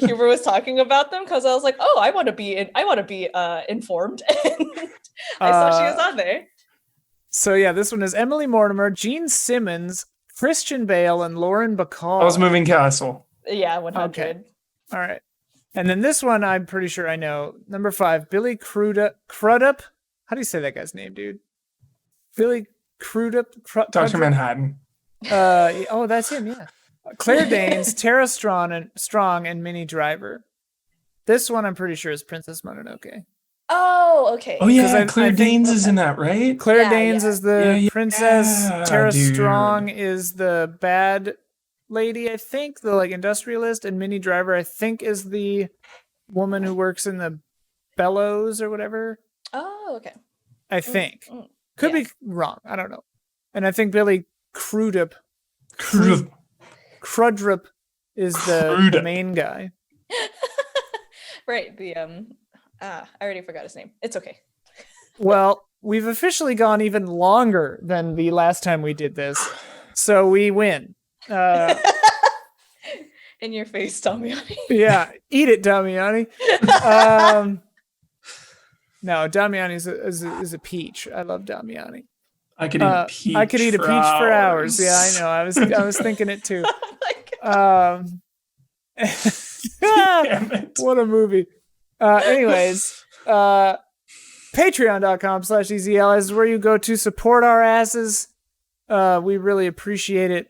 Huber was talking about them because I was like, oh, I want to be informed. And I saw she was on there. So yeah, this one is Emily Mortimer, Gene Simmons, Christian Bale, and Lauren Bacall. I was Moving Castle. Yeah, 100. Okay. All right. And then this one, I'm pretty sure I know. Number 5, Billy Crudup. How do you say that guy's name, dude? Billy Crudup. Dr. Manhattan. Oh, that's him. Yeah. Claire Danes, Tara Strong, and Minnie Driver. This one, I'm pretty sure, is Princess Mononoke. Oh, okay. Oh yeah, I Claire think- Danes is in that, right? Claire Yeah, Danes yeah. is the Yeah, princess. Tara dude. Strong is the bad lady, I think, the like industrialist, and Minnie Driver, I think, is the woman who works in the bellows or whatever. Oh, okay. I think. mm, Could yeah. be wrong. I don't know. And I think Billy Crudup is the Crudup. main guy. Right. I already forgot his name. It's okay. Well, we've officially gone even longer than the last time we did this, so we win. In your face, Tommy. Yeah, eat it, Damiani. No, Damiani is a peach. I love Damiani. I could eat a peach. I could eat a peach for hours. Yeah, I know. I was thinking it too. Oh my God. Damn it. What a movie. Anyways, patreon.com/EZL is where you go to support our asses. We really appreciate it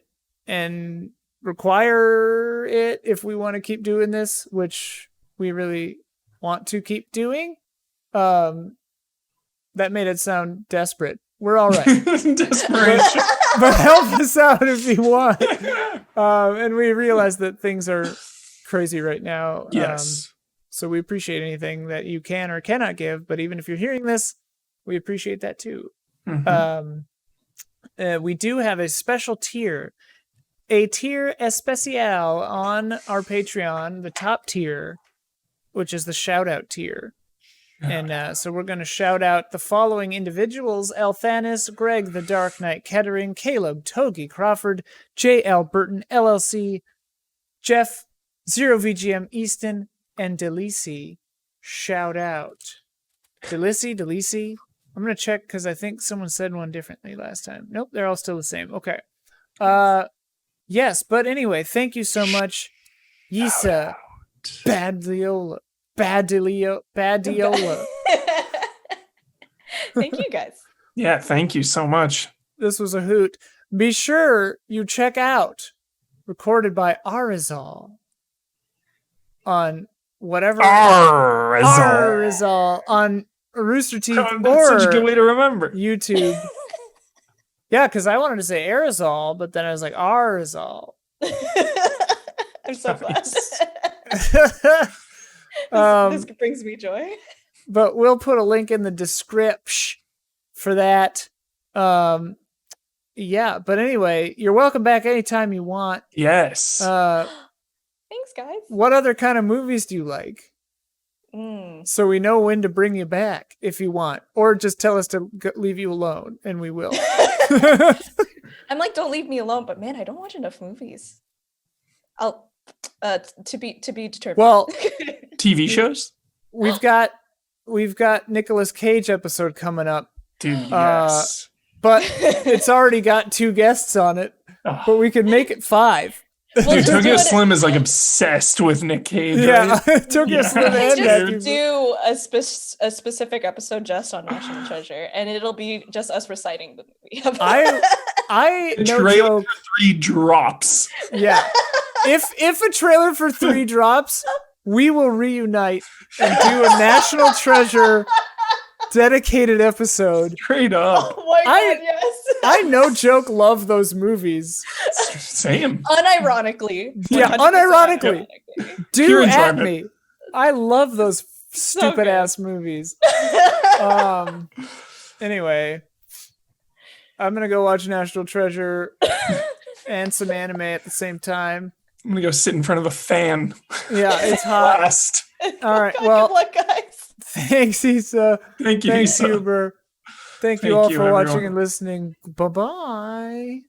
and require it if we want to keep doing this, which we really want to keep doing. That made it sound desperate. We're all right. Desperation. But help us out if you want. And we realize that things are crazy right now. Yes. So we appreciate anything that you can or cannot give. But even if you're hearing this, we appreciate that too. Mhm. We do have a special tier, a tier especial on our Patreon, the top tier, which is the shout out tier. And so we're going to shout out the following individuals: Elthanis, Greg the Dark Knight Kettering, Caleb, Togi Crawford, J.L. Burton, LLC, Jeff, 0VGM Easton, and Delisi. Shout out. Delisi. I'm going to check because I think someone said one differently last time. Nope, they're all still the same. Okay. Yes, but anyway, thank you so much, Yssa Badiola. Badiola. Thank you guys. Yeah, thank you so much. This was a hoot. Be sure you check out Recorded by Arizal. on whatever Arizal on Rooster Teeth that's or such a good way to remember. YouTube. Yeah, because I wanted to say Arizal, but then I was like Arizal. I'm so glad. This brings me joy. But we'll put a link in the description for that. Yeah, but anyway, you're welcome back anytime you want. Yes. Thanks, guys. What other kind of movies do you like? So we know when to bring you back if you want, or just tell us to leave you alone, and we will. I'm like, don't leave me alone, but man, I don't watch enough movies. I'll to be determined. Well, TV shows. We've got Nicolas Cage episode coming up, dude. Yes, but it's already got 2 guests on it. But we could make it 5. Well, dude, Tokyo Slim is like obsessed with Nick Cage. Yeah, right? Tokyo Slim and just do a specific episode just on National Treasure, and it'll be just us reciting the movie. I the no trailer joke. for 3 drops. Yeah, if a trailer for 3 drops, we will reunite and do a National Treasure dedicated episode. Straight up. Oh my god, yes. I no joke love those movies. Same. Unironically. Yeah, unironically. Do Pure at enjoyment. me. I love those stupid good. ass movies. Anyway, I'm gonna go watch National Treasure and some anime at the same time. I'm gonna go sit in front of a fan. Yeah, it's hot. Blast. All right, God, well, good luck, guys. thanks, Yssa. Thank you, Thanks, Yssa. Huber. Thank you Thank all you, for watching everyone. and listening. Bye-bye.